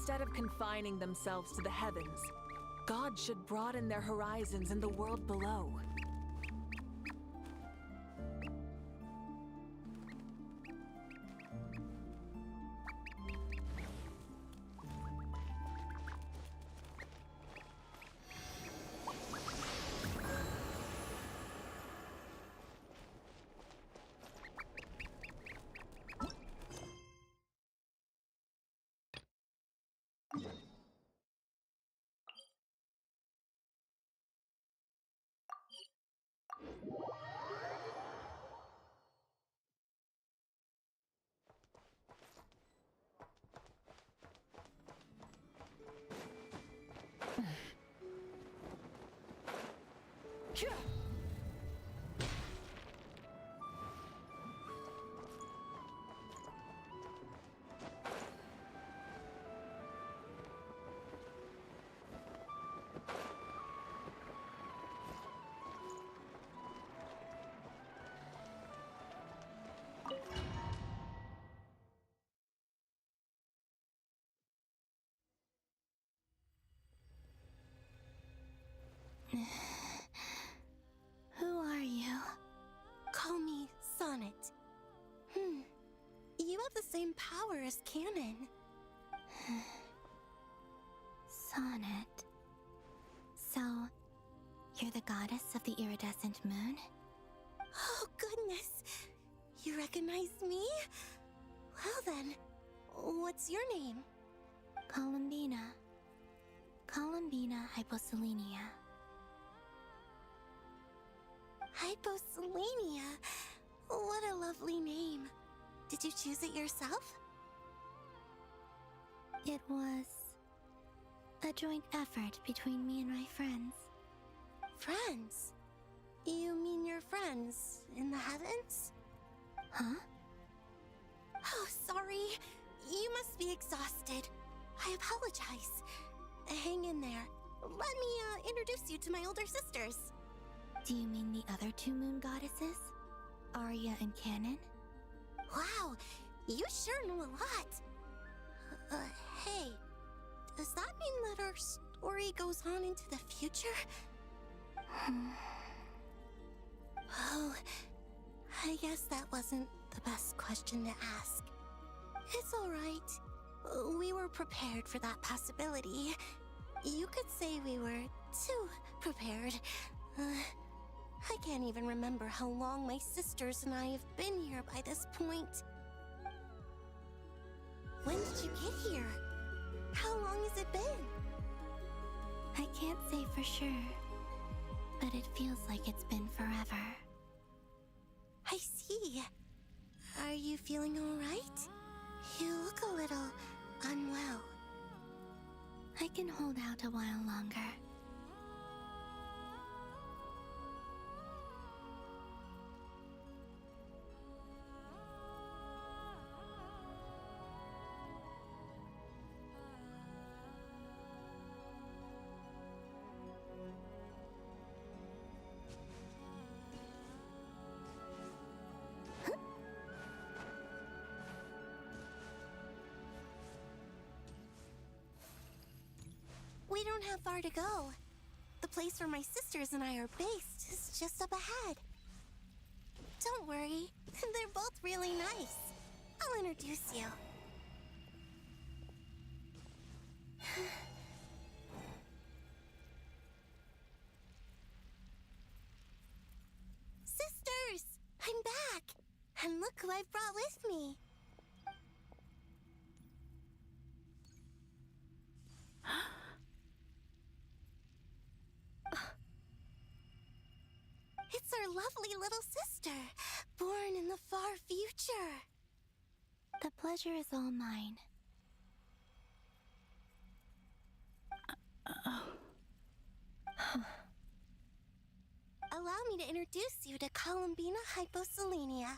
Instead of confining themselves to the heavens, gods should broaden their horizons in the world below. Who are you? Call me Sonnet. You have the same power as Canon. Sonnet. So, you're the goddess of the iridescent moon? Oh, goodness. You recognize me? Well then, what's your name? Columbina. Columbina Hyposelenia. Hyposelenia. What a lovely name. Did you choose it yourself? It was a joint effort between me and my friends. Friends? You mean your friends in the heavens? Huh? Oh, sorry. You must be exhausted. I apologize. Hang in there. Let me introduce you to my older sisters. Do you mean the other two moon goddesses? Arya and Canon? Wow, you sure know a lot. Hey, does that mean that our story goes on into the future? Oh, I guess that wasn't the best question to ask. It's alright. We were prepared for that possibility. You could say we were too prepared. I can't even remember how long my sisters and I have been here by this point. When did you get here? How long has it been? I can't say for sure, but it feels like it's been forever. I see. Are you feeling alright? You look a little unwell. I can hold out a while longer. We don't have far to go. The place where my sisters and I are based is just up ahead. Don't worry, they're both really nice. I'll introduce you. Sisters! I'm back! And look who I've brought with me. It's our lovely little sister, born in the far future. The pleasure is all mine. Allow me to introduce you to Columbina Hyposelenia.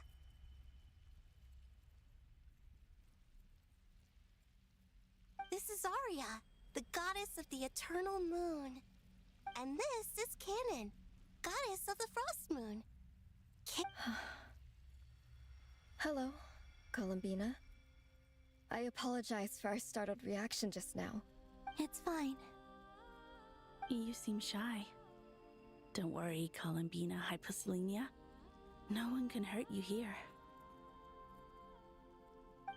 This is Arya, the goddess of the eternal moon. And this is Canon, goddess of the frost moon. Hello, Columbina. I apologize for our startled reaction just now. It's fine. You seem shy. Don't worry, Columbina Hyposelenia. No one can hurt you here.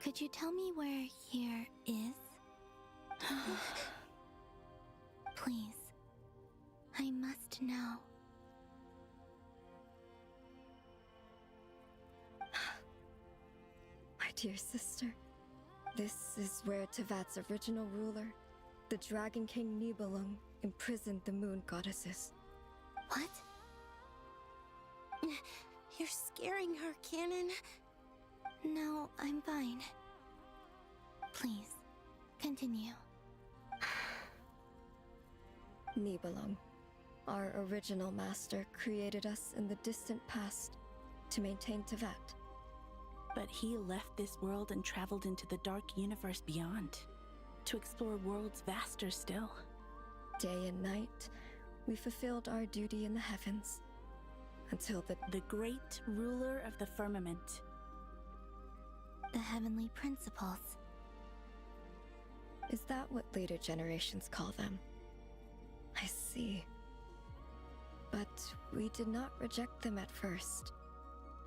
Could you tell me where here is? Please. I must know. My dear sister, this is where Tevat's original ruler, the Dragon King Nibelung, imprisoned the moon goddesses. What? You're scaring her, Canon. No, I'm fine. Please, continue. Nibelung, our original master, created us in the distant past to maintain Tevat. But he left this world and traveled into the dark universe beyond, to explore worlds vaster still. Day and night, we fulfilled our duty in the heavens, until The great ruler of the firmament. The heavenly principles. Is that what later generations call them? I see. But we did not reject them at first,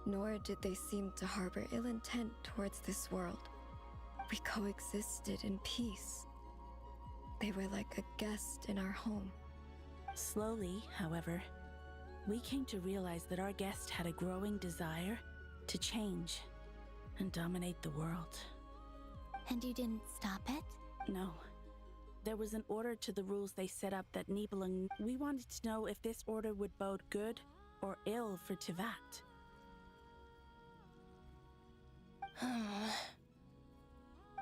nor did they seem to harbor ill intent towards this world. We coexisted in peace. They were like a guest in our home. Slowly, however, we came to realize that our guest had a growing desire to change and dominate the world. And you didn't stop it? No. There was an order to the rules they set up that Nibelung. We wanted to know if this order would bode good or ill for Tevat.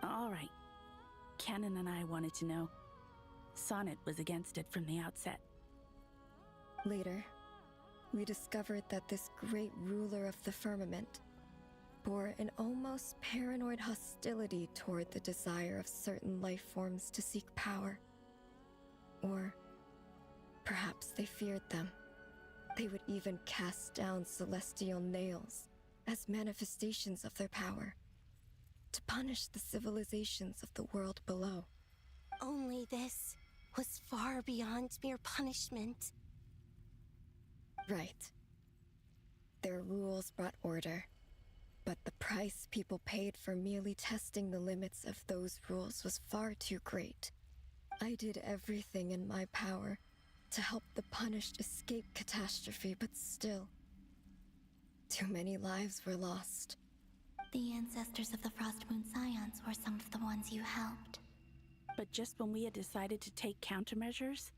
All right. Canon and I wanted to know. Sonnet was against it from the outset. Later, we discovered that this great ruler of the firmament bore an almost paranoid hostility toward the desire of certain life forms to seek power. Or perhaps they feared them. They would even cast down celestial nails as manifestations of their power, to punish the civilizations of the world below. Only this was far beyond mere punishment. Right. Their rules brought order, but the price people paid for merely testing the limits of those rules was far too great. I did everything in my power to help the punished escape catastrophe, but still, too many lives were lost. The ancestors of the Frost Moon Scions were some of the ones you helped. But just when we had decided to take countermeasures,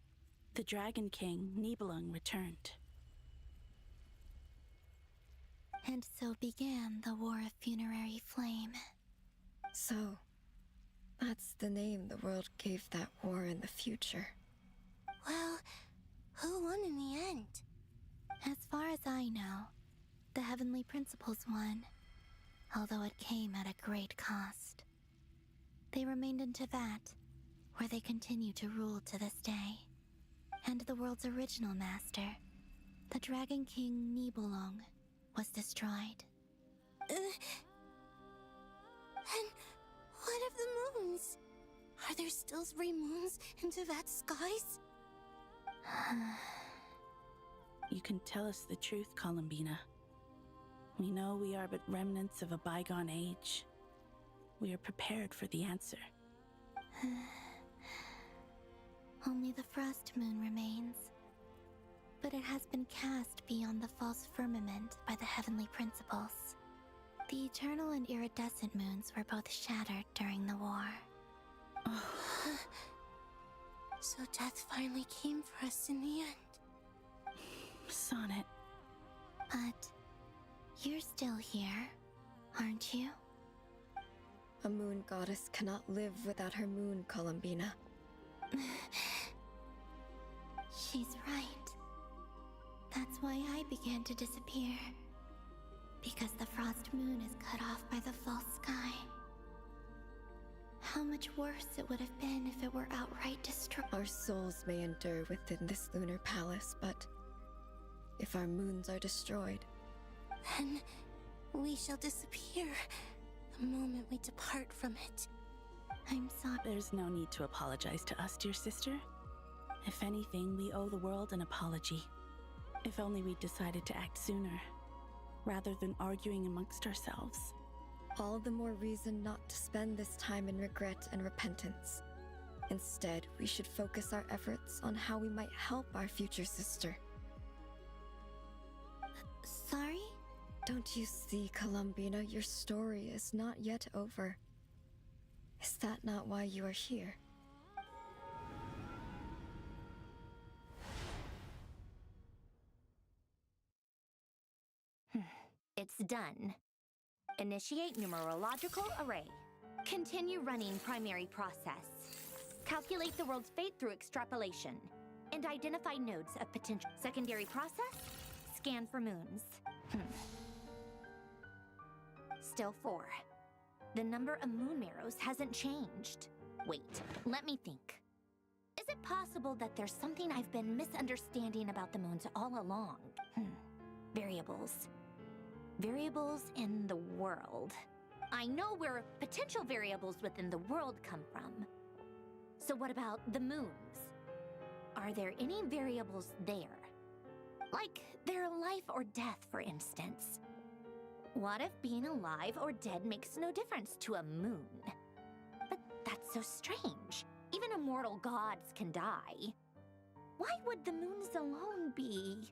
the Dragon King, Nibelung, returned. And so began the War of Funerary Flame. So, that's the name the world gave that war in the future. Well, who won in the end? As far as I know, the Heavenly Principles won, although it came at a great cost. They remained in Tevat, where they continue to rule to this day. And the world's original master, the Dragon King Nibelung, was destroyed. And what of the moons? Are there still 3 moons in Tevat's skies? You can tell us the truth, Columbina. We know we are but remnants of a bygone age. We are prepared for the answer. Only the Frost Moon remains. But it has been cast beyond the false firmament by the Heavenly Principles. The eternal and iridescent moons were both shattered during the war. So death finally came for us in the end. Sonnet. But you're still here, aren't you? A moon goddess cannot live without her moon, Columbina. She's right. That's why I began to disappear. Because the Frost Moon is cut off by the false sky. How much worse it would have been if it were outright destroyed. Our souls may endure within this lunar palace, but if our moons are destroyed, Then we shall disappear the moment we depart from it. I'm sorry. There's no need to apologize to us, dear sister. If anything, we owe the world an apology. If only we'd decided to act sooner, rather than arguing amongst ourselves. All the more reason not to spend this time in regret and repentance. Instead, we should focus our efforts on how we might help our future sister. Sorry? Don't you see, Columbina, your story is not yet over. Is that not why you are here? It's done. Initiate numerological array. Continue running primary process. Calculate the world's fate through extrapolation. And identify nodes of potential. Secondary process? Scan for moons. Still 4. The number of moon marrows hasn't changed. Wait, let me think. Is it possible that there's something I've been misunderstanding about the moons all along? Variables. Variables in the world. I know where potential variables within the world come from. So what about the moons? Are there any variables there? Like their life or death, for instance. What if being alive or dead makes no difference to a moon? But that's so strange. Even immortal gods can die. Why would the moons alone be?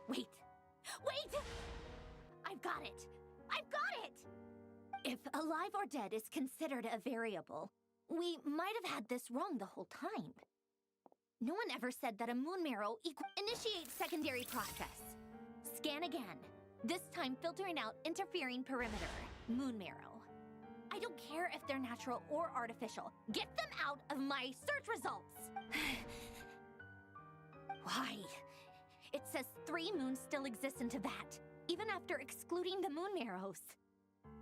Wait! Wait! I've got it! I've got it! If alive or dead is considered a variable, we might have had this wrong the whole time. No one ever said that a moon marrow Initiate secondary process. Scan again. This time filtering out interfering perimeter. Moon marrow. I don't care if they're natural or artificial. Get them out of my search results! Why? It says 3 moons still exist in Teyvat, even after excluding the moon marrows.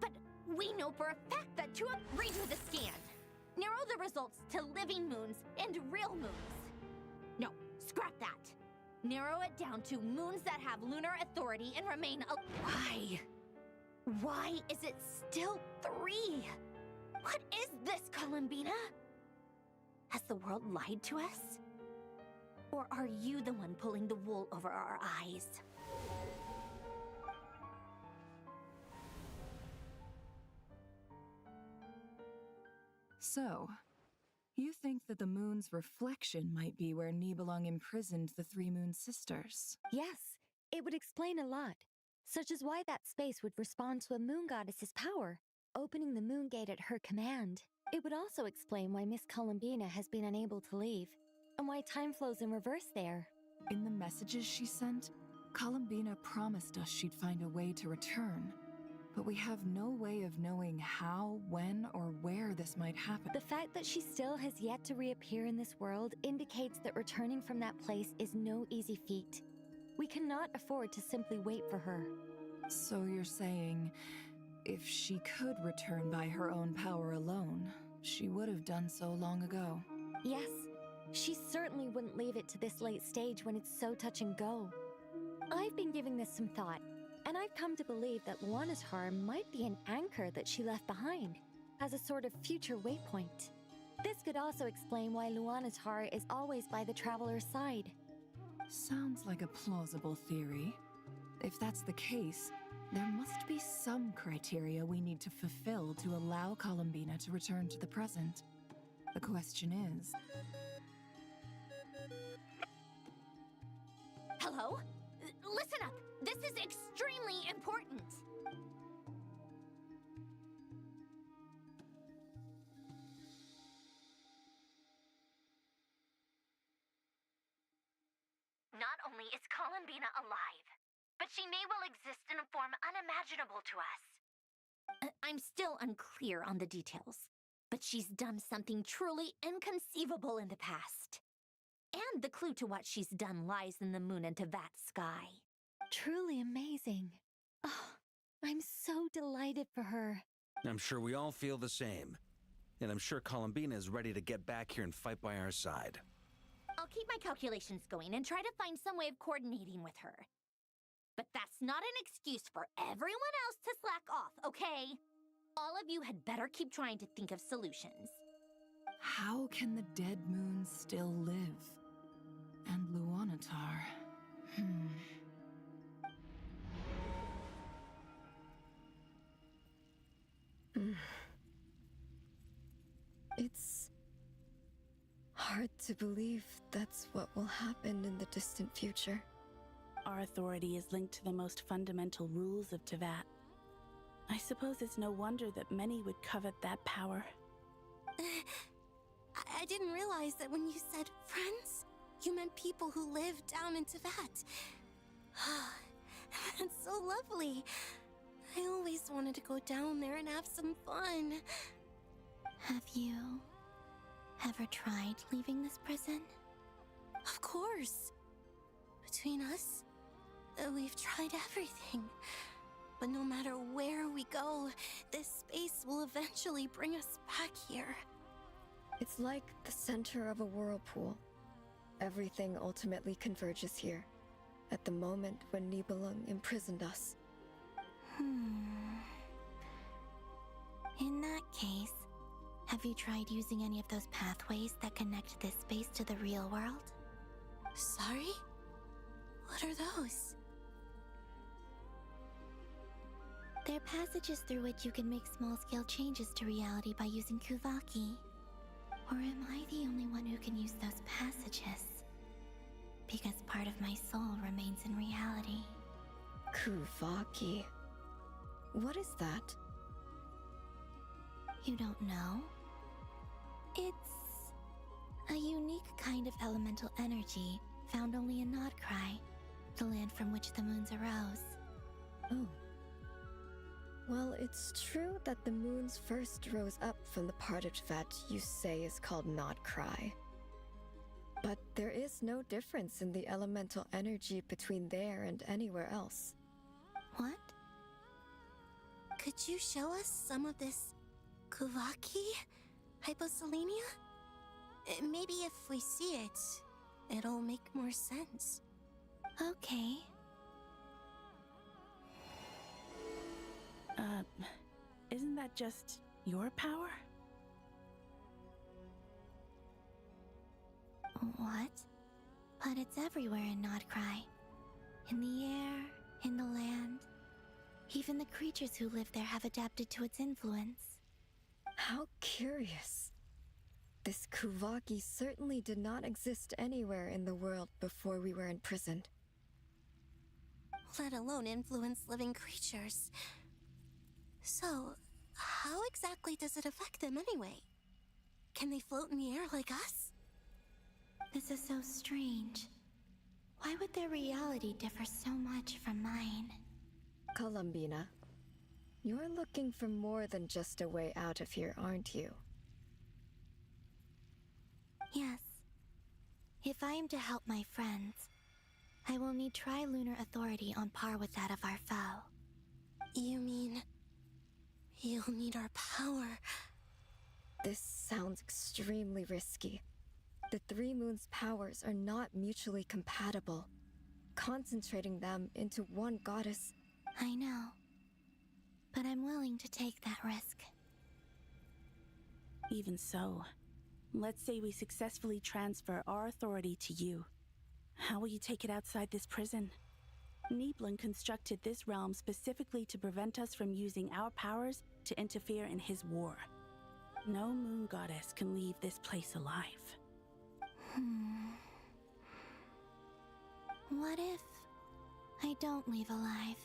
But we know for a fact that redo the scan. Narrow the results to living moons and real moons. No, scrap that. Narrow it down to moons that have lunar authority and remain Why? Why is it still 3? What is this, Columbina? Has the world lied to us? Or are you the one pulling the wool over our eyes? So, you think that the moon's reflection might be where Nibelung imprisoned the 3 moon sisters? Yes, it would explain a lot, such as why that space would respond to a moon goddess's power, opening the moon gate at her command. It would also explain why Miss Columbina has been unable to leave, and why time flows in reverse there. In the messages she sent, Columbina promised us she'd find a way to return. But we have no way of knowing how, when, or where this might happen. The fact that she still has yet to reappear in this world indicates that returning from that place is no easy feat. We cannot afford to simply wait for her. So you're saying, if she could return by her own power alone, she would have done so long ago? Yes, she certainly wouldn't leave it to this late stage when it's so touch and go. I've been giving this some thought, and I've come to believe that Luanatar might be an anchor that she left behind, as a sort of future waypoint. This could also explain why Luanatar is always by the traveler's side. Sounds like a plausible theory. If that's the case, there must be some criteria we need to fulfill to allow Columbina to return to the present. The question is... Hello? Listen up! This is extremely important! Not only is Columbina alive, but she may well exist in a form unimaginable to us. I'm still unclear on the details, but she's done something truly inconceivable in the past. And the clue to what she's done lies in the moon and Teyvat sky. Truly amazing. Oh, I'm so delighted for her. I'm sure we all feel the same. And I'm sure Columbina is ready to get back here and fight by our side. I'll keep my calculations going and try to find some way of coordinating with her. But that's not an excuse for everyone else to slack off, okay? All of you had better keep trying to think of solutions. How can the dead moon still live? And Luanatar... It's hard to believe that's what will happen in the distant future. Our authority is linked to the most fundamental rules of Teyvat. I suppose it's no wonder that many would covet that power. I didn't realize that when you said friends, you meant people who live down in Teyvat. That's so lovely. I always wanted to go down there and have some fun. Have you ever tried leaving this prison? Of course. Between us, we've tried everything. But no matter where we go, this space will eventually bring us back here. It's like the center of a whirlpool. Everything ultimately converges here, at the moment when Nibelung imprisoned us. In that case, have you tried using any of those pathways that connect this space to the real world? Sorry? What are those? They're passages through which you can make small-scale changes to reality by using Kuvaki. Or am I the only one who can use those passages? Because part of my soul remains in reality. Kuvaki. What is that? You don't know? It's a unique kind of elemental energy found only in KRAI, the land from which the moons arose. Oh. Well, it's true that the moons first rose up from the part of Teyvat you say is called KRAI. But there is no difference in the elemental energy between there and anywhere else. What? Could you show us some of this Kuvaki? Hyposelenia? Maybe if we see it, it'll make more sense. Okay. Isn't that just your power? What? But it's everywhere in KRAI. In the air, in the land. Even the creatures who live there have adapted to its influence. How curious. This Kuvaki certainly did not exist anywhere in the world before we were imprisoned. Let alone influence living creatures. So, how exactly does it affect them anyway? Can they float in the air like us? This is so strange. Why would their reality differ so much from mine? Columbina, you're looking for more than just a way out of here, aren't you? Yes. If I am to help my friends, I will need tri-lunar authority on par with that of our foe. You mean... you'll need our power? This sounds extremely risky. The Three Moons' powers are not mutually compatible. Concentrating them into one goddess... I know. But I'm willing to take that risk. Even so, let's say we successfully transfer our authority to you. How will you take it outside this prison? Nibelung constructed this realm specifically to prevent us from using our powers to interfere in his war. No moon goddess can leave this place alive. What if I don't leave alive?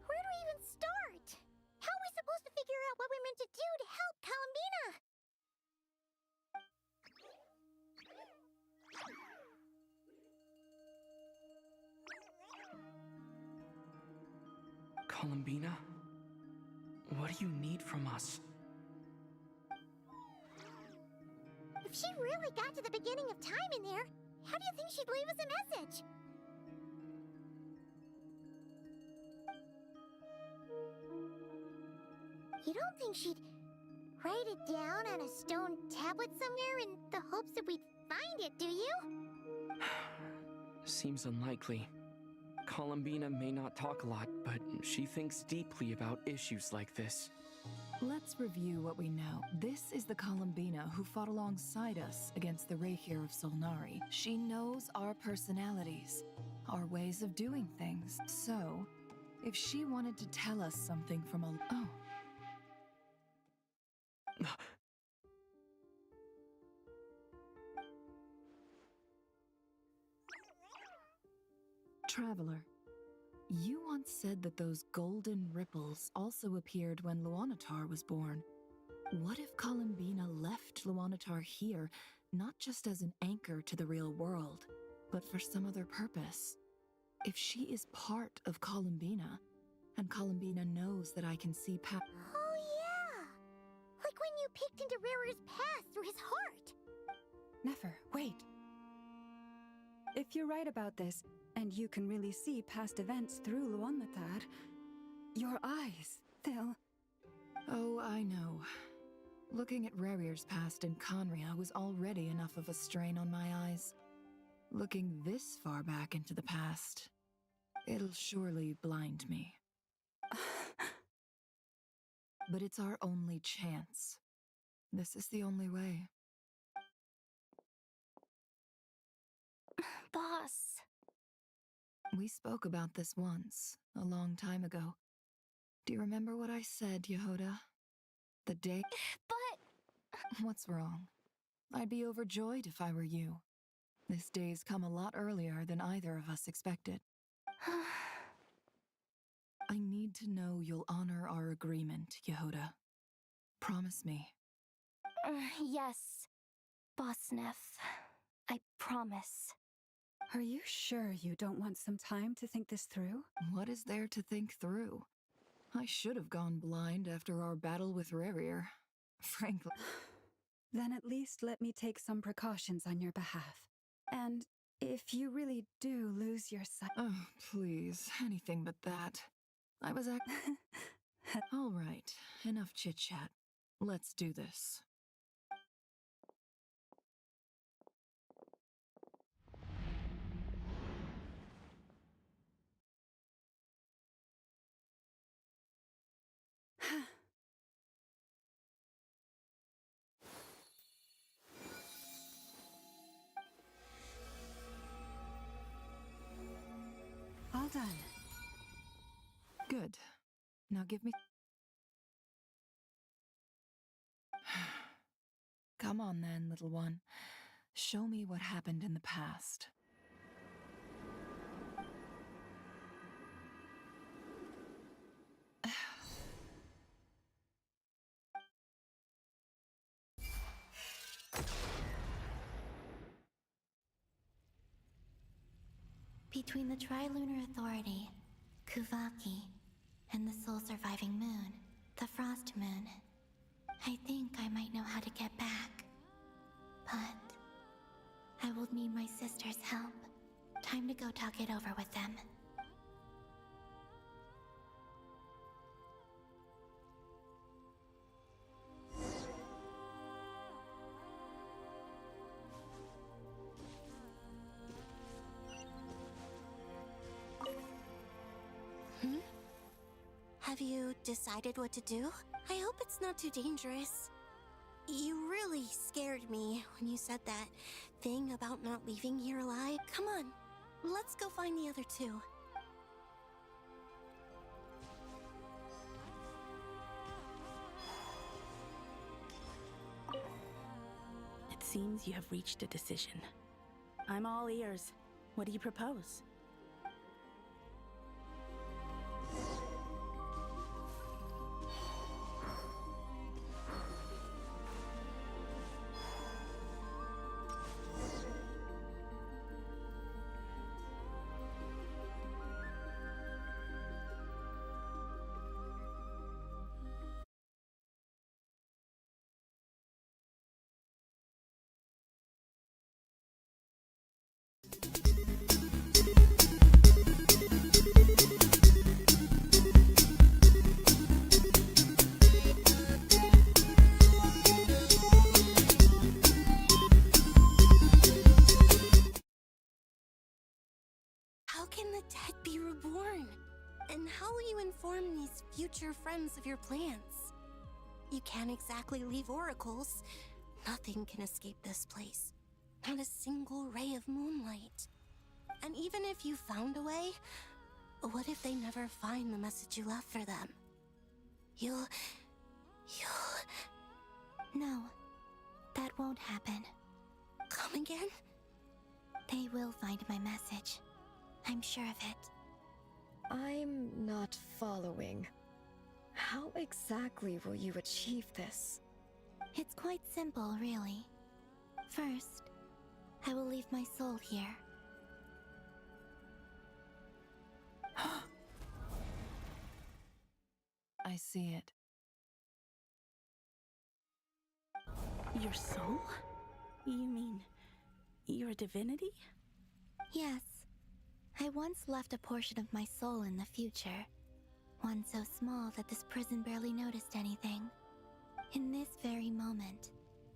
Where do we even start? How are we supposed to figure out what we're meant to do to help Columbina? Columbina? What do you need from us? If she really got to the beginning of time in there, how do you think she'd leave us a message? You don't think she'd write it down on a stone tablet somewhere in the hopes that we'd find it, do you? Seems unlikely. Columbina may not talk a lot, but she thinks deeply about issues like this. Let's review what we know. This is the Columbina who fought alongside us against the Reikir of Solnari. She knows our personalities, our ways of doing things. So, if she wanted to tell us something from a... Oh. Traveler, you once said that those golden ripples also appeared when Luanatar was born. What if Columbina left Luanatar here, not just as an anchor to the real world, but for some other purpose? If she is part of Columbina, and Columbina knows that I can see Oh yeah! Like when you peeked into Rarer's past through his heart! Nefer, wait. If you're right about this, and you can really see past events through Luanatar, your eyes, they'll... Oh, I know. Looking at Rerir's past in Conria was already enough of a strain on my eyes. Looking this far back into the past, it'll surely blind me. But it's our only chance. This is the only way. Boss. We spoke about this once, a long time ago. Do you remember what I said, Yehoda? The day... But... What's wrong? I'd be overjoyed if I were you. This day's come a lot earlier than either of us expected. I need to know you'll honor our agreement, Yehoda. Promise me. Yes, Boss Neff. I promise. Are you sure you don't want some time to think this through? What is there to think through? I should have gone blind after our battle with Rerir. Frankly. Then at least let me take some precautions on your behalf. And if you really do lose your sight... Oh, please. Anything but that. I was All right. Enough chit-chat. Let's do this. All done. Good. Now give me... Come on then, little one. Show me what happened in the past. Between the Trilunar Authority, Kuvaki, and the soul-surviving moon, the Frost Moon, I think I might know how to get back. But I will need my sister's help. Time to go talk it over with them. Have you decided what to do? I hope it's not too dangerous. You really scared me when you said that thing about not leaving here alive. Come on, let's go find the other two. It seems you have reached a decision. I'm all ears. What do you propose? How can the dead be And how will you inform these future friends of your plans? You can't exactly leave oracles. Nothing can escape this place. Not a single ray of moonlight. And even if you found a way, what if they never find the message you left for them? You'll... No, that won't happen. Come again? They will find my message. I'm sure of it. I'm not following. How exactly will you achieve this? It's quite simple, really. First, I will leave my soul here. I see it. Your soul? You mean you're a divinity? Yes. I once left a portion of my soul in the future. One so small that this prison barely noticed anything. In this very moment,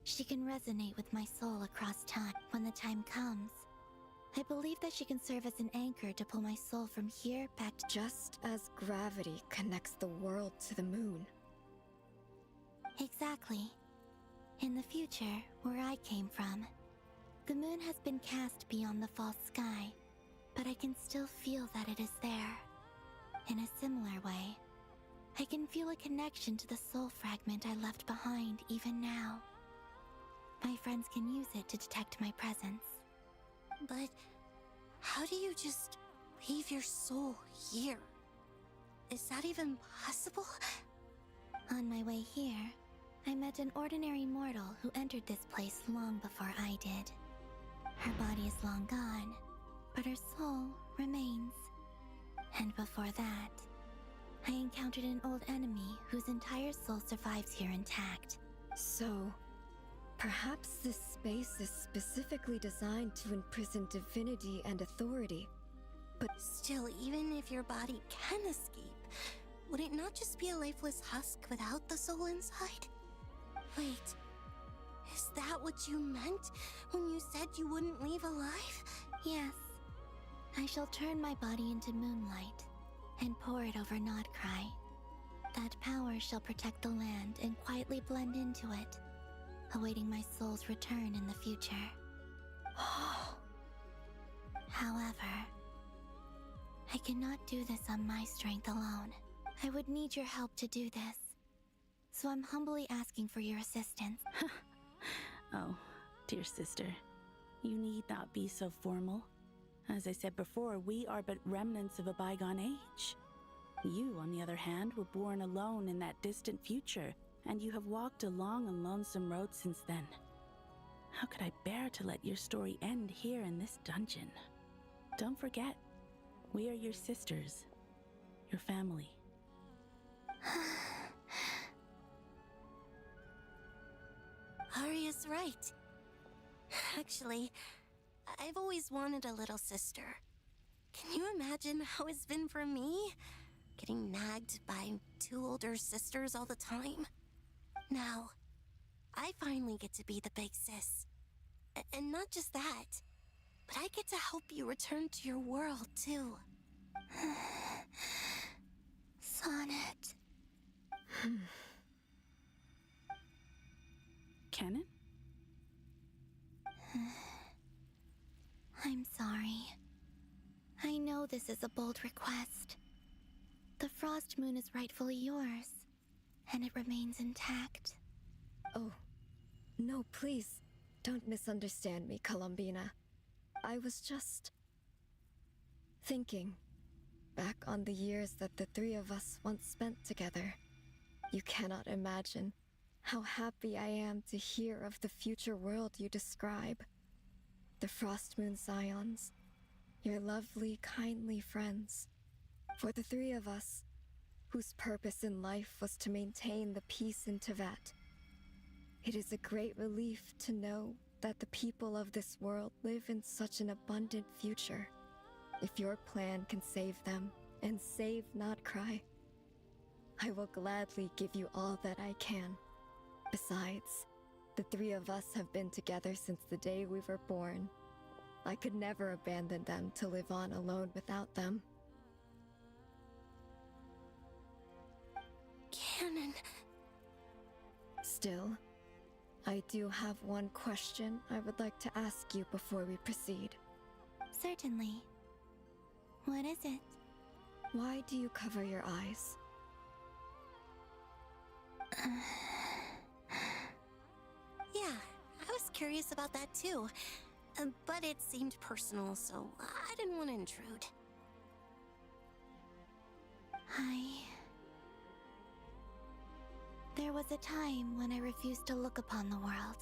she can resonate with my soul across time. When the time comes, I believe that she can serve as an anchor to pull my soul from here back to... Just as gravity connects the world to the moon. Exactly. In the future, where I came from, the moon has been cast beyond the false sky, but I can still feel that it is there. In a similar way, I can feel a connection to the soul fragment I left behind even now. My friends can use it to detect my presence. But how do you just leave your soul here? Is that even possible? On my way here, I met an ordinary mortal who entered this place long before I did. Her body is long gone, but her soul remains. And before that, I encountered an old enemy whose entire soul survives here intact. So, perhaps this space is specifically designed to imprison divinity and authority. But still, even if your body can escape, would it not just be a lifeless husk without the soul inside? Wait, is that what you meant when you said you wouldn't leave alive? Yes. I shall turn my body into moonlight and pour it over KRAI. That power shall protect the land and quietly blend into it, awaiting my soul's return in the future. However, I cannot do this on my strength alone. I would need your help to do this. So I'm humbly asking for your assistance. Oh, dear sister, you need not be so formal. As I said before, we are but remnants of a bygone age. You, on the other hand, were born alone in that distant future, and you have walked a long and lonesome road since then. How could I bear to let your story end here in this dungeon? Don't forget, we are your sisters, your family. Arya's right. Actually, I've always wanted a little sister. Can you imagine how it's been for me? Getting nagged by two older sisters all the time. Now, I finally get to be the big sis. And not just that, but I get to help you return to your world, too. Sonnet. Canon? I'm sorry. I know this is a bold request. The Frost Moon is rightfully yours, and it remains intact. Oh, no, please, don't misunderstand me, Columbina. I was just thinking back on the years that the three of us once spent together. You cannot imagine how happy I am to hear of the future world you describe. The Frost Moon Scions, your lovely, kindly friends. For the three of us, whose purpose in life was to maintain the peace in Teyvat, it is a great relief to know that the people of this world live in such an abundant future. If your plan can save them, and save KRAI, I will gladly give you all that I can. Besides, the three of us have been together since the day we were born. I could never abandon them to live on alone without them. canon. Still, I do have one question I would like to ask you before we proceed. Certainly. What is it? Why do you cover your eyes? Yeah, I was curious about that too. But it seemed personal, so I didn't want to intrude. There was a time when I refused to look upon the world.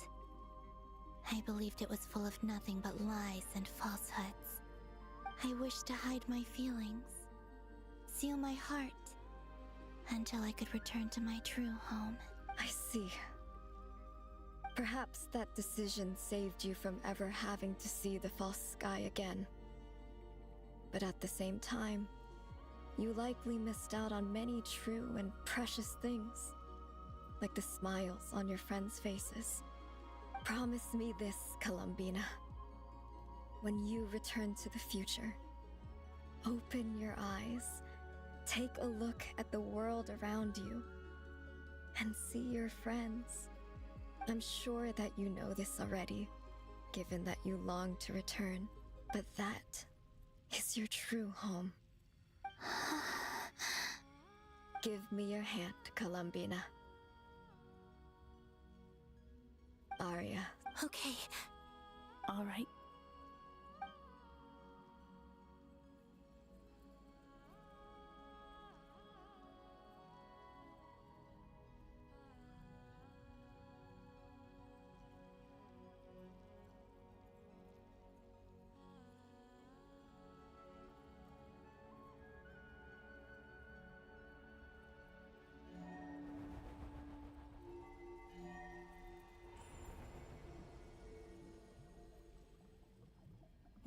I believed it was full of nothing but lies and falsehoods. I wished to hide my feelings, seal my heart, until I could return to my true home. I see. Perhaps that decision saved you from ever having to see the false sky again. But at the same time, you likely missed out on many true and precious things, like the smiles on your friends' faces. Promise me this, Columbina. When you return to the future, open your eyes, take a look at the world around you, and see your friends. I'm sure that you know this already, given that you long to return, but that is your true home. Give me your hand, Columbina. Arya. Okay. All right.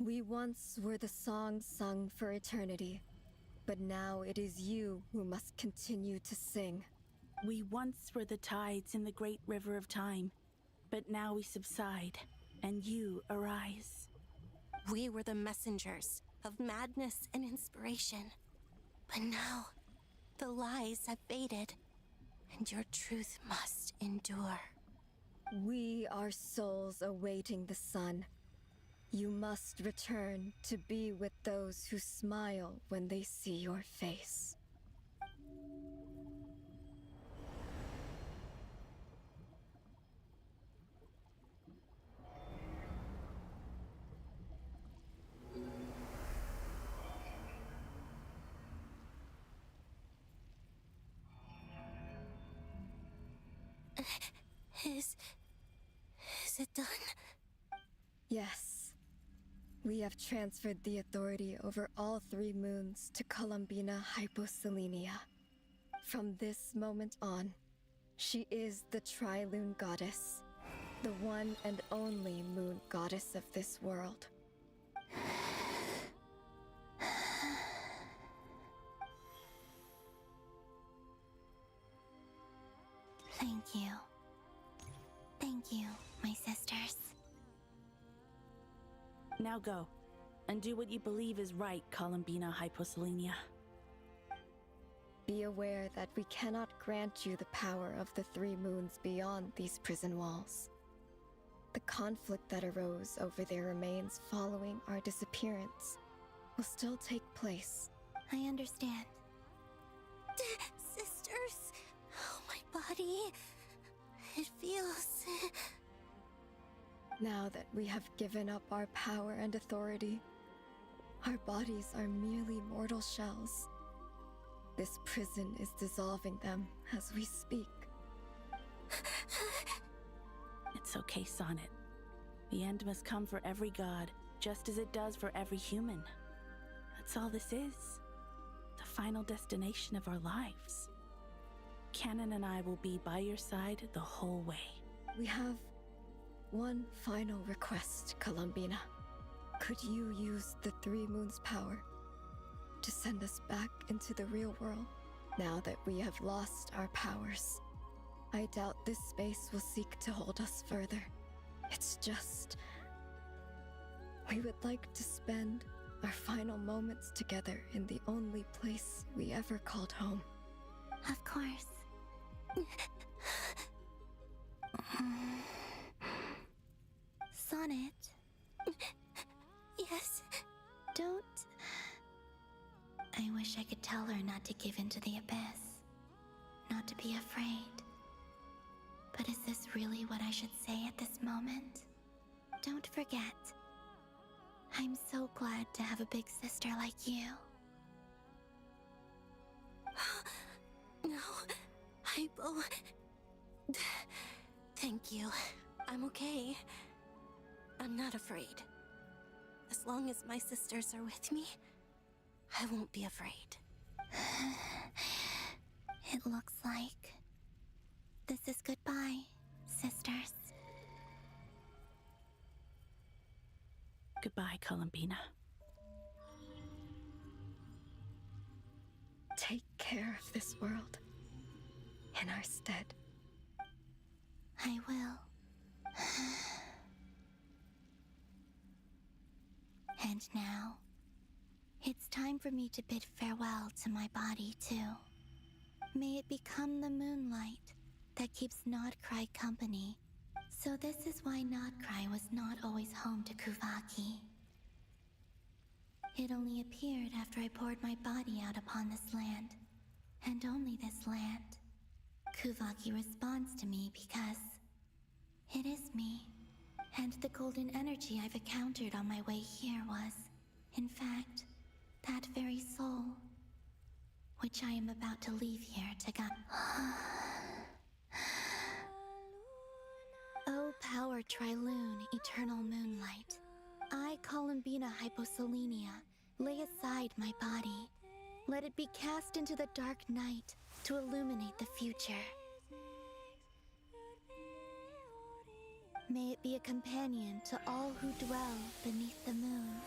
We once were the songs sung for eternity, but now it is you who must continue to sing. We once were the tides in the great river of time, but now we subside, and you arise. We were the messengers of madness and inspiration. But now, the lies have faded, and your truth must endure. We are souls awaiting the sun. You must return to be with those who smile when they see your face. Is it done? Yes. We have transferred the authority over all 3 moons to Columbina Hyposelenia. From this moment on, she is the Tri-Lune Goddess, the one and only moon goddess of this world. Thank you. Thank you, my sisters. Now go, and do what you believe is right, Columbina Hyposelenia. Be aware that we cannot grant you the power of the 3 moons beyond these prison walls. The conflict that arose over their remains following our disappearance will still take place. I understand. Sisters, oh, my body. It feels... Now that we have given up our power and authority, our bodies are merely mortal shells. This prison is dissolving them as we speak. It's okay, Sonnet. The end must come for every god, just as it does for every human. That's all this is. The final destination of our lives. Canon and I will be by your side the whole way. We have one final request, Columbina. Could you use the 3 moons' power to send us back into the real world? Now that we have lost our powers, I doubt this space will seek to hold us further. It's just... we would like to spend our final moments together in the only place we ever called home. Of course. Sonnet. Yes? Don't... I wish I could tell her not to give in to the abyss. Not to be afraid. But is this really what I should say at this moment? Don't forget. I'm so glad to have a big sister like you. No, Hypo. Thank you. I'm okay. I'm not afraid. As long as my sisters are with me, I won't be afraid. It looks like this is goodbye, sisters. Goodbye, Columbina. Take care of this world in our stead. I will. And now, it's time for me to bid farewell to my body, too. May it become the moonlight that keeps Not-Cry company. So this is why Not-Cry was not always home to Kuvaki. It only appeared after I poured my body out upon this land, and only this land. Kuvaki responds to me because it is me, and the golden energy I've encountered on my way here was, in fact, that very soul, which I am about to leave here to guide. O power Triloon, eternal moonlight, I, Columbina Hyposelenia, lay aside my body. Let it be cast into the dark night to illuminate the future. May it be a companion to all who dwell beneath the moon.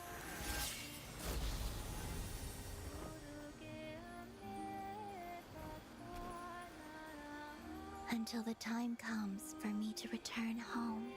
Until the time comes for me to return home.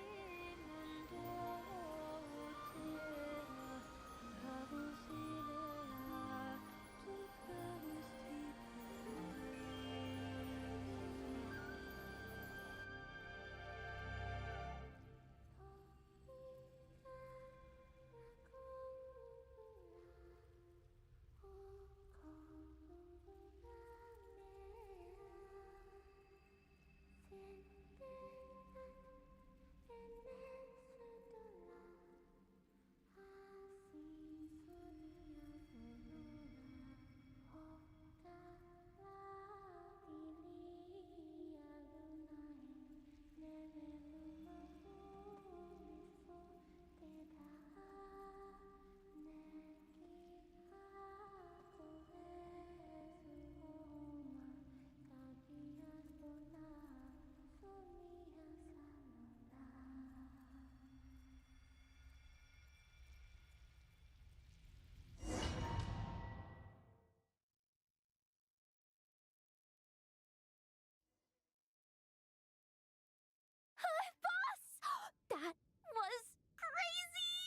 That was crazy!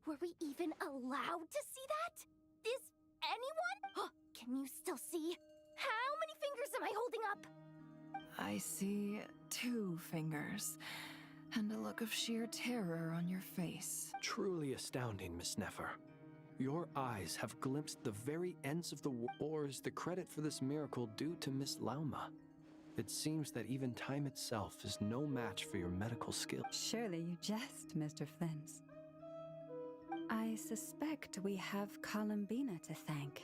Were we even allowed to see that? Is anyone? Can you still see? How many fingers am I holding up? I see 2 fingers, and a look of sheer terror on your face. Truly astounding, Miss Nefer. Your eyes have glimpsed the very ends of the world. Or is the credit for this miracle due to Miss Lauma? It seems that even time itself is no match for your medical skill. Surely you jest, Mr. Flins. I suspect we have Columbina to thank.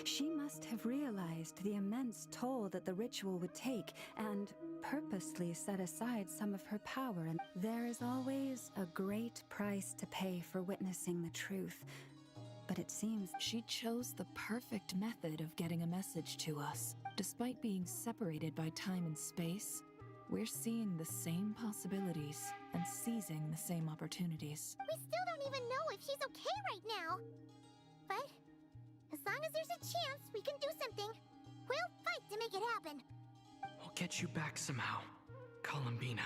She must have realized the immense toll that the ritual would take and purposely set aside some of her power. And there is always a great price to pay for witnessing the truth. But it seems she chose the perfect method of getting a message to us. Despite being separated by time and space, we're seeing the same possibilities and seizing the same opportunities. We still don't even know if she's okay right now. But as long as there's a chance we can do something, we'll fight to make it happen. We'll get you back somehow, Columbina.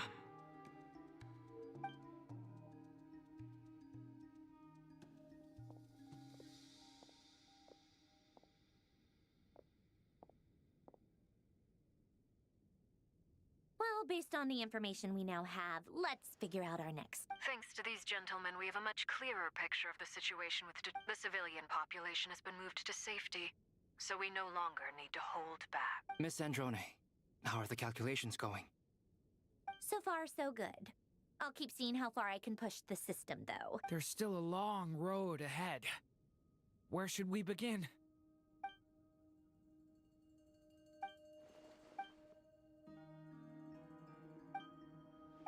So based on the information we now have, let's figure out our next. Thanks to these gentlemen, we have a much clearer picture of the situation with the civilian population has been moved to safety, so we no longer need to hold back. Miss Androne, how are the calculations going? So far, so good. I'll keep seeing how far I can push the system, though. There's still a long road ahead. Where should we begin?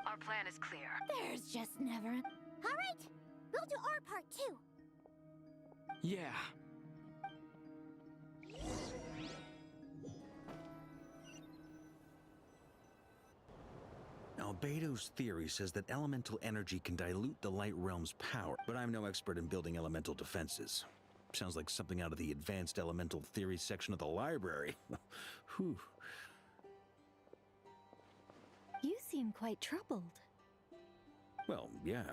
Our plan is clear. There's just never... All right, we'll do our part, too. Yeah. Albedo's theory says that elemental energy can dilute the light realm's power, but I'm no expert in building elemental defenses. Sounds like something out of the advanced elemental theory section of the library. Whew. You seem quite troubled. Well, yeah.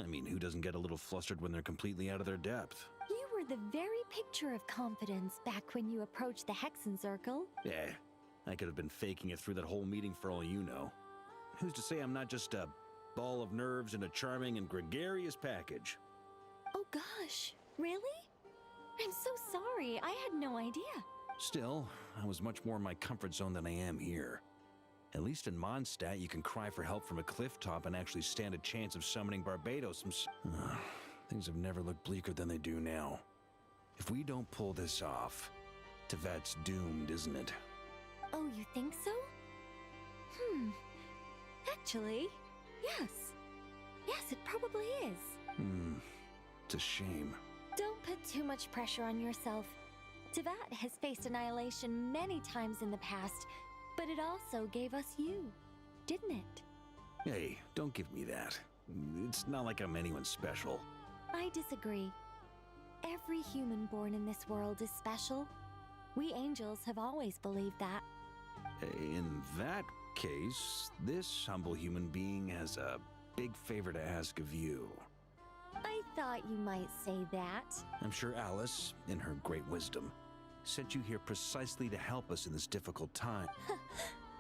I mean, who doesn't get a little flustered when they're completely out of their depth? You were the very picture of confidence back when you approached the Hexen Circle. Yeah, I could have been faking it through that whole meeting for all you know. Who's to say I'm not just a ball of nerves in a charming and gregarious package? Oh gosh, really? I'm so sorry, I had no idea. Still, I was much more in my comfort zone than I am here. At least in Mondstadt, you can cry for help from a cliff top and actually stand a chance of summoning Barbados. Things have never looked bleaker than they do now. If we don't pull this off, Tevat's doomed, isn't it? Oh, you think so? Actually, yes. Yes, it probably is. It's a shame. Don't put too much pressure on yourself. Tevat has faced annihilation many times in the past, but it also gave us you, didn't it? Hey, don't give me that. It's not like I'm anyone special. I disagree. Every human born in this world is special. We angels have always believed that. In that case, this humble human being has a big favor to ask of you. I thought you might say that. I'm sure Alice, in her great wisdom, sent you here precisely to help us in this difficult time.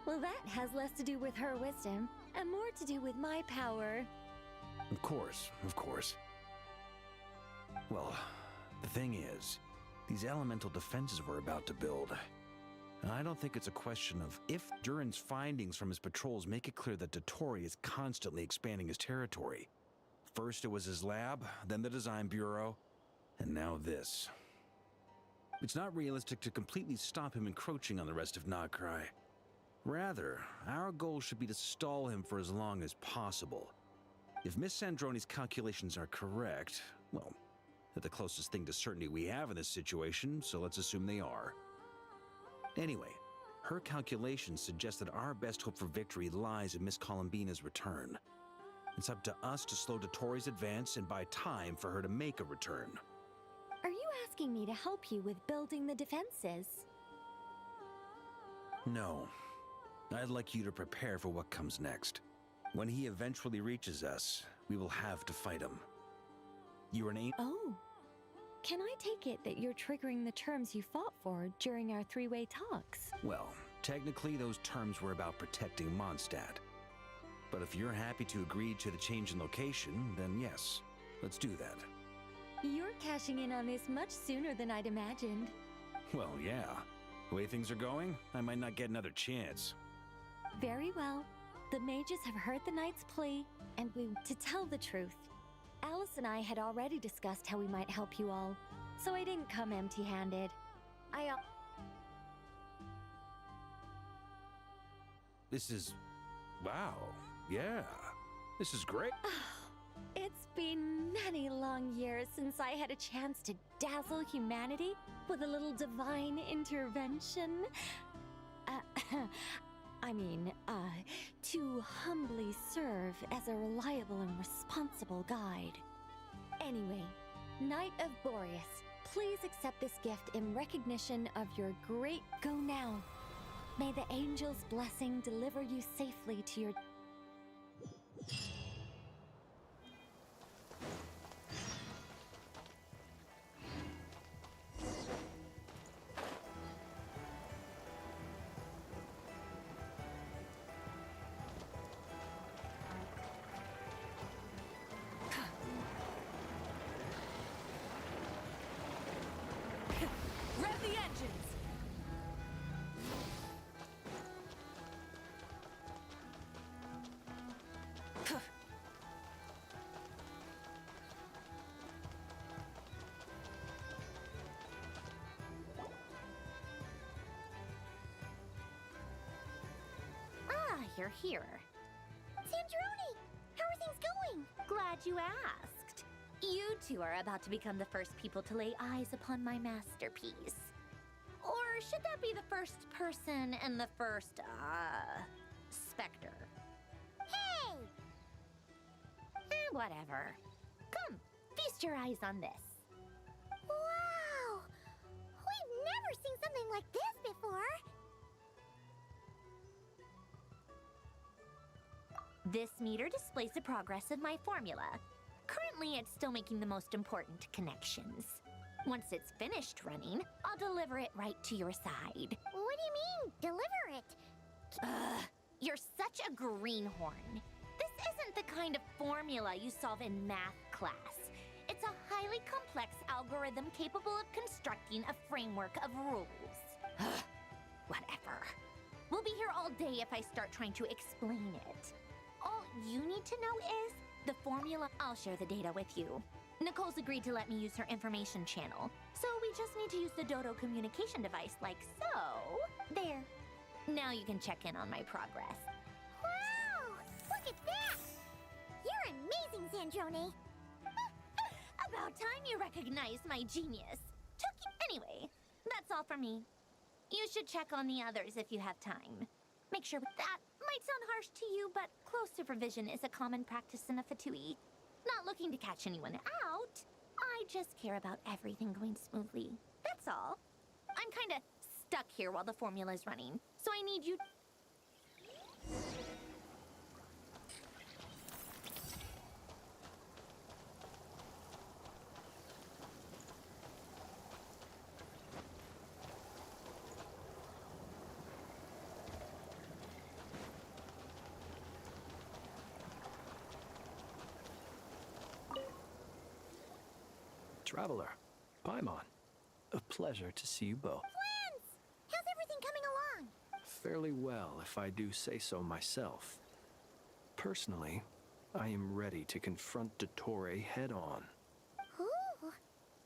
Well, that has less to do with her wisdom and more to do with my power. Of course, of course. Well, the thing is, these elemental defenses we're about to build, I don't think it's a question of if. Durin's findings from his patrols make it clear that Dottore is constantly expanding his territory. First it was his lab, then the design bureau, and now this. It's not realistic to completely stop him encroaching on the rest of KRAI. Rather, our goal should be to stall him for as long as possible. If Miss Androne's calculations are correct, well, they're the closest thing to certainty we have in this situation, so let's assume they are. Anyway, her calculations suggest that our best hope for victory lies in Miss Columbina's return. It's up to us to slow Dottore's advance and buy time for her to make a return. Are you asking me to help you with building the defenses? No. I'd like you to prepare for what comes next. When he eventually reaches us, we will have to fight him. You're an angel. Oh. Can I take it that you're triggering the terms you fought for during our three-way talks? Well, technically those terms were about protecting Mondstadt. But if you're happy to agree to the change in location, then yes, let's do that. You're cashing in on this much sooner than I'd imagined. Well, yeah. The way things are going, I might not get another chance. Very well. The mages have heard the knight's plea, and to tell the truth, Alice and I had already discussed how we might help you all, so I didn't come empty-handed. This is... wow. Yeah. This is great. It's been many long years since I had a chance to dazzle humanity with a little divine intervention. To humbly serve as a reliable and responsible guide. Anyway, Knight of Boreas, please accept this gift in recognition of your great go now. May the angel's blessing deliver you safely to your... Rev the engines! You're here. Sandrone! How are things going? Glad you asked. You two are about to become the first people to lay eyes upon my masterpiece. Or should that be the first person and the first, specter? Hey! Whatever. Come, feast your eyes on this. Wow! We've never seen something like this before. This meter displays the progress of my formula. Currently, it's still making the most important connections. Once it's finished running, I'll deliver it right to your side. What do you mean, deliver it? You're such a greenhorn. This isn't the kind of formula you solve in math class. It's a highly complex algorithm capable of constructing a framework of rules. Whatever. We'll be here all day if I start trying to explain it. All you need to know is the formula. I'll share the data with you. Nicole's agreed to let me use her information channel, so we just need to use the Dodo communication device like so. There. Now you can check in on my progress. Wow! Look at that! You're amazing, Sandrone. About time you recognized my genius. Anyway, that's all for me. You should check on the others if you have time. Make sure that might sound harsh to you, but close supervision is a common practice in a Fatui. Not looking to catch anyone out. I just care about everything going smoothly. That's all. I'm kinda stuck here while the formula's running, so I need you. Traveler, Paimon, a pleasure to see you both. Flans! How's everything coming along? Fairly well, if I do say so myself. Personally, I am ready to confront Dottore head-on. Ooh,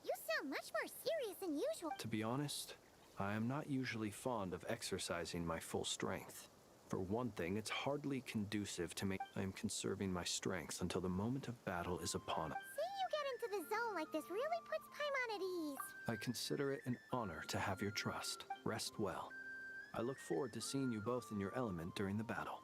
you sound much more serious than usual. To be honest, I am not usually fond of exercising my full strength. For one thing, it's hardly conducive to me. I am conserving my strength until the moment of battle is upon us. Seeing you get into the zone like this really puts Paimon at ease. I consider it an honor to have your trust. Rest well. I look forward to seeing you both in your element during the battle.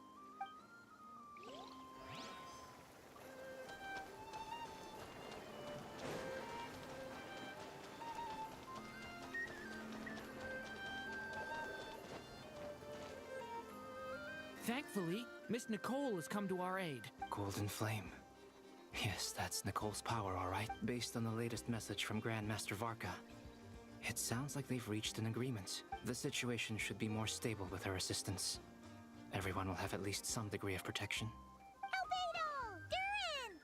Thankfully, Miss Nicole has come to our aid. Golden Flame. Yes, that's Nicole's power, all right. Based on the latest message from Grandmaster Varka, it sounds like they've reached an agreement. The situation should be more stable with her assistance. Everyone will have at least some degree of protection. Albedo! Durin!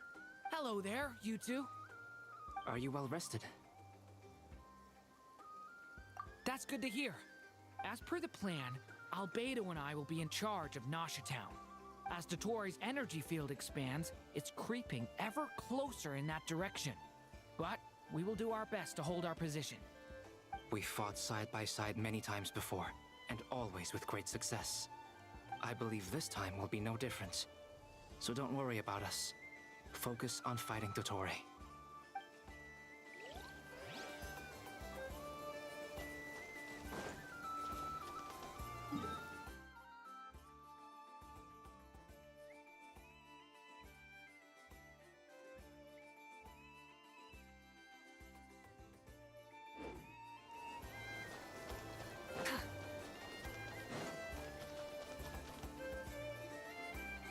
Hello there, you two. Are you well rested? That's good to hear. As per the plan, Albedo and I will be in charge of Nasha Town. As Dottore's energy field expands, it's creeping ever closer in that direction. But we will do our best to hold our position. We fought side by side many times before, and always with great success. I believe this time will be no different. So don't worry about us. Focus on fighting Dottore.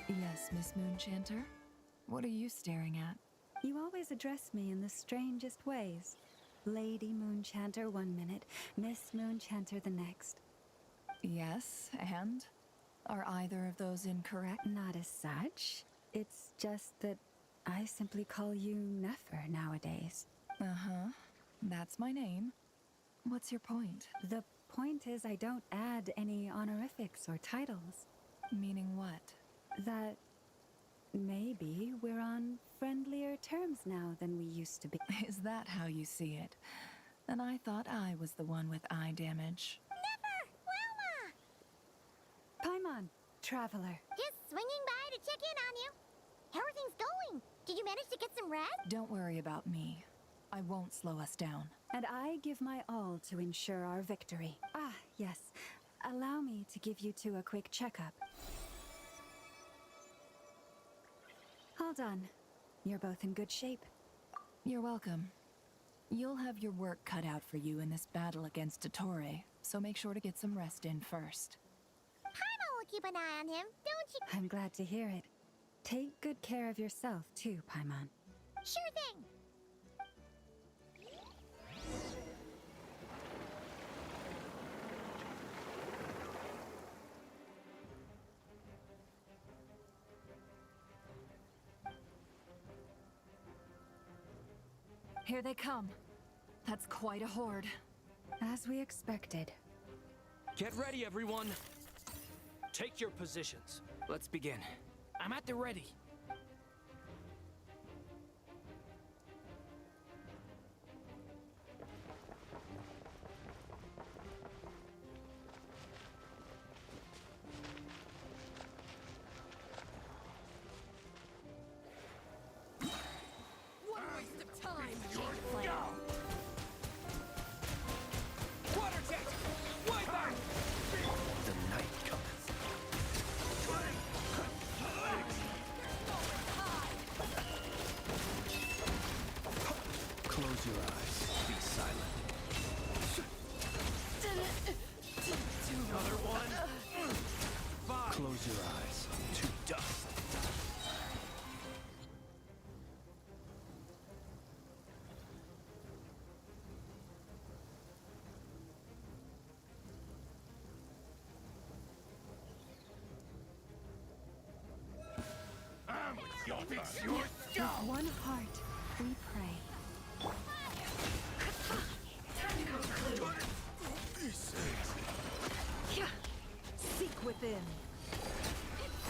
Yes, Miss Moonchanter? What are you staring at? You always address me in the strangest ways. Lady Moonchanter 1 minute, Miss Moonchanter the next. Yes, and? Are either of those incorrect? Not as such. It's just that I simply call you Nefer nowadays. Uh-huh. That's my name. What's your point? The point is I don't add any honorifics or titles. Meaning what? That maybe we're on friendlier terms now than we used to be. Is that how you see it? And I thought I was the one with eye damage. Paimon, traveler. Just swinging by to check in on you. How are things going? Did you manage to get some rest? Don't worry about me. I won't slow us down. And I give my all to ensure our victory. Ah, yes. Allow me to give you two a quick checkup. All done. You're both in good shape. You're welcome. You'll have your work cut out for you in this battle against Dottore, so make sure to get some rest in first. Paimon will keep an eye on him, don't you? I'm glad to hear it. Take good care of yourself, too, Paimon. Sure thing. Here they come. That's quite a horde. As we expected. Get ready, everyone. Take your positions. Let's begin. I'm at the ready. What a waste of time! Water jet! Wipe out! The night cometh. Close your eyes. Be silent. Another one. 5. Close your eyes. To dust. With one heart, we pray. Seek within.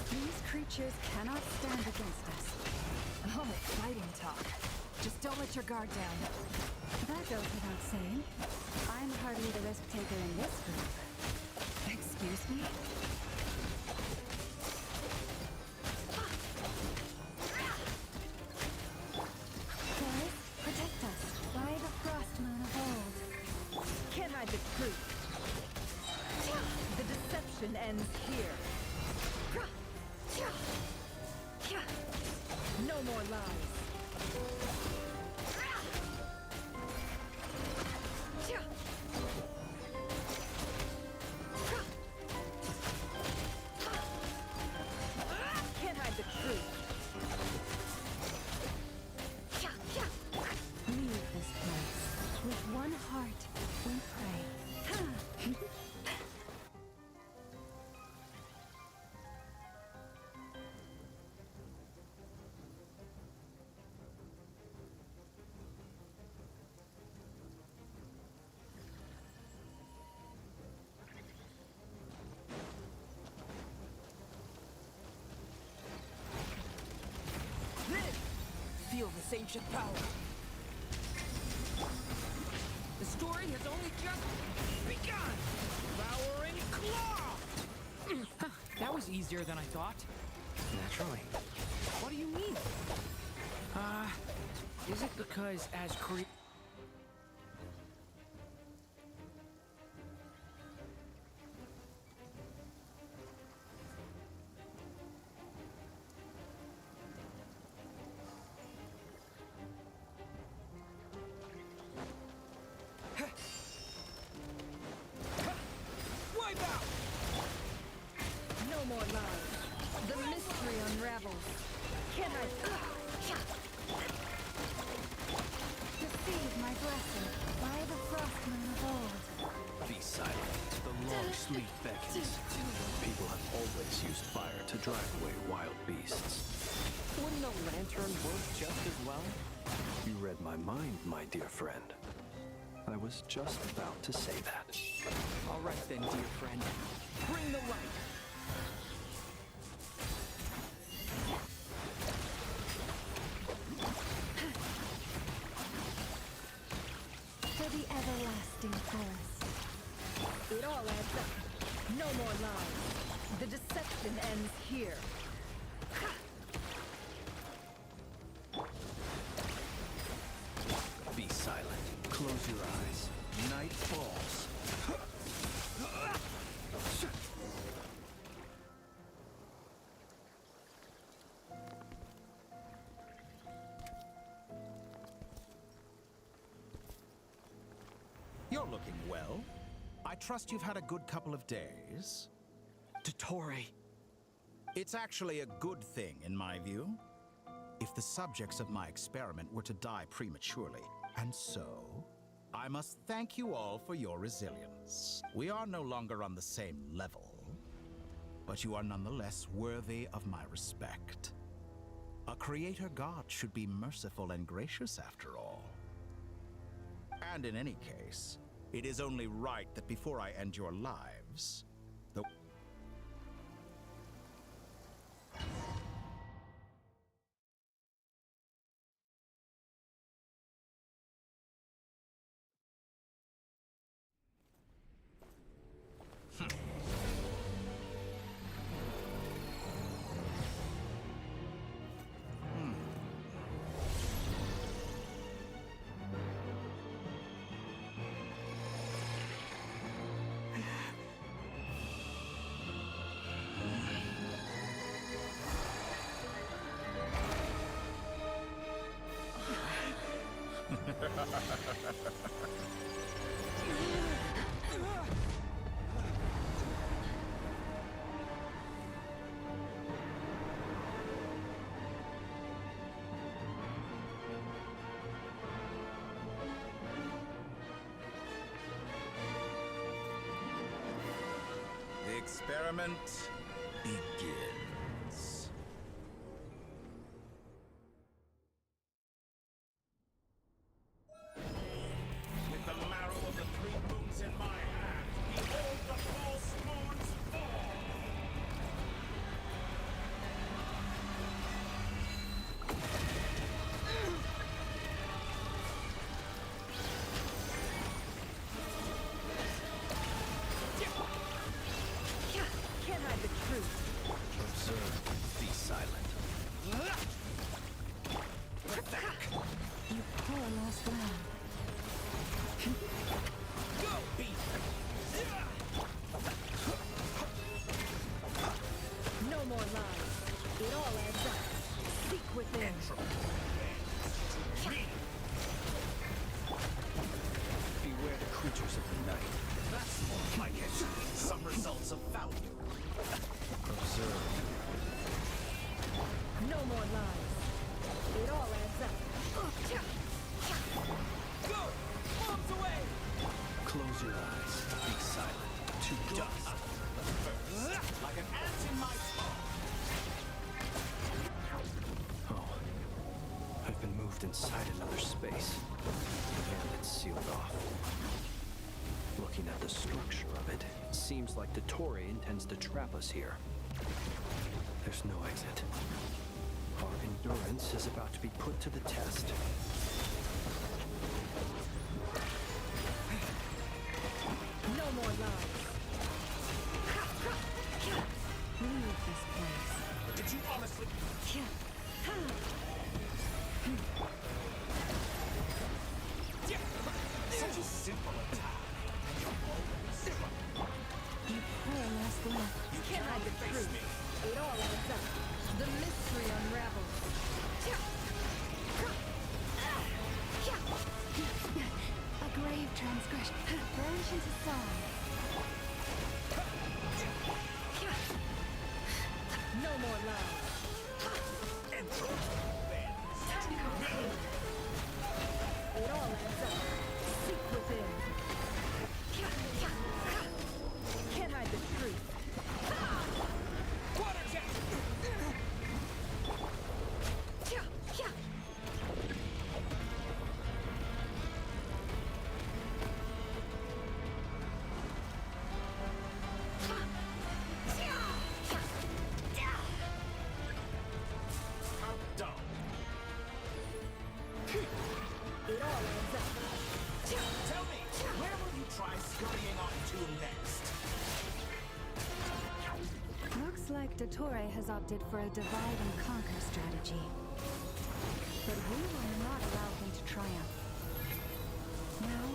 These creatures cannot stand against us. Oh, fighting talk. Just don't let your guard down. That goes without saying. I'm hardly the risk taker in this group. Excuse me? Boys, protect us by the frost moon of old. Can't hide the truth. The deception ends here. No more lies. Can't hide the truth. Leave this place. With one heart, we pray. Feel this ancient power. The story has only just begun! Devouring claw! That was easier than I thought. Naturally. What do you mean? Is it because as Wipe out! No more lies. The mystery unravels. Can I... Receive my blessing by the frost moon of old. Be silent. The long sleep beckons. People have always used fire to drive away wild beasts. Wouldn't a lantern work just as well? You read my mind, my dear friend. I was just about to say that. All right then, dear friend. Bring the light. For the everlasting forest. It all adds up. No more lies. The deception ends here. Be silent. Close your eyes. Night falls. You're looking well. I trust you've had a good couple of days. Dottore. It's actually a good thing, in my view. If the subjects of my experiment were to die prematurely, and so, I must thank you all for your resilience. We are no longer on the same level, but you are nonetheless worthy of my respect. A creator god should be merciful and gracious after all. And in any case, it is only right that before I end your lives, the... The experiment begins. With the marrow of the three moons in my hand, behold the false moons fall! Can't hide the truth. Observe. Be silent. You poor lost lamb. Go, beast! No more lies. It all adds up. Seek within. Beware the creatures of the night. That's more like it. Some results of value. Observe. No more lies. It all adds up. Go! Bombs away! Close your eyes. Be silent. To dust. Like an ant in my palm. Oh. I've been moved inside another space. And it's sealed off. Looking at the structure of it, it seems like Dottore intends to trap us here. There's no exit. Our endurance is about to be put to the test. No more lies. Leave this place. Did you honestly... Such a simple attack. You poor lost lamb. You Can't hide the face truth. me. It all adds up. The mystery unravels. A grave transgression. Branch into song. No more lies. It all adds up. Seek within. Can't hide the truth. Water jet! It all adds up. Tell me, where will you try scurrying off to next? Looks like Dottore has opted for a divide and conquer strategy. But we will not allow him to triumph. Now,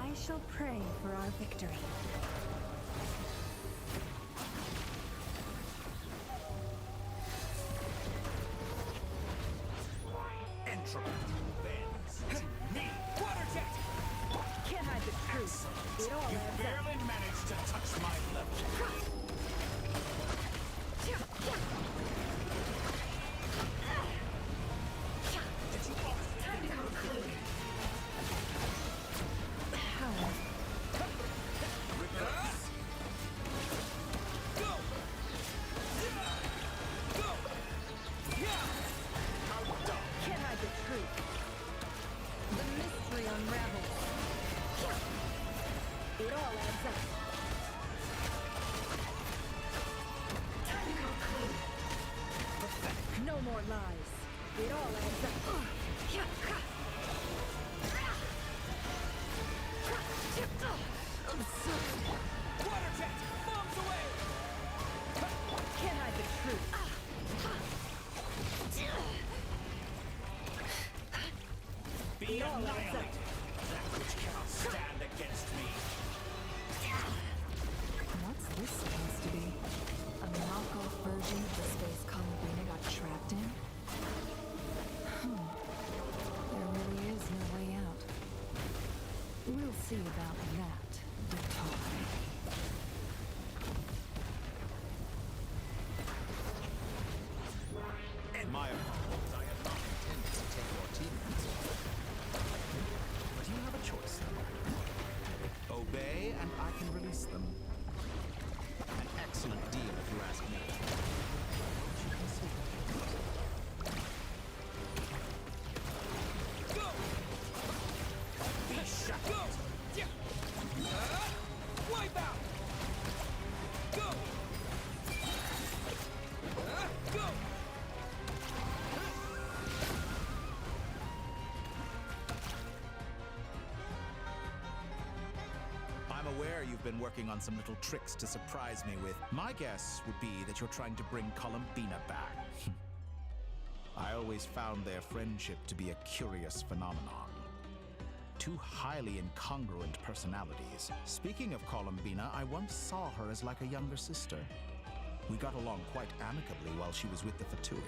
I shall pray for our victory. Entropy bends to me. Water jet! Can't hide the truth. It all You adds up. barely managed to touch my level. Did you time to go clean? Reverse. Go! Go! How dumb. Can't hide the truth. The mystery unravels. It all adds up. Time to go clean. Pathetic. No more lies. It all adds up. Absurd. Water jet! Bombs away! Can't hide the truth. Be annihilated. That which cannot stand against me. What's this supposed to be? A knockoff version of the space Columbina got trapped in? There really is no way out. We'll see about that, Dottore. My apologies, I had not intended to take your teammates. But you have a choice. Obey, and I can release them. An excellent deal, if you ask me. Go! Be shut. Go! Wipe out! Go! Go! I'm aware you've been working on some little tricks to surprise me with. My guess would be that you're trying to bring Columbina back. I always found their friendship to be a curious phenomenon. Two highly incongruent personalities. Speaking of Columbina, I once saw her as like a younger sister. We got along quite amicably while she was with the Fatui.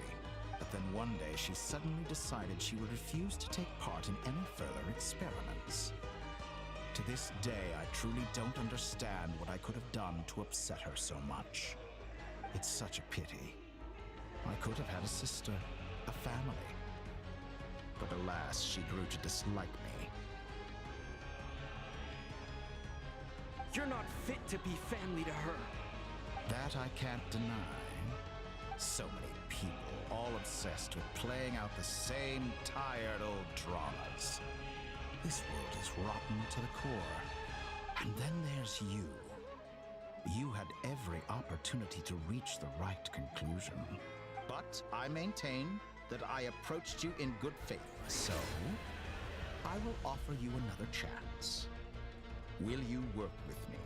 But then one day she suddenly decided she would refuse to take part in any further experiments. To this day, I truly don't understand what I could have done to upset her so much. It's such a pity. I could have had a sister, a family. But alas, she grew to dislike me. You're not fit to be family to her. That I can't deny. So many people, all obsessed with playing out the same tired old dramas. This world is rotten to the core. And then there's you. You had every opportunity to reach the right conclusion. But I maintain that I approached you in good faith. So, I will offer you another chance. Will you work with me?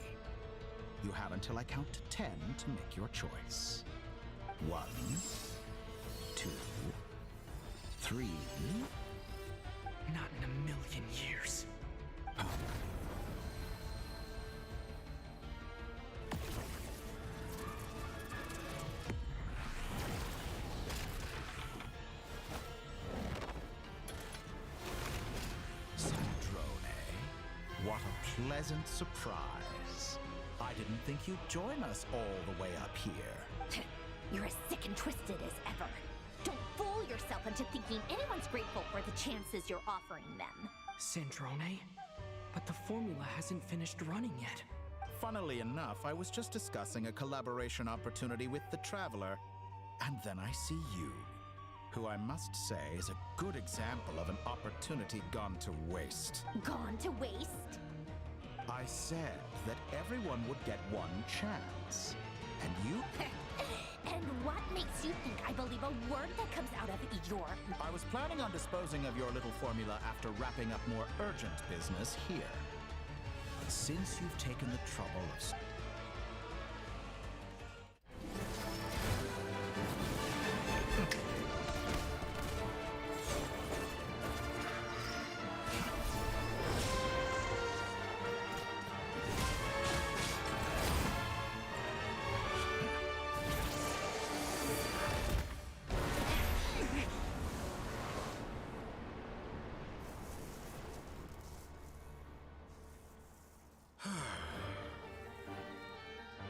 You have until I count to 10 to make your choice. 1, 2, 3. Not in a million years. What a pleasant surprise. I didn't think you'd join us all the way up here. You're as sick and twisted as ever. Don't fool yourself into thinking anyone's grateful for the chances you're offering them. Sandrone? But the formula hasn't finished running yet. Funnily enough, I was just discussing a collaboration opportunity with the Traveler, and then I see you, who I must say is a good example of an opportunity gone to waste. Gone to waste? I said that everyone would get one chance, and you... And what makes you think I believe a word that comes out of your... I was planning on disposing of your little formula after wrapping up more urgent business here. But since you've taken the trouble of...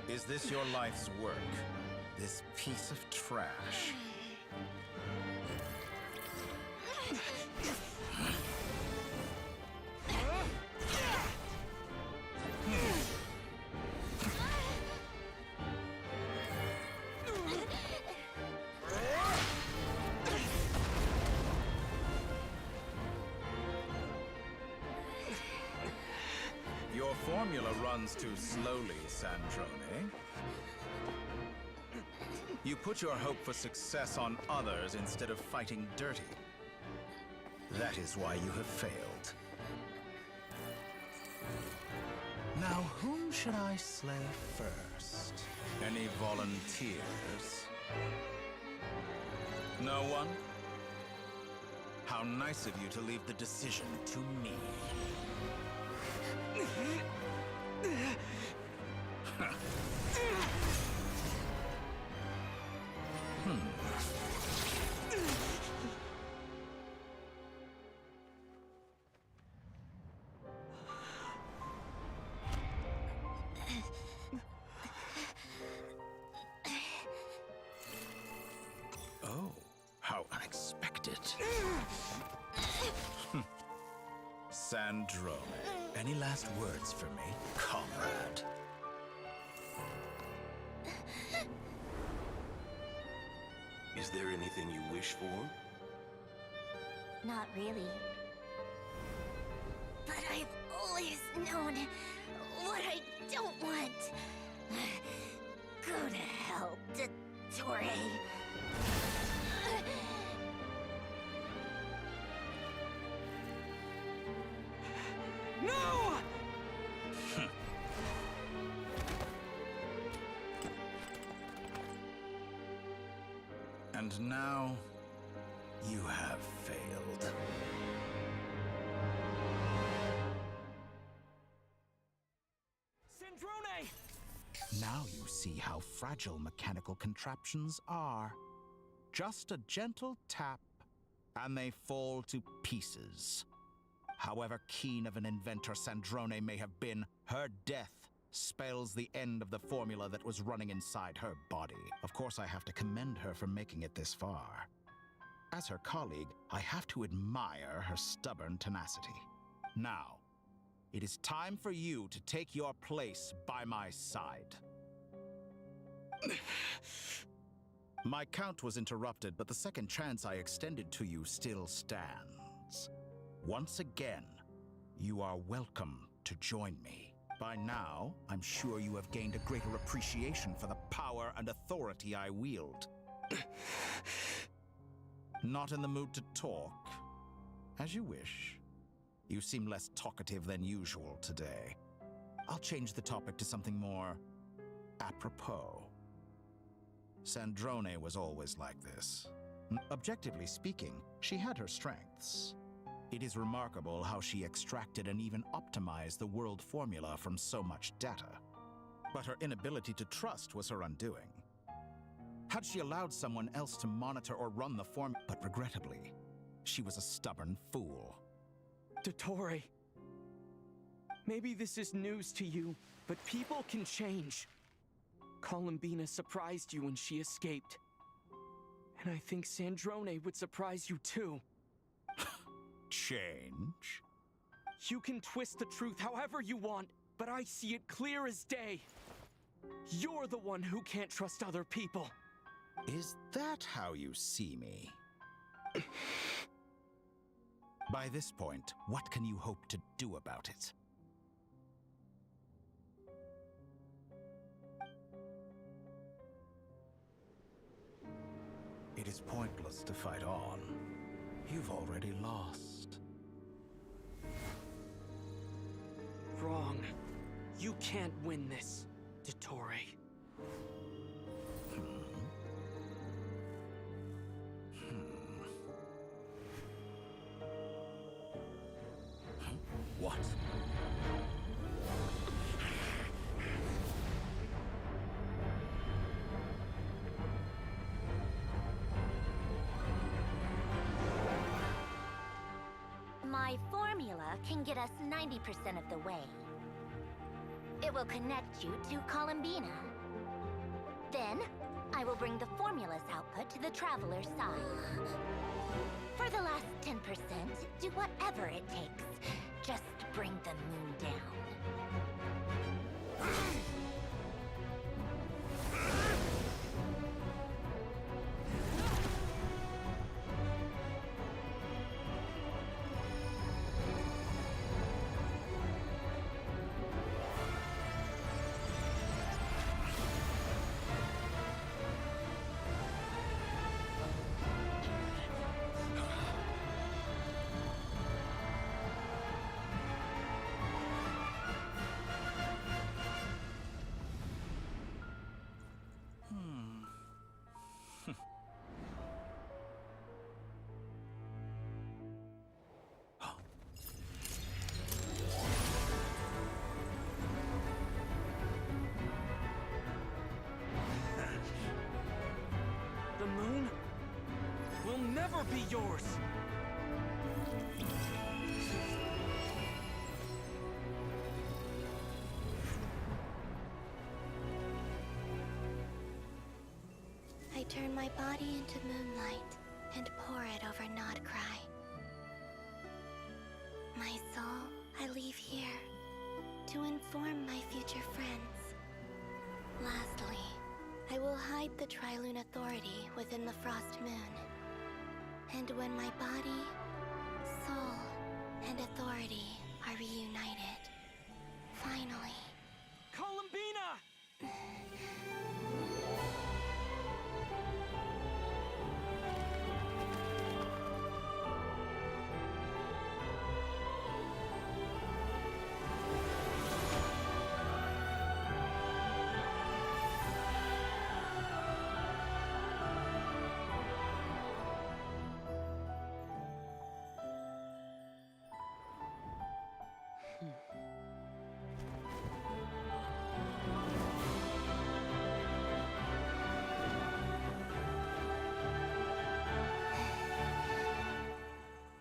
Is this your life's work? This piece of trash? Your formula runs too slowly, Sandrone. You put your hope for success on others instead of fighting dirty. That is why you have failed. Now, whom should I slay first? Any volunteers? No one? How nice of you to leave the decision to me. Oh, how unexpected. Sandrone, any last words for me, comrade? Is there anything you wish for? Not really. But I've always known what I don't want. Go to hell, Dottore. No! And now, you have failed. Sandrone! Now you see how fragile mechanical contraptions are. Just a gentle tap, and they fall to pieces. However keen of an inventor Sandrone may have been, her death spells the end of the formula that was running inside her body. Of course, I have to commend her for making it this far. As her colleague, I have to admire her stubborn tenacity. Now, it is time for you to take your place by my side. My count was interrupted, but the second chance I extended to you still stands. Once again, you are welcome to join me. By now, I'm sure you have gained a greater appreciation for the power and authority I wield. Not in the mood to talk? As you wish. You seem less talkative than usual today. I'll change the topic to something more apropos. Sandrone was always like this. Objectively speaking, she had her strengths. It is remarkable how she extracted and even optimized the world formula from so much data. But her inability to trust was her undoing. Had she allowed someone else to monitor or run the form, but regrettably, she was a stubborn fool. Dottore, maybe this is news to you, but people can change. Columbina surprised you when she escaped. And I think Sandrone would surprise you too. Change? You can twist the truth however you want, but I see it clear as day. You're the one who can't trust other people. Is that how you see me? By this point, what can you hope to do about it? It is pointless to fight on. You've already lost. Wrong. You can't win this, Dottore. What? My formula can get us 90% of the way. It will connect you to Columbina. Then, I will bring the formula's output to the Traveler's side. For the last 10%, do whatever it takes. Just bring the moon down. The moon will never be yours! I turn my body into moonlight and pour it over KRAI. My soul, I leave here to inform my future friends. Lastly, I will hide the Trilune Authority within the Frost Moon. And when my body, soul, and authority are reunited, finally... Columbina!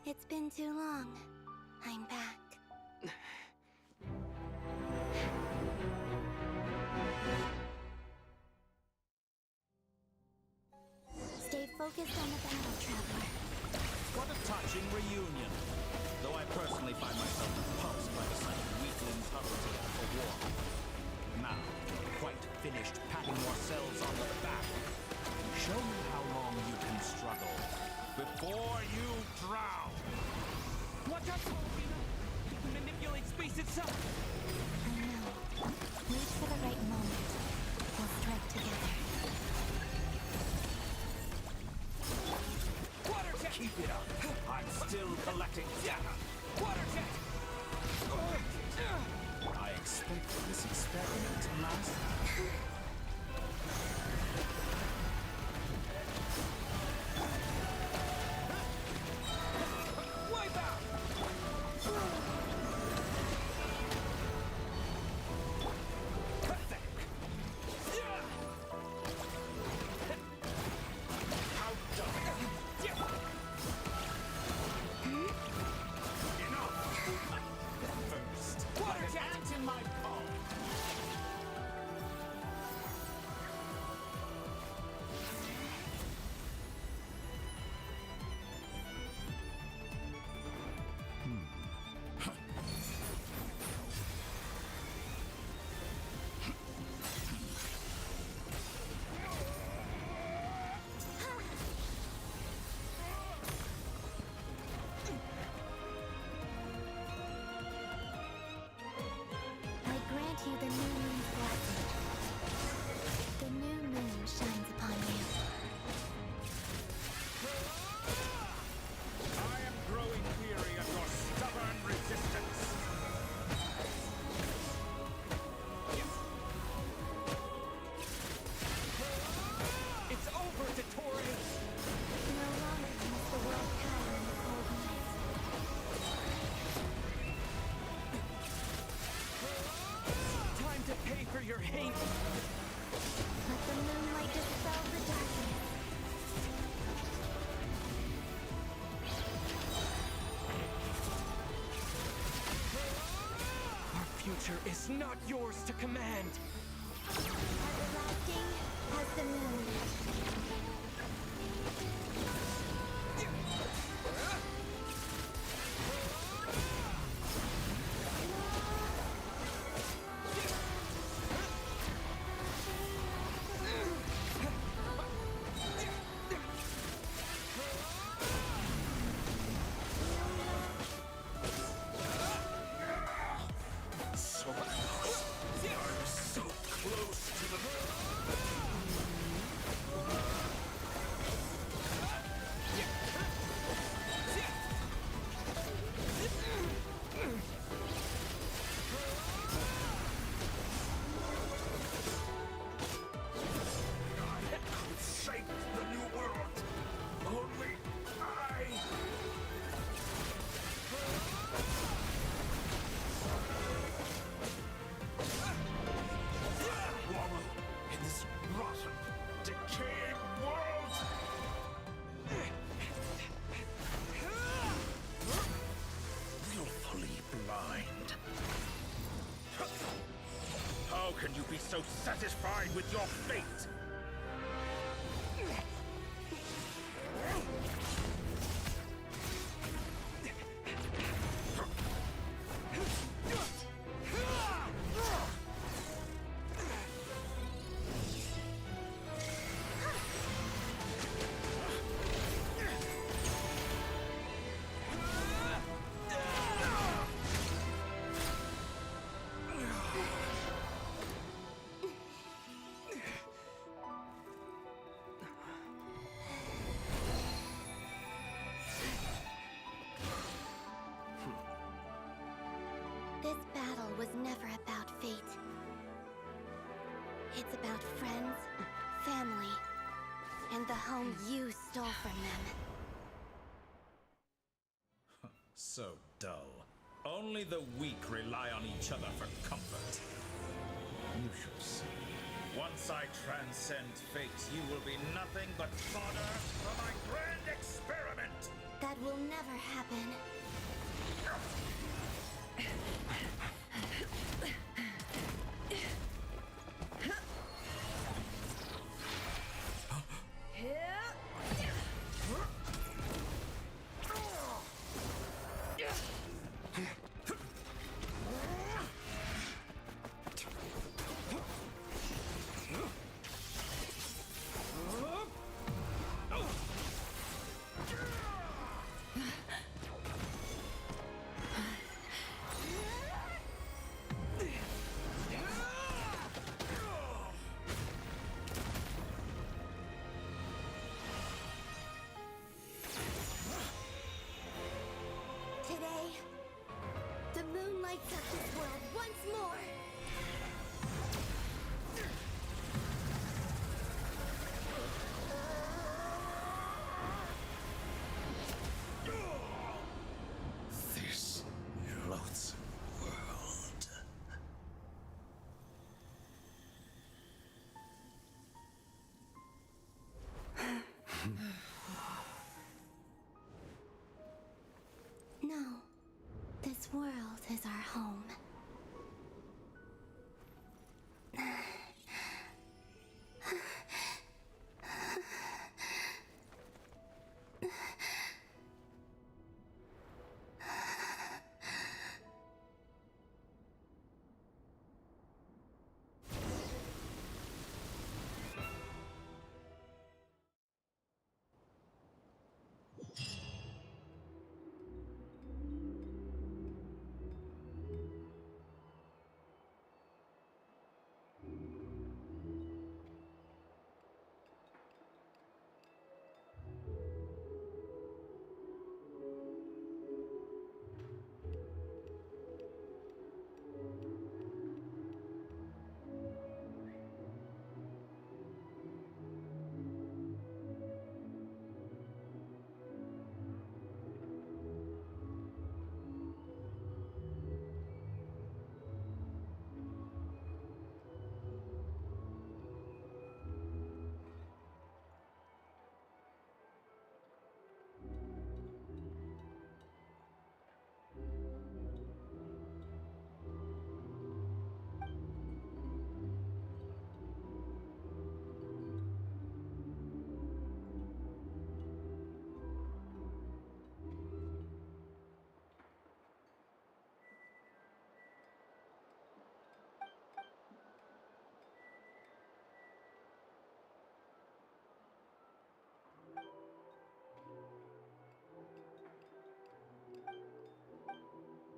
It's been too long. I'm back. Stay focused on the battle, Traveler. What a touching reunion. Though I personally find myself repulsed by the sight of weaklings huddled together for war. Now, quite finished patting yourselves on the back. Show me how long you can struggle before you drown. Watch out, Columbina! You can manipulate space itself! I know. Wait for the right moment. We'll strike together. Water jet! Keep it up. I'm still collecting data. Water jet! I expected this experiment to last. Wipe out! Pathetic! How dumb! pain. Let the moonlight dispel the darkness. Our future is not yours to command. Everlasting as the moon. So close. I'm so close to the... could shape the new world. Only I... Wallow in this rotten, decaying world! Willfully blind. How can you be so satisfied with your fate? This battle was never about fate. It's about friends, family, and the home you stole from them. So dull. Only the weak rely on each other for comfort. You shall see. Once I transcend fate, you will be nothing but fodder for my grand experiment! That will never happen. Today, the moon lights up this world once more. This loathsome world. No, this world is our home.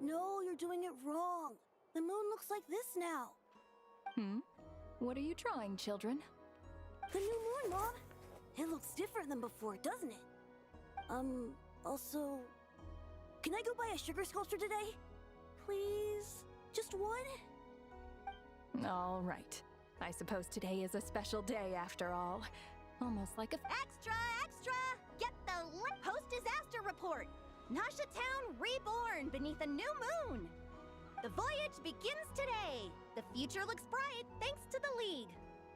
No, you're doing it wrong. The moon looks like this now. What are you drawing, children? The new moon, Mom. It looks different than before, doesn't it? Also... Can I go buy a sugar sculpture today? Please? Just one? All right. I suppose today is a special day after all. Almost like a... Extra, extra! Get the post-disaster report! Nasha Town reborn beneath a new moon! The voyage begins today! The future looks bright thanks to the League.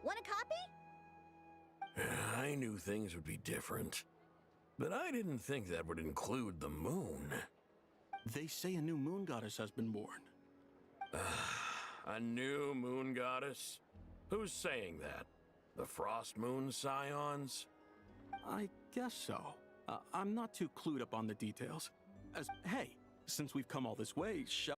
Want a copy? I knew things would be different, but I didn't think that would include the moon. They say a new moon goddess has been born. A new moon goddess? Who's saying that? The Frost Moon Scions? I guess so. I'm not too clued up on the details. Hey, since we've come all this way, shall...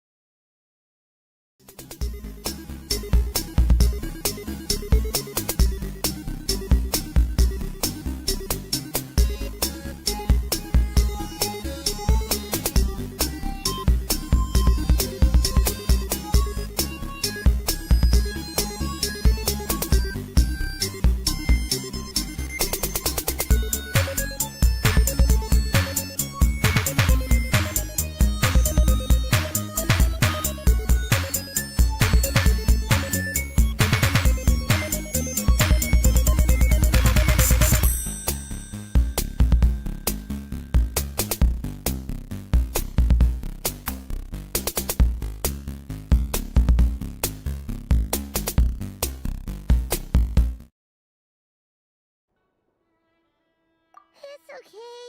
It's okay.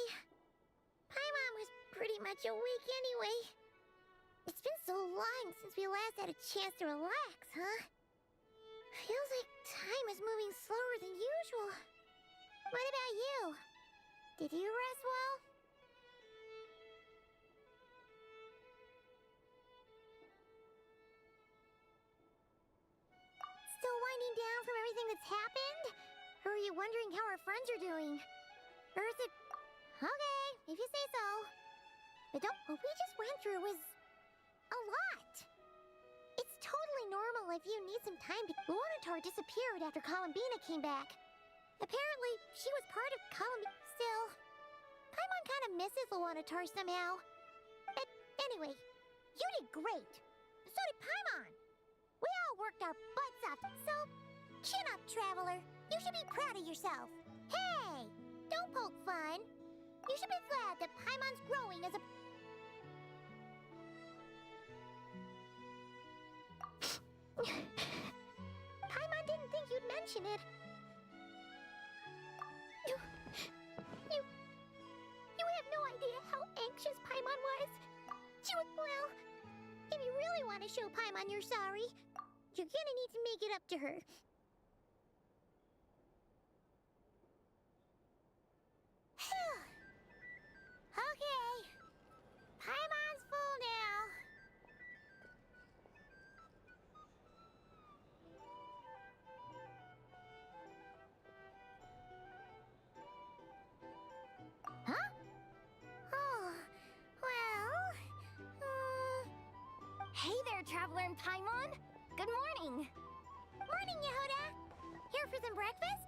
Paimon was pretty much awake anyway. It's been so long since we last had a chance to relax, huh? Feels like time is moving slower than usual. What about you? Did you rest well? Still winding down from everything that's happened? Or are you wondering how our friends are doing? Or is it... Okay, if you say so. But what we just went through was... a lot. It's totally normal if you need some time to... Luanatar disappeared after Columbina came back. Apparently, she was part of Columbina. Still, Paimon kind of misses Luanatar somehow. But anyway, you did great. So did Paimon. We all worked our butts off, so chin up, Traveler. You should be proud of yourself. Hey, don't poke fun. You should be glad that Paimon's growing as a... Paimon didn't think you'd mention it. You have no idea how anxious Paimon was. She was, well, if you really want to show Paimon you're sorry, you're gonna need to make it up to her. Okay. Paimon's full now. Huh? Oh, well... Hey there, Traveler and Paimon! Good morning! Morning, Yehuda! Here for some breakfast?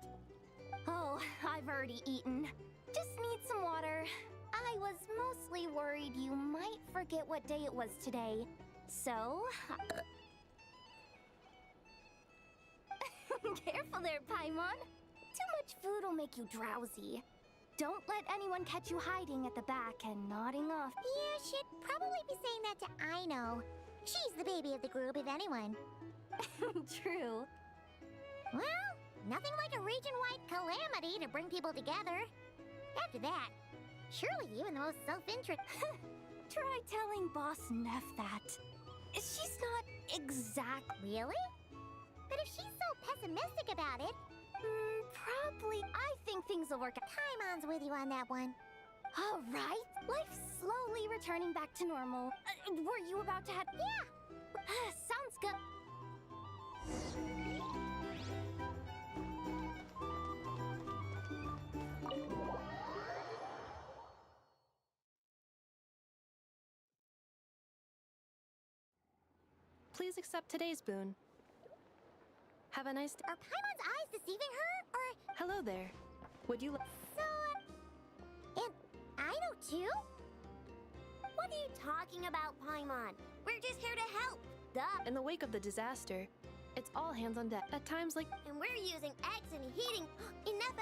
Oh, I've already eaten. Just need some water. I was mostly worried you might forget what day it was today. So... Careful there, Paimon. Too much food will make you drowsy. Don't let anyone catch you hiding at the back and nodding off. Yeah, she'd probably be saying that to Aino. She's the baby of the group, if anyone. True. Well, nothing like a region-wide calamity to bring people together. After that, surely even the most self-interest... Try telling Boss Neff that. She's not exact... Really? But if she's so pessimistic about it... probably... I think things will work out. Paimon's with you on that one. All right. Life's slowly returning back to normal. Were you about to head... Yeah. Sounds good. Please accept today's boon. Have a nice day. Are Paimon's eyes deceiving her, or...? Hello there. Would you like... So, and I know too? What are you talking about, Paimon? We're just here to help. Duh. In the wake of the disaster, it's all hands on deck. At times like... And we're using eggs and heating... Enough!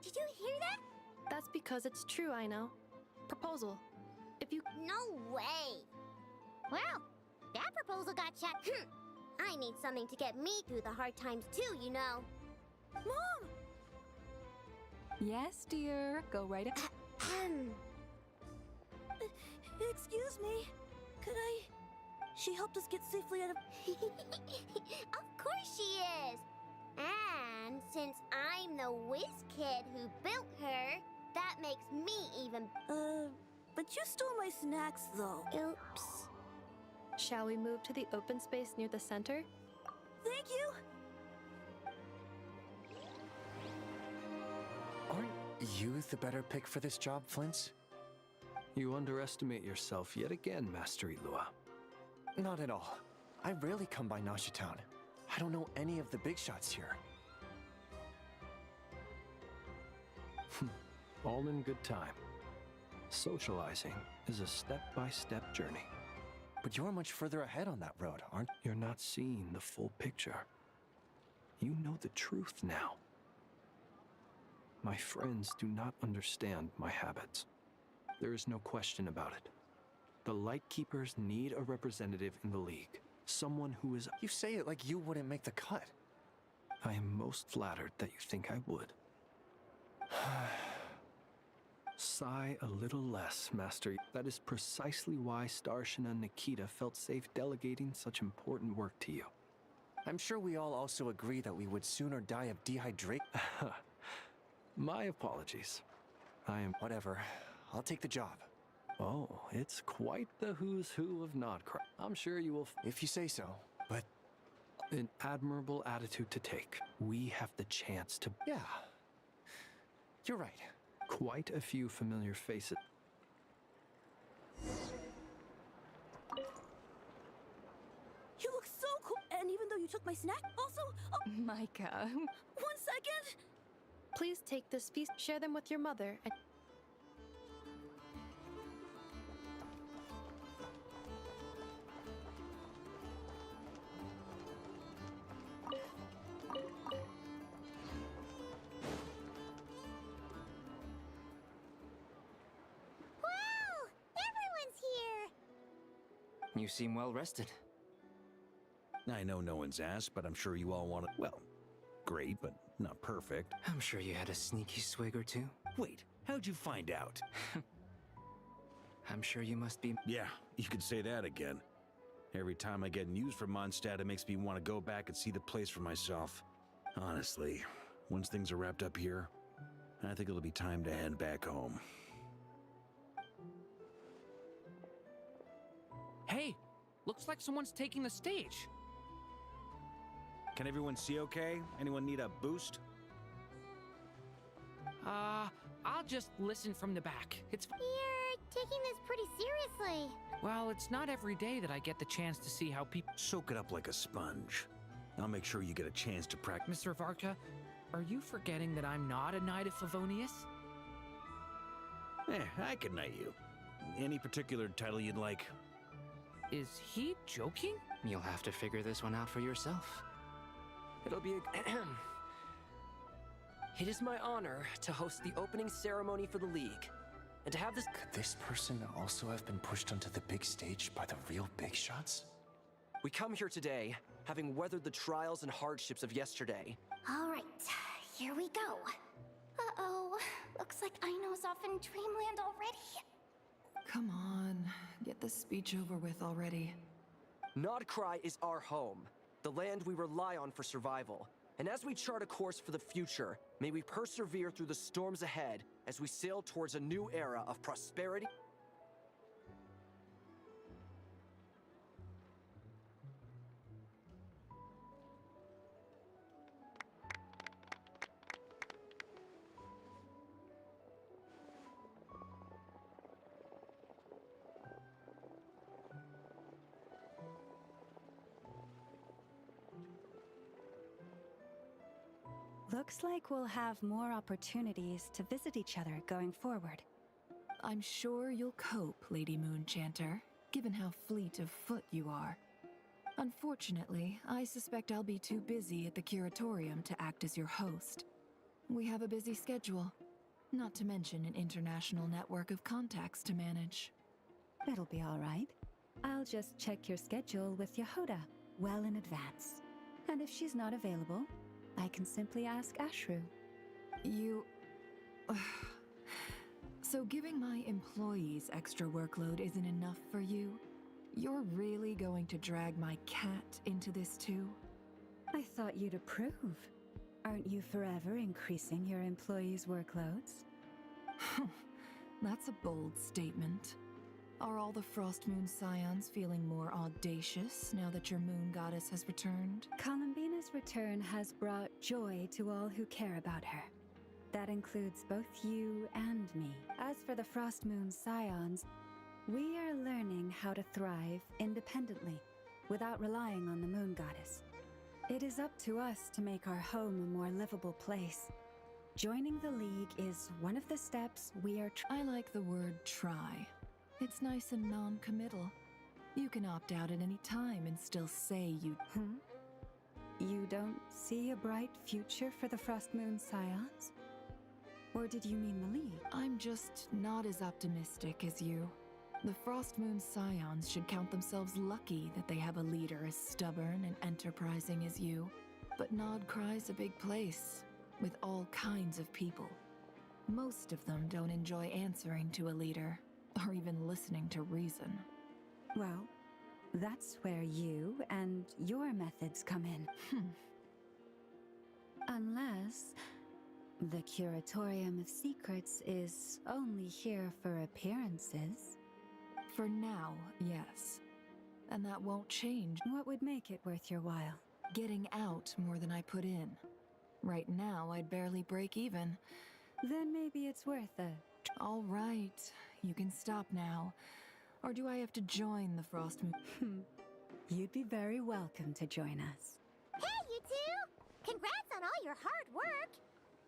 Did you hear that? That's because it's true, I know. Proposal. If you... No way! Well, that proposal got checked. I need something to get me through the hard times too, you know. Mom! Yes, dear. Go right ahead. Excuse me. Could I... She helped us get safely out of... Of course she is! And since I'm the whiz kid who built her, that makes me even... But you stole my snacks, though. Oops. Shall we move to the open space near the center? Thank you! Aren't you the better pick for this job, Flint? You underestimate yourself yet again, Master Ilua. Not at all. I rarely come by Nasha Town. I don't know any of the big shots here. All in good time. Socializing is a step-by-step journey. But you're much further ahead on that road, aren't you? You're not seeing the full picture. You know the truth now. My friends do not understand my habits. There is no question about it. The Lightkeepers need a representative in the League. Someone who is... You say it like you wouldn't make the cut. I am most flattered that you think I would. Sigh a little less, Master. That is precisely why Starshina and Nikita felt safe delegating such important work to you. I'm sure we all also agree that we would sooner die of dehydration. My apologies. I am... Whatever. I'll take the job. Oh, it's quite the who's who of Nodcry. I'm sure you will... If you say so, but... An admirable attitude to take. We have the chance to... Yeah. You're right. Quite a few familiar faces. You look so cool! And even though you took my snack, also... Oh, Micah. 1 second! Please take this piece, share them with your mother, and... You seem well rested. I know no one's asked, but I'm sure you all want to... Well, great, but not perfect. I'm sure you had a sneaky swig or two. Wait, how'd you find out? I'm sure you must be... Yeah, you could say that again. Every time I get news from Mondstadt, it makes me want to go back and see the place for myself. Honestly, once things are wrapped up here, I think it'll be time to head back home. Hey, looks like someone's taking the stage. Can everyone see okay? Anyone need a boost? I'll just listen from the back. It's... You're taking this pretty seriously. Well, it's not every day that I get the chance to see how people... Soak it up like a sponge. I'll make sure you get a chance to practice. Mr. Varka, are you forgetting that I'm not a Knight of Favonius? I can knight you. Any particular title you'd like? Is he joking? You'll have to figure this one out for yourself. It'll be a... It is my honor to host the opening ceremony for the League. And to have this... Could this person also have been pushed onto the big stage by the real big shots? We come here today, having weathered the trials and hardships of yesterday. All right, here we go. Uh-oh, looks like Aino's off in Dreamland already. Come on, get this speech over with already. Nodcry is our home, the land we rely on for survival. And as we chart a course for the future, may we persevere through the storms ahead as we sail towards a new era of prosperity. Looks like we'll have more opportunities to visit each other going forward. I'm sure you'll cope, Lady Moonchanter, given how fleet of foot you are. Unfortunately, I suspect I'll be too busy at the curatorium to act as your host. We have a busy schedule, not to mention an international network of contacts to manage. It'll be all right. I'll just check your schedule with Yehoda well in advance. And if she's not available, I can simply ask Ashru. You... So giving my employees extra workload isn't enough for you? You're really going to drag my cat into this too? I thought you'd approve. Aren't you forever increasing your employees' workloads? That's a bold statement. Are all the Frost Moon Scions feeling more audacious now that your moon goddess has returned? Columbina's return has brought joy to all who care about her. That includes both you and me. As for the Frost Moon Scions, we are learning how to thrive independently, without relying on the moon goddess. It is up to us to make our home a more livable place. Joining the League is one of the steps we are I like the word try. It's nice and non-committal. You can opt out at any time and still say you... You don't see a bright future for the Frost Moon Scions? Or did you mean the League? I'm just not as optimistic as you. The Frost Moon Scions should count themselves lucky that they have a leader as stubborn and enterprising as you. But Nodcry's a big place, with all kinds of people. Most of them don't enjoy answering to a leader, or even listening to reason. Well, that's where you and your methods come in. Unless the Curatorium of Secrets is only here for appearances. For now, yes. And that won't change. What would make it worth your while? Getting out more than I put in. Right now, I'd barely break even. Then maybe it's worth it. All right, you can stop now. Or do I have to join the Frost Moon? You'd be very welcome to join us. Hey, you two! Congrats on all your hard work!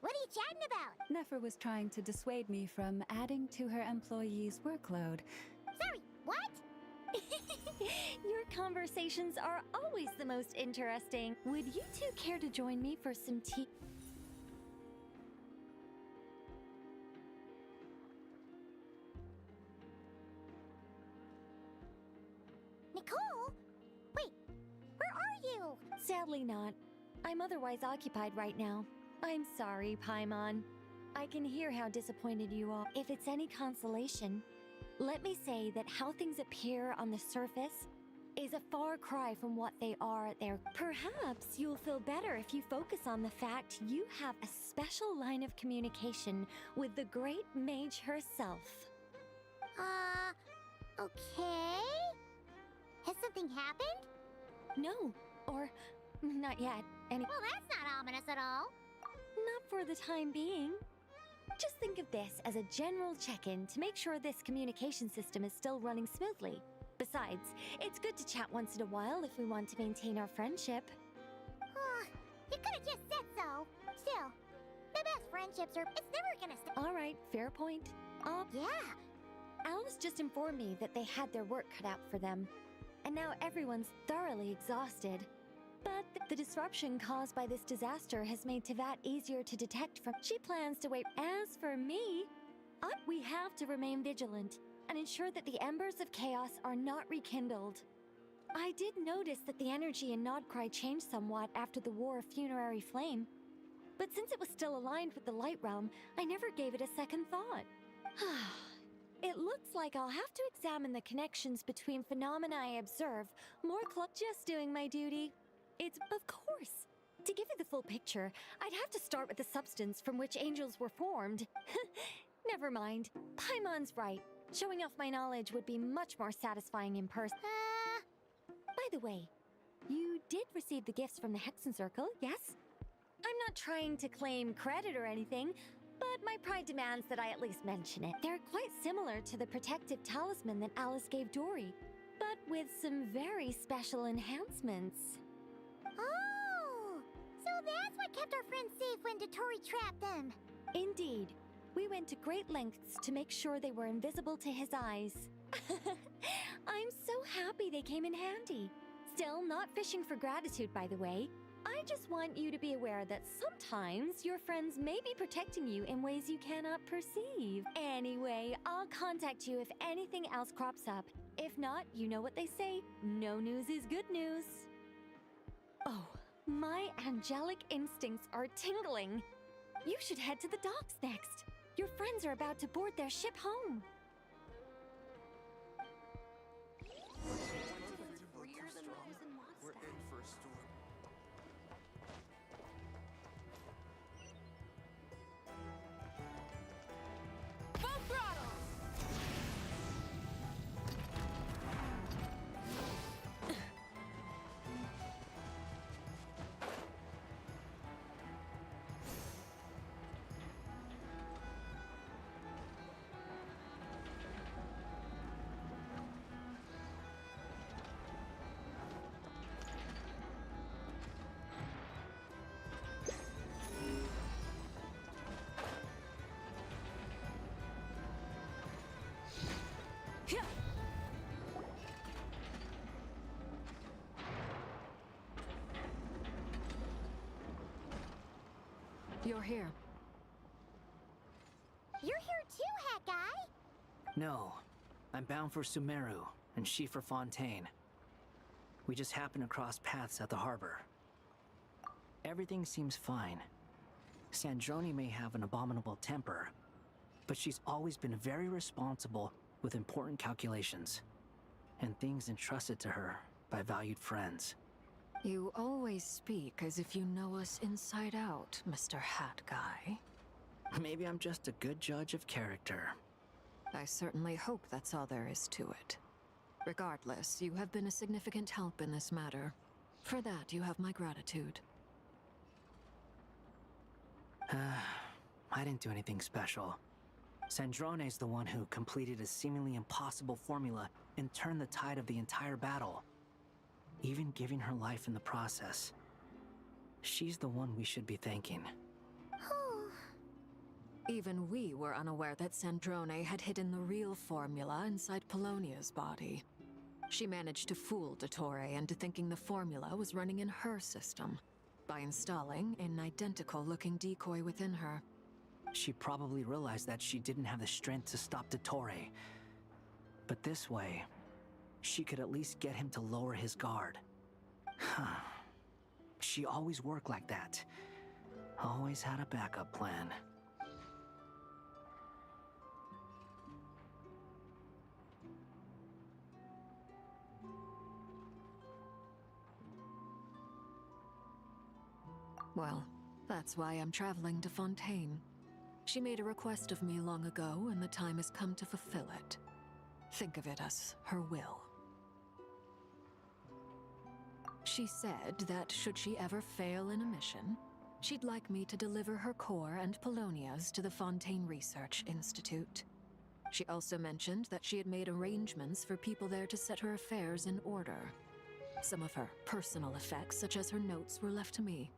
What are you chatting about? Nefer was trying to dissuade me from adding to her employees' workload. Sorry, what? Your conversations are always the most interesting. Would you two care to join me for some tea? Nicole? Wait, where are you? Sadly not. I'm otherwise occupied right now. I'm sorry, Paimon. I can hear how disappointed you are. If it's any consolation, let me say that how things appear on the surface is a far cry from what they are at their... Perhaps you'll feel better if you focus on the fact you have a special line of communication with the great mage herself. Okay? Has something happened? No, or not yet. Well, that's not ominous at all. Not for the time being. Just think of this as a general check-in to make sure this communication system is still running smoothly. Besides, it's good to chat once in a while if we want to maintain our friendship. You could have just said so. Still, the best friendships are... It's never gonna stop. All right, fair point. Yeah. Alice just informed me that they had their work cut out for them. And now everyone's thoroughly exhausted. But the disruption caused by this disaster has made Teyvat easier to detect from... She plans to wait. As for me, we have to remain vigilant and ensure that the embers of chaos are not rekindled. I did notice that the energy in Nodcry changed somewhat after the War of Funerary Flame. But since it was still aligned with the Light Realm, I never gave it a second thought. It looks like I'll have to examine the connections between phenomena I observe. Just doing my duty. It's, of course. To give you the full picture, I'd have to start with the substance from which angels were formed. Never mind. Paimon's right. Showing off my knowledge would be much more satisfying in person. By the way, you did receive the gifts from the Hexen Circle, yes? I'm not trying to claim credit or anything, but my pride demands that I at least mention it. They're quite similar to the protective talisman that Alice gave Dory, but with some very special enhancements. Oh! So that's what kept our friends safe when Dotori trapped them. Indeed. We went to great lengths to make sure they were invisible to his eyes. I'm so happy they came in handy. Still, not fishing for gratitude, by the way. I just want you to be aware that sometimes your friends may be protecting you in ways you cannot perceive. Anyway, I'll contact you if anything else crops up. If not, you know what they say, no news is good news. Oh, my angelic instincts are tingling. You should head to the docks next. Your friends are about to board their ship home. We're in for a storm. Full throttle! You're here. You're here too, Hat Guy. No, I'm bound for Sumeru, and she for Fontaine. We just happened to cross paths at the harbor. Everything seems fine. Sandrone may have an abominable temper, but she's always been very responsible with important calculations, and things entrusted to her by valued friends. You always speak as if you know us inside out, Mr. Hat Guy. Maybe I'm just a good judge of character. I certainly hope that's all there is to it. Regardless, you have been a significant help in this matter. For that, you have my gratitude. I didn't do anything special. Sandrone's the one who completed a seemingly impossible formula and turned the tide of the entire battle, even giving her life in the process. She's the one we should be thanking. Even we were unaware that Sandrone had hidden the real formula inside Polonia's body. She managed to fool Dottore into thinking the formula was running in her system by installing an identical-looking decoy within her. She probably realized that she didn't have the strength to stop Dottore. But this way, she could at least get him to lower his guard. She always worked like that. Always had a backup plan. Well, that's why I'm traveling to Fontaine. She made a request of me long ago, and the time has come to fulfill it. Think of it as her will. She said that should she ever fail in a mission, she'd like me to deliver her core and Polonia's to the Fontaine Research Institute. She also mentioned that she had made arrangements for people there to set her affairs in order. Some of her personal effects, such as her notes, were left to me.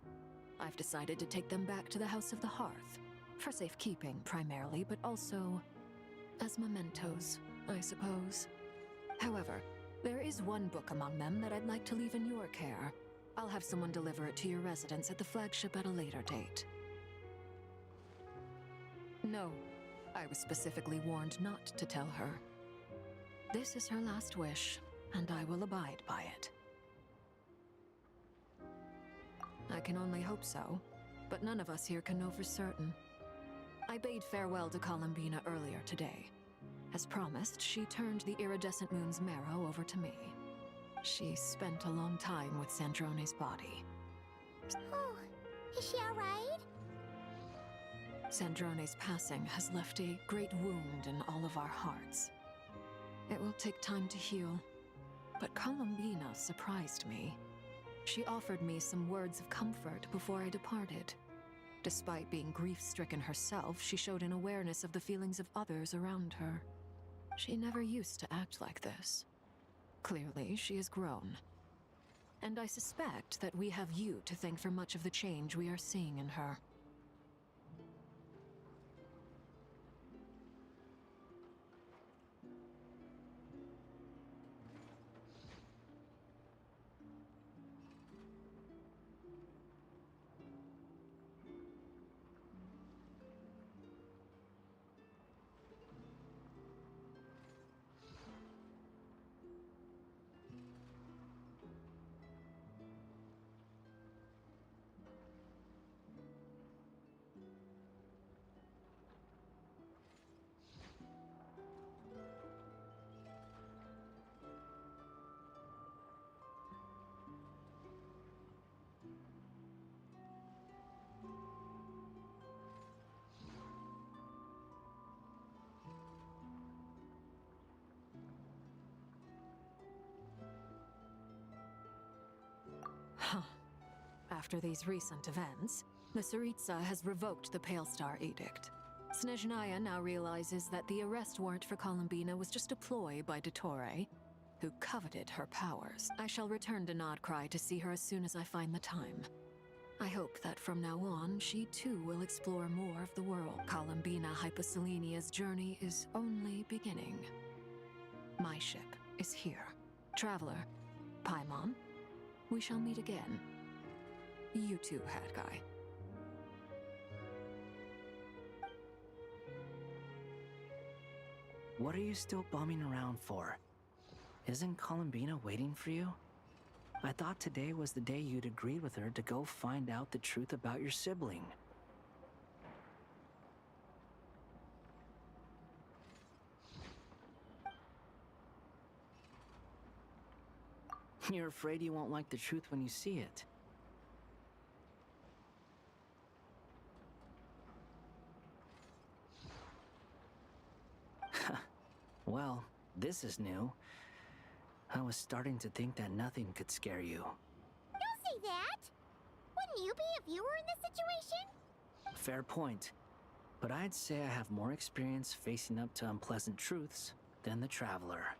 I've decided to take them back to the House of the Hearth, for safekeeping primarily, but also as mementos, I suppose. However, there is one book among them that I'd like to leave in your care. I'll have someone deliver it to your residence at the flagship at a later date. No, I was specifically warned not to tell her. This is her last wish, and I will abide by it. I can only hope so, but none of us here can know for certain. I bade farewell to Columbina earlier today. As promised, she turned the iridescent moon's marrow over to me. She spent a long time with Sandrone's body. Oh, is she alright? Sandrone's passing has left a great wound in all of our hearts. It will take time to heal, but Columbina surprised me. She offered me some words of comfort before I departed. Despite being grief-stricken herself, she showed an awareness of the feelings of others around her. She never used to act like this. Clearly, she has grown. And I suspect that we have you to thank for much of the change we are seeing in her. After these recent events, the Tsaritsa has revoked the Pale Star Edict. Snezhnaya now realizes that the arrest warrant for Columbina was just a ploy by Dottore, who coveted her powers. I shall return to KRAI to see her as soon as I find the time. I hope that from now on, she too will explore more of the world. Columbina Hyposelenia's journey is only beginning. My ship is here. Traveler, Paimon, we shall meet again. You too, Hat Guy. What are you still bumming around for? Isn't Columbina waiting for you? I thought today was the day you'd agreed with her to go find out the truth about your sibling. You're afraid you won't like the truth when you see it. Well, this is new. I was starting to think that nothing could scare you. Don't say that! Wouldn't you be if you were in this situation? Fair point. But I'd say I have more experience facing up to unpleasant truths than the Traveler.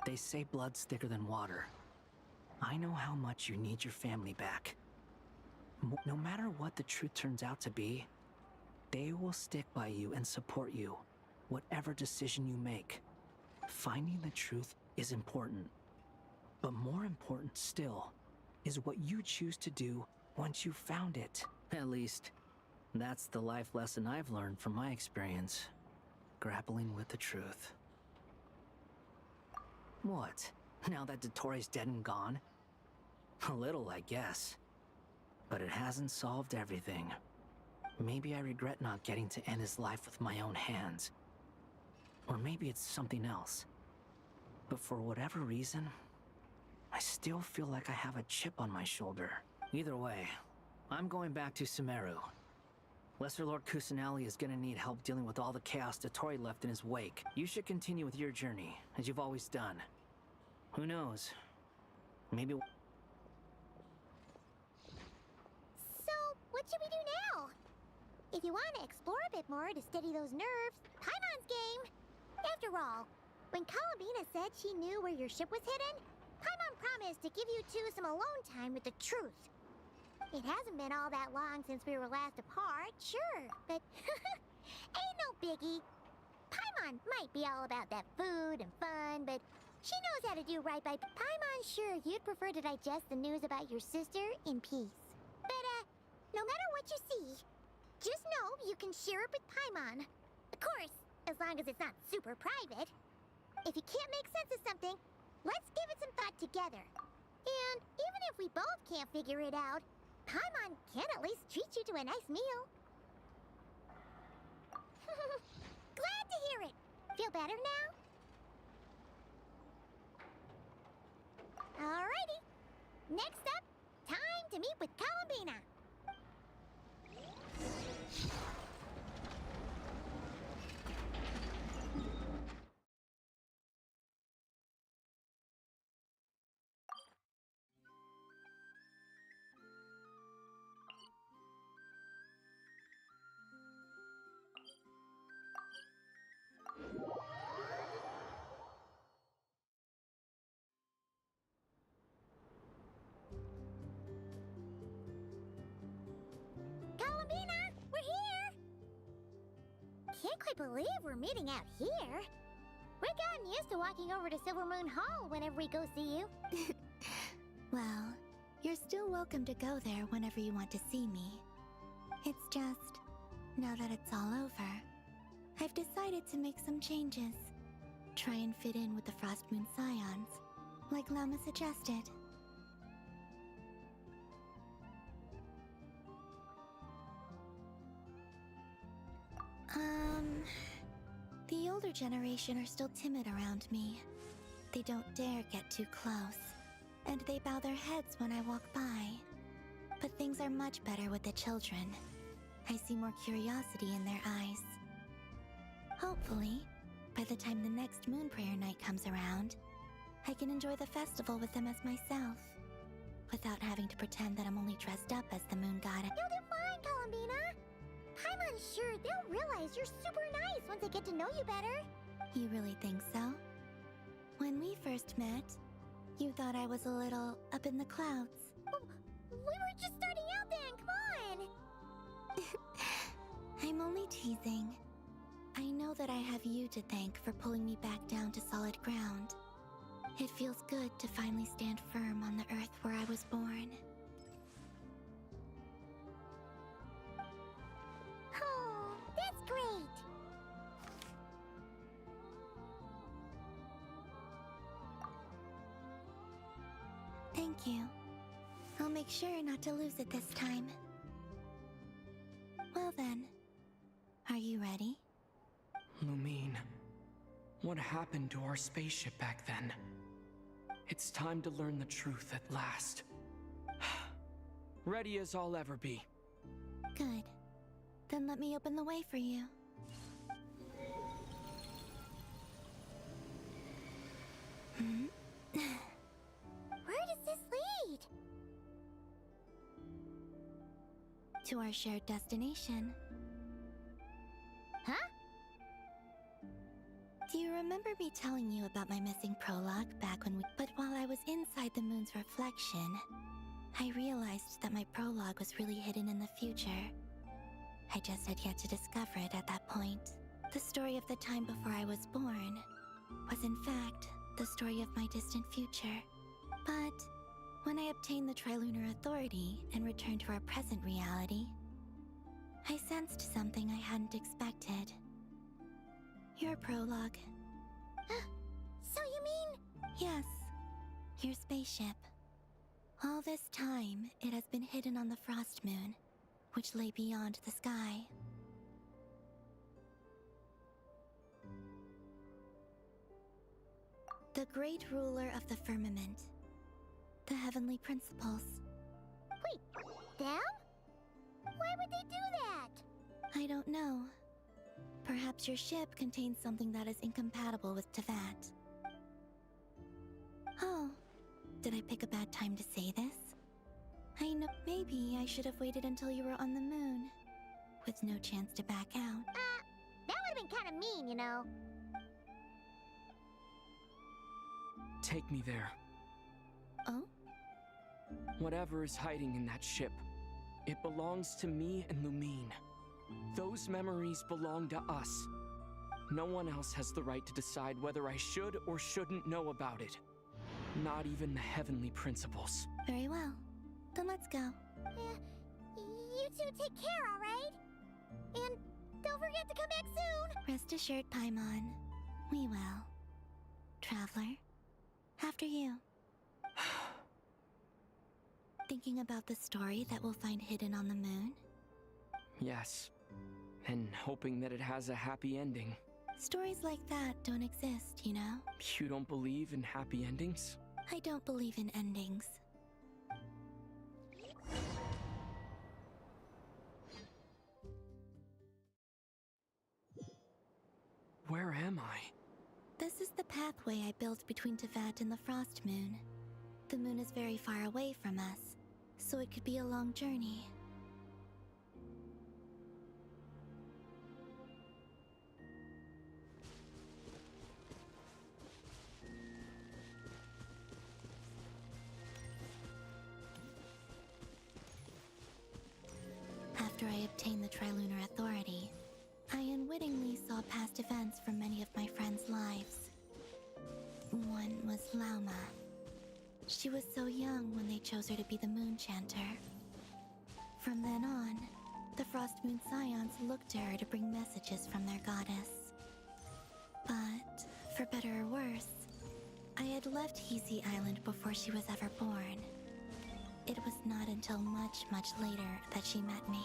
They say blood's thicker than water. I know how much you need your family back. No matter what the truth turns out to be, they will stick by you and support you, whatever decision you make. Finding the truth is important. But more important still is what you choose to do once you've found it. At least, that's the life lesson I've learned from my experience, grappling with the truth. What? Now that Dottore's dead and gone? A little, I guess. But it hasn't solved everything. Maybe I regret not getting to end his life with my own hands. Or maybe it's something else. But for whatever reason, I still feel like I have a chip on my shoulder. Either way, I'm going back to Sumeru. Lesser Lord Kusanali is gonna need help dealing with all the chaos Dottore left in his wake. You should continue with your journey, as you've always done. Who knows? Maybe... So, what should we do now? If you want to explore a bit more to steady those nerves, Paimon's game! After all, when Columbina said she knew where your ship was hidden, Paimon promised to give you two some alone time with the truth. It hasn't been all that long since we were last apart, sure, but ain't no biggie. Paimon might be all about that food and fun, but she knows how to do right by Paimon's sure you'd prefer to digest the news about your sister in peace. But, no matter what you see, just know you can share it with Paimon. Of course, as long as it's not super private. If you can't make sense of something, let's give it some thought together. And even if we both can't figure it out, Paimon can at least treat you to a nice meal. Glad to hear it. Feel better now? Alrighty. Next up, time to meet with Columbina. quite believe we're meeting out here. We've gotten used to walking over to Silver Moon Hall whenever we go see you. Well, you're still welcome to go there whenever you want to see me. It's just, now that it's all over, I've decided to make some changes. Try and fit in with the Frost Moon Scions, like Lama suggested. The older generation are still timid around me. They don't dare get too close, and they bow their heads when I walk by. But things are much better with the children. I see more curiosity in their eyes. Hopefully, by the time the next Moon Prayer Night comes around, I can enjoy the festival with them as myself, without having to pretend that I'm only dressed up as the Moon Goddess. You'll do fine, Columbina. Paimon's sure they'll realize you're super nice once they get to know you better. You really think so? When we first met, you thought I was a little up in the clouds. We were just starting out then, come on! I'm only teasing. I know that I have you to thank for pulling me back down to solid ground. It feels good to finally stand firm on the earth where I was born. Oh, that's great! Thank you. I'll make sure not to lose it this time. Well then, are you ready? Lumine, what happened to our spaceship back then? It's time to learn the truth at last. Ready as I'll ever be. Good. Then let me open the way for you. Where does this lead? To our shared destination. Huh? Do you remember me telling you about my missing prologue back when we... But while I was inside the moon's reflection, I realized that my prologue was really hidden in the future. I just had yet to discover it at that point. The story of the time before I was born was in fact the story of my distant future. But when I obtained the Trilunar Authority and returned to our present reality, I sensed something I hadn't expected. Your prologue. So you mean... Yes, your spaceship. All this time, it has been hidden on the Frost Moon, which lay beyond the sky. The great ruler of the firmament. The heavenly principles. Wait, them? Why would they do that? I don't know. Perhaps your ship contains something that is incompatible with Tevat. Oh, did I pick a bad time to say this? I know. Maybe I should have waited until you were on the moon, with no chance to back out. That would have been kind of mean, you know. Take me there. Oh? Whatever is hiding in that ship, it belongs to me and Lumine. Those memories belong to us. No one else has the right to decide whether I should or shouldn't know about it. Not even the heavenly principles. Very well. Then let's go. You two take care, alright? And don't forget to come back soon! Rest assured, Paimon. We will. Traveler, after you. Thinking about the story that we'll find hidden on the moon? Yes. And hoping that it has a happy ending. Stories like that don't exist, you know? You don't believe in happy endings? I don't believe in endings. Where am I? This is the pathway I built between Tevat and the Frost Moon. The moon is very far away from us, so it could be a long journey. After I obtained the Trilunar Authority, I unwittingly saw friends' lives. One was Lauma. She was so young when they chose her to be the Moon Chanter. From then on, the Frost Moon Scions looked to her to bring messages from their goddess. But, for better or worse, I had left Hisi Island before she was ever born. It was not until much, much later that she met me.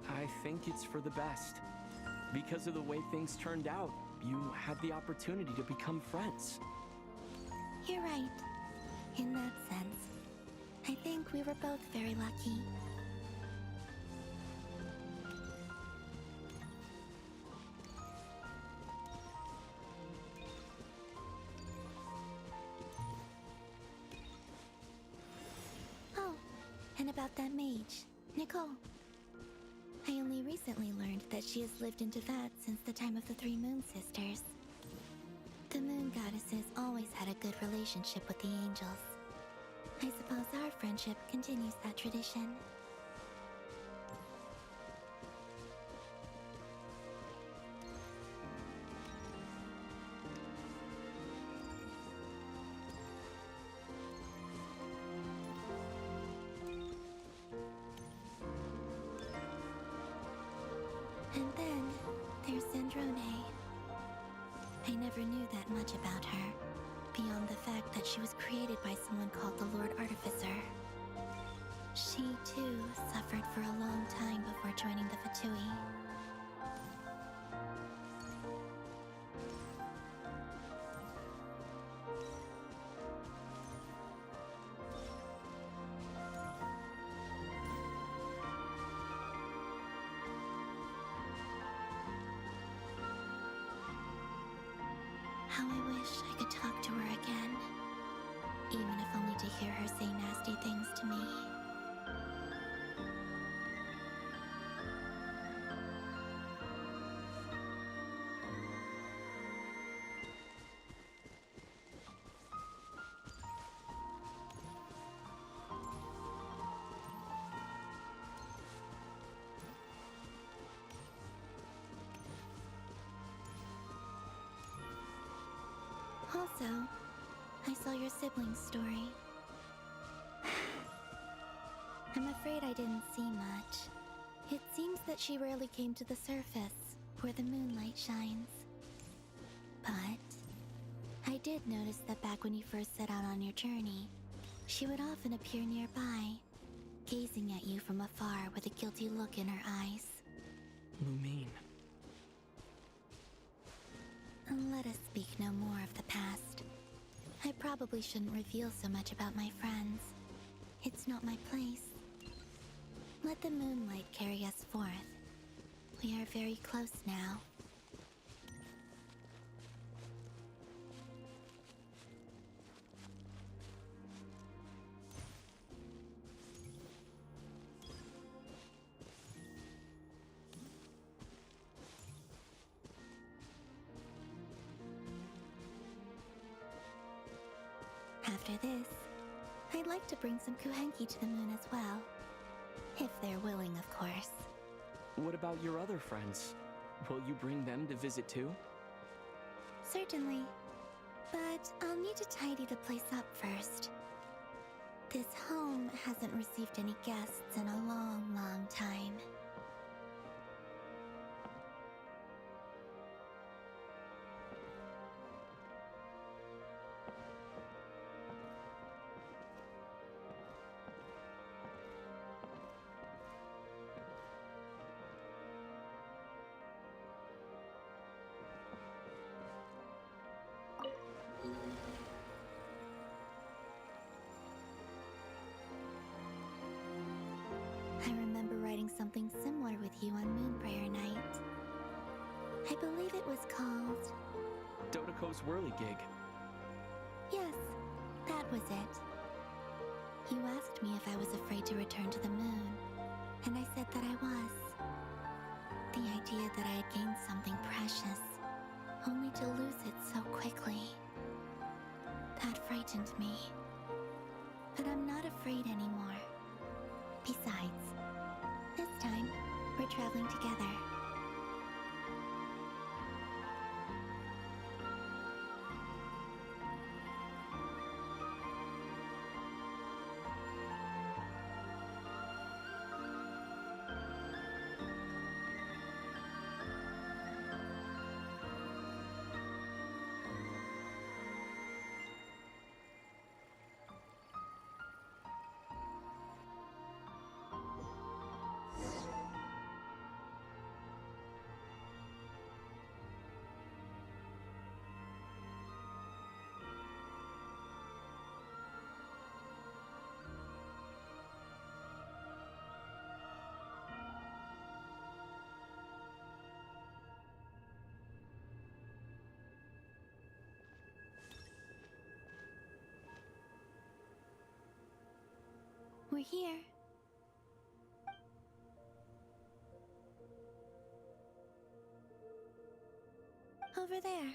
I think it's for the best. Because of the way things turned out, you had the opportunity to become friends. You're right. In that sense, I think we were both very lucky. Oh, and about that mage, Nicole. I only recently learned that she has lived in Teyvat since the time of the Three Moon Sisters. The Moon Goddesses always had a good relationship with the angels. I suppose our friendship continues that tradition. And then there's Zandrone. I never knew that much about her, beyond the fact that she was created by someone called the Lord Artificer. She, too, suffered for a long time before joining the Fatui. How I wish I could talk to her again, even if only to hear her say nasty things to me. Also, I saw your sibling's story. I'm afraid I didn't see much. It seems that she rarely came to the surface, where the moonlight shines. But I did notice that back when you first set out on your journey, she would often appear nearby, gazing at you from afar with a guilty look in her eyes. Lumine. Let us speak no more of the past. I probably shouldn't reveal so much about my friends. It's not my place. Let the moonlight carry us forth. We are very close now. After this, I'd like to bring some Kuhenki to the moon as well. If they're willing, of course. What about your other friends? Will you bring them to visit too? Certainly. But I'll need to tidy the place up first. This home hasn't received any guests in a long, long time. I remember writing something similar with you on Moonprayer Night. I believe it was called... Dodoko's Whirly Gig. Yes, that was it. You asked me if I was afraid to return to the moon, and I said that I was. The idea that I had gained something precious, only to lose it so quickly. That frightened me. But I'm not afraid anymore. Besides, this time, we're traveling together. We're here. Over there.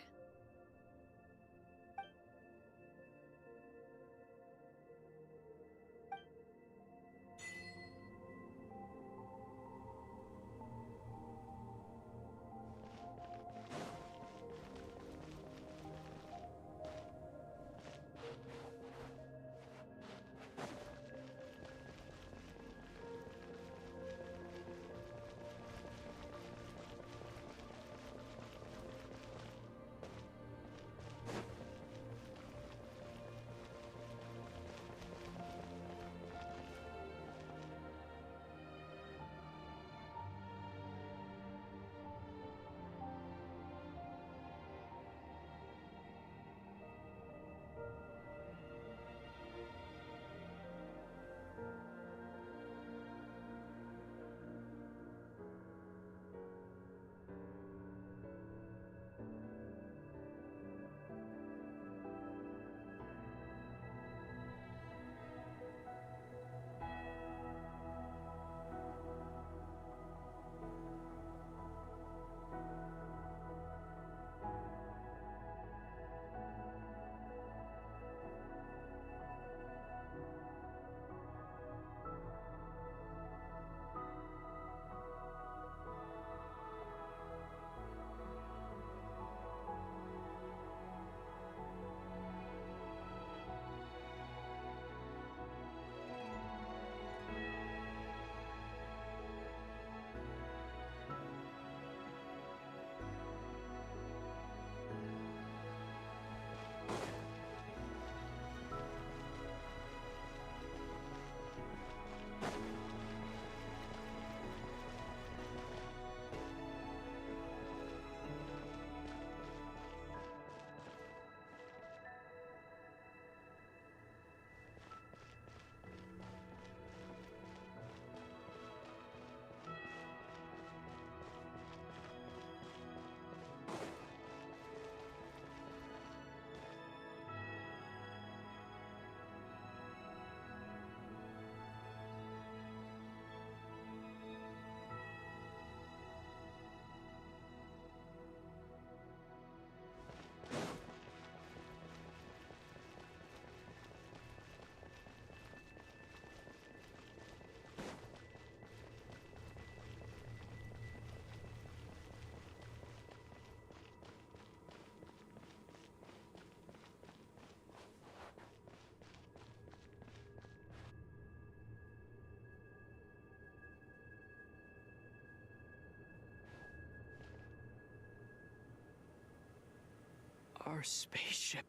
Our spaceship.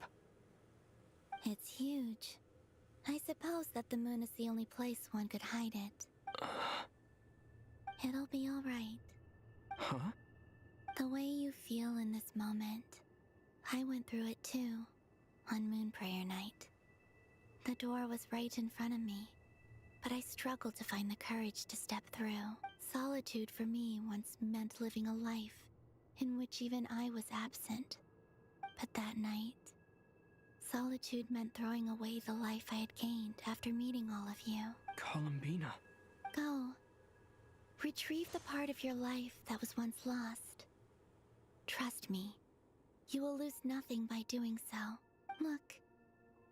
It's huge. I suppose that the moon is the only place one could hide it. It'll be all right. Huh? The way you feel in this moment, I went through it too, on Moon Prayer Night. The door was right in front of me, but I struggled to find the courage to step through. Solitude for me once meant living a life in which even I was absent. But that night, solitude meant throwing away the life I had gained after meeting all of you. Columbina. Go. Retrieve the part of your life that was once lost. Trust me, you will lose nothing by doing so. Look,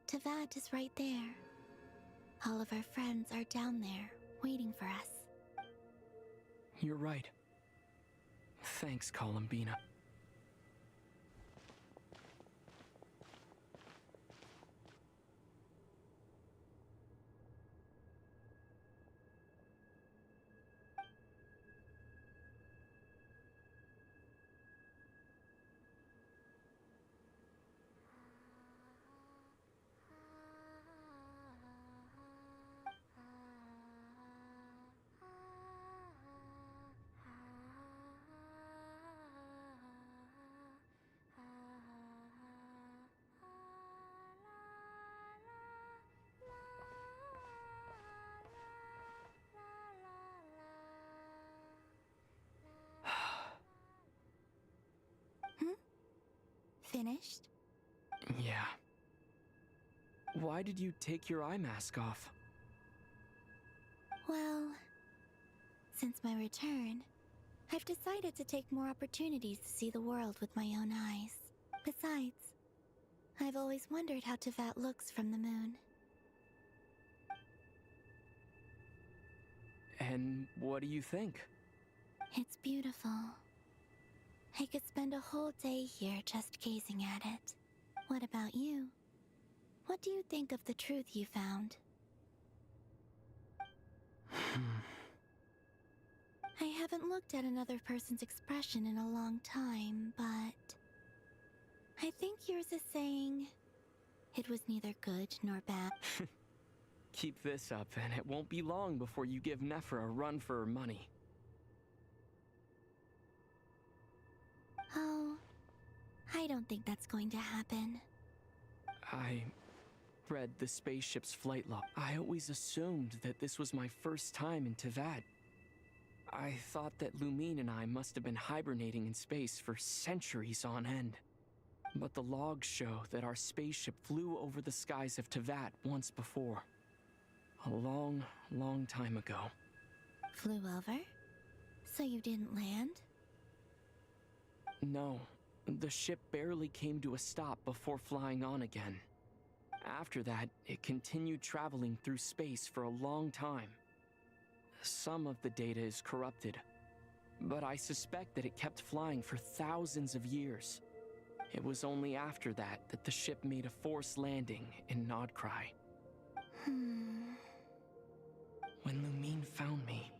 Teyvat is right there. All of our friends are down there, waiting for us. You're right. Thanks, Columbina. Finished? Yeah. Why did you take your eye mask off? Well, since my return, I've decided to take more opportunities to see the world with my own eyes. Besides, I've always wondered how Teyvat looks from the moon. And what do you think? It's beautiful. I could spend a whole day here just gazing at it. What about you? What do you think of the truth you found? I haven't looked at another person's expression in a long time, but I think yours is saying it was neither good nor bad. Keep this up, and it won't be long before you give Nefer a run for her money. Oh, I don't think that's going to happen. I read the spaceship's flight log. I always assumed that this was my first time in Teyvat. I thought that Lumine and I must have been hibernating in space for centuries on end. But the logs show that our spaceship flew over the skies of Teyvat once before. A long, long time ago. Flew over? So you didn't land? No, the ship barely came to a stop before flying on again. After that, it continued traveling through space for a long time. Some of the data is corrupted, but I suspect that it kept flying for thousands of years. It was only after that that the ship made a forced landing in KRAI. When Lumine found me,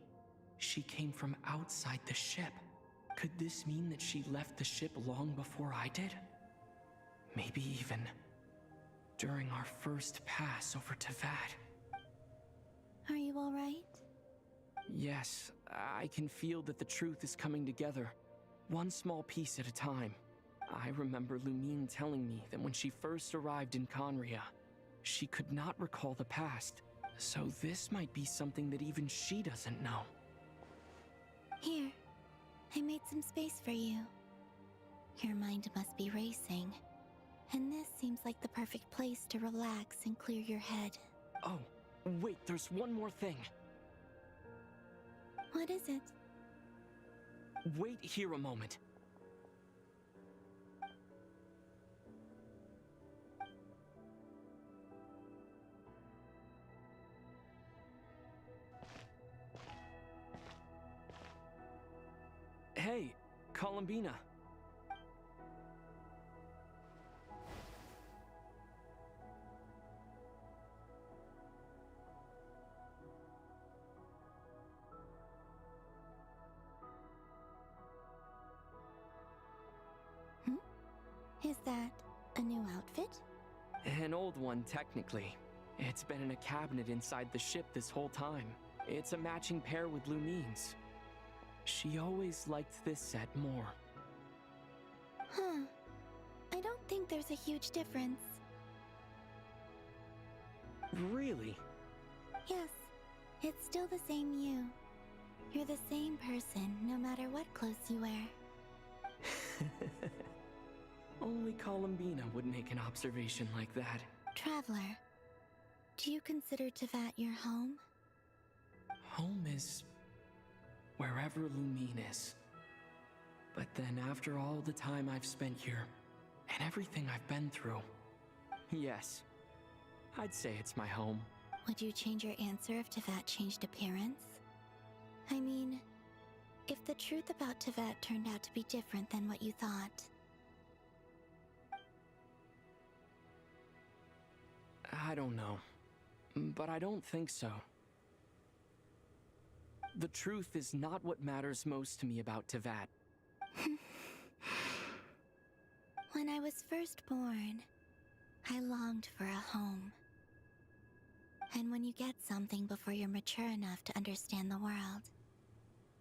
she came from outside the ship. Could this mean that she left the ship long before I did? Maybe even during our first pass over Teyvat. Are you all right? Yes, I can feel that the truth is coming together, one small piece at a time. I remember Lumine telling me that when she first arrived in KRAI, she could not recall the past, so this might be something that even she doesn't know. Here, I made some space for you. Your mind must be racing, and this seems like the perfect place to relax and clear your head. Oh, wait, there's one more thing. What is it? Wait here a moment. Hey, Columbina. Is that a new outfit? An old one, technically. It's been in a cabinet inside the ship this whole time. It's a matching pair with Lumine's. She always liked this set more. Huh. I don't think there's a huge difference. Really? Yes, it's still the same you. You're the same person, no matter what clothes you wear. Only Columbina would make an observation like that. Traveler, do you consider Teyvat your home? Home is wherever Lumine is. But then after all the time I've spent here, and everything I've been through, yes, I'd say it's my home. Would you change your answer if Teyvat changed appearance? I mean, if the truth about Teyvat turned out to be different than what you thought. I don't know, but I don't think so. The truth is not what matters most to me about Teyvat. When I was first born, I longed for a home. And when you get something before you're mature enough to understand the world,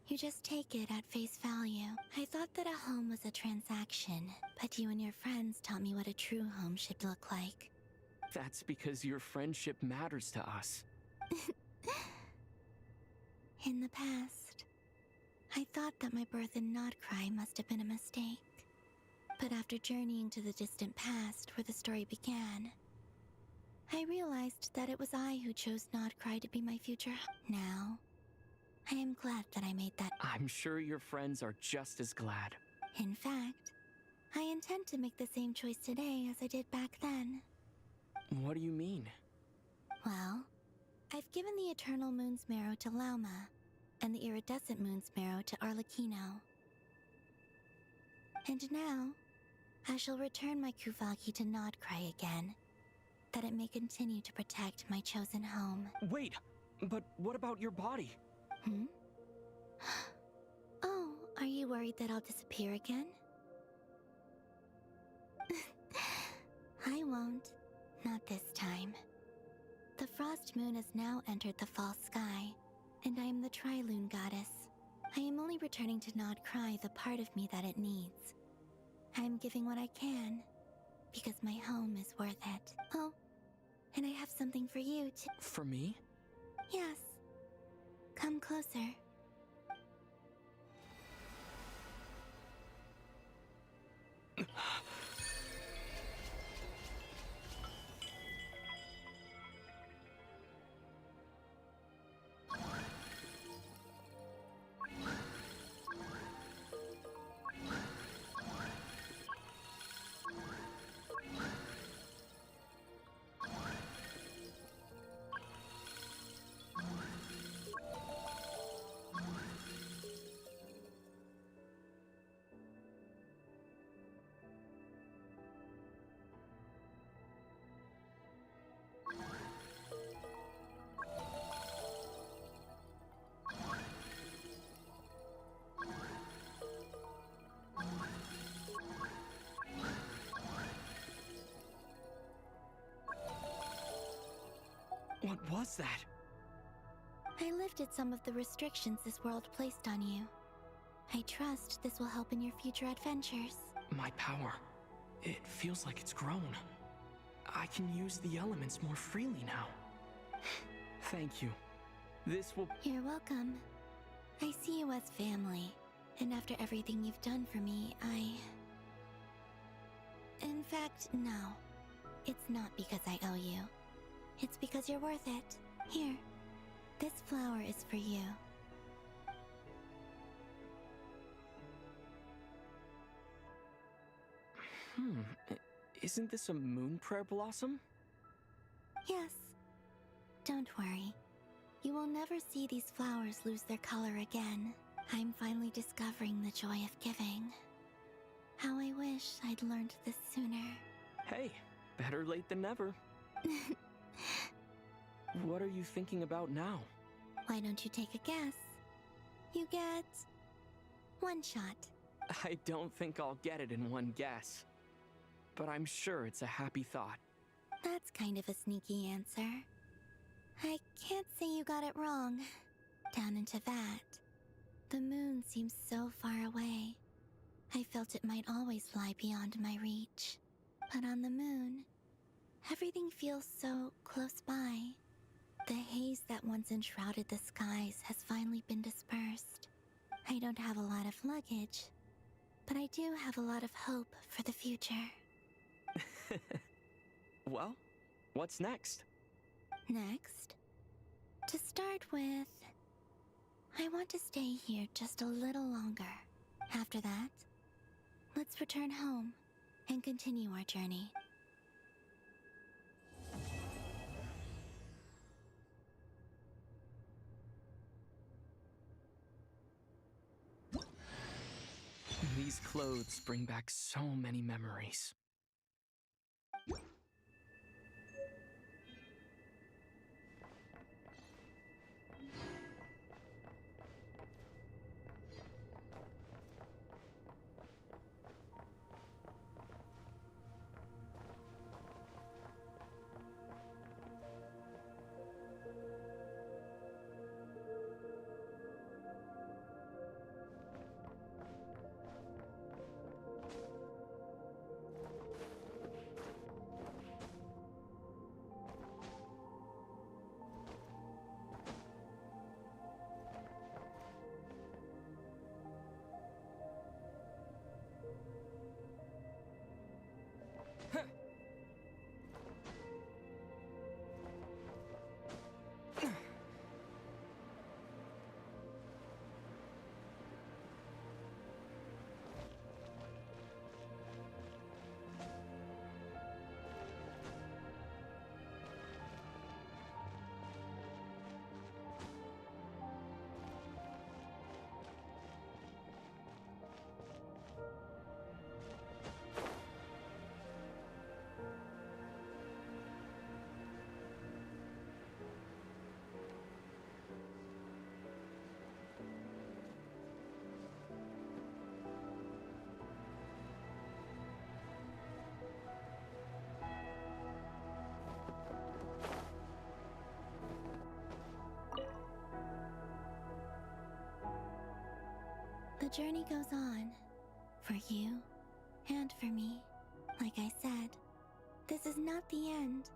you just take it at face value. I thought that a home was a transaction, but you and your friends taught me what a true home should look like. That's because your friendship matters to us. In the past, I thought that my birth in KRAI must have been a mistake. But after journeying to the distant past where the story began, I realized that it was I who chose KRAI to be my future. Now, I am glad that I made that. I'm sure your friends are just as glad. In fact, I intend to make the same choice today as I did back then. What do you mean? Well, I've given the Eternal Moon's Marrow to Lauma, and the Iridescent Moon's Marrow to Arlecchino. And now, I shall return my Kuvagi to KRAI again, that it may continue to protect my chosen home. Wait, but what about your body? Hmm? Oh, are you worried that I'll disappear again? I won't. Not this time. The Frost Moon has now entered the fall sky, and I am the Tri-Lune Goddess. I am only returning to KRAI the part of me that it needs. I am giving what I can, because my home is worth it. Oh, and I have something for you to— For me? Yes. Come closer. What was that? I lifted some of the restrictions this world placed on you. I trust this will help in your future adventures. My power. It feels like it's grown. I can use the elements more freely now. Thank you. This will— You're welcome. I see you as family, and after everything you've done for me, In fact, no. It's not because I owe you. It's because you're worth it. Here, this flower is for you. Isn't this a moon prayer blossom? Yes. Don't worry. You will never see these flowers lose their color again. I'm finally discovering the joy of giving. How I wish I'd learned this sooner. Hey, better late than never. What are you thinking about now? Why don't you take a guess? You get one shot. I don't think I'll get it in one guess. But I'm sure it's a happy thought. That's kind of a sneaky answer. I can't say you got it wrong. Down into that, the moon seems so far away. I felt it might always lie beyond my reach. But on the moon, everything feels so close by. The haze that once enshrouded the skies has finally been dispersed. I don't have a lot of luggage, but I do have a lot of hope for the future. Well, what's next? Next, to start with, I want to stay here just a little longer. After that, let's return home and continue our journey. These clothes bring back so many memories. The journey goes on. For you, and for me. Like I said, this is not the end.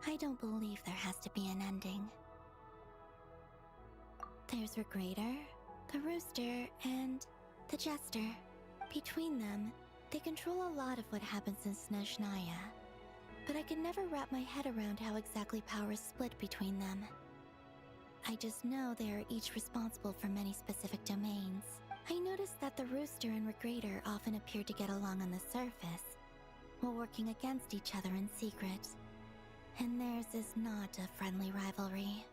I don't believe there has to be an ending. There's Regrator, the Rooster, and the Jester. Between them, they control a lot of what happens in Snezhnaya. But I can never wrap my head around how exactly power is split between them. I just know they are each responsible for many specific domains. I noticed that the Rooster and Regrator often appear to get along on the surface, while working against each other in secret. And theirs is not a friendly rivalry.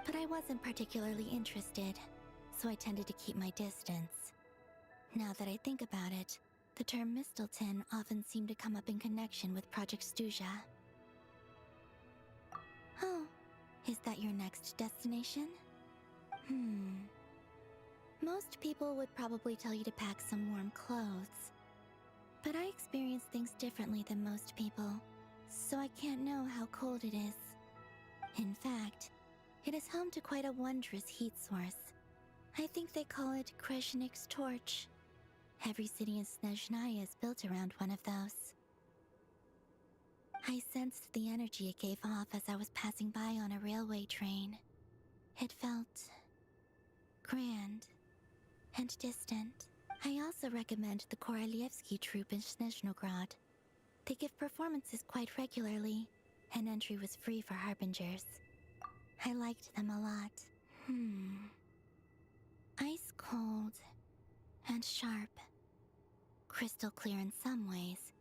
But I wasn't particularly interested, so I tended to keep my distance. Now that I think about it, the term Mistelton often seemed to come up in connection with Project Stuja. Oh, is that your next destination? Most people would probably tell you to pack some warm clothes. But I experience things differently than most people, so I can't know how cold it is. In fact, it is home to quite a wondrous heat source. I think they call it Kreshnik's torch. Every city in Snezhnaya is built around one of those. I sensed the energy it gave off as I was passing by on a railway train. It felt grand and distant. I also recommend the Korolievsky troupe in Snezhnograd. They give performances quite regularly, and entry was free for harbingers. I liked them a lot. Ice cold and sharp. Crystal clear in some ways,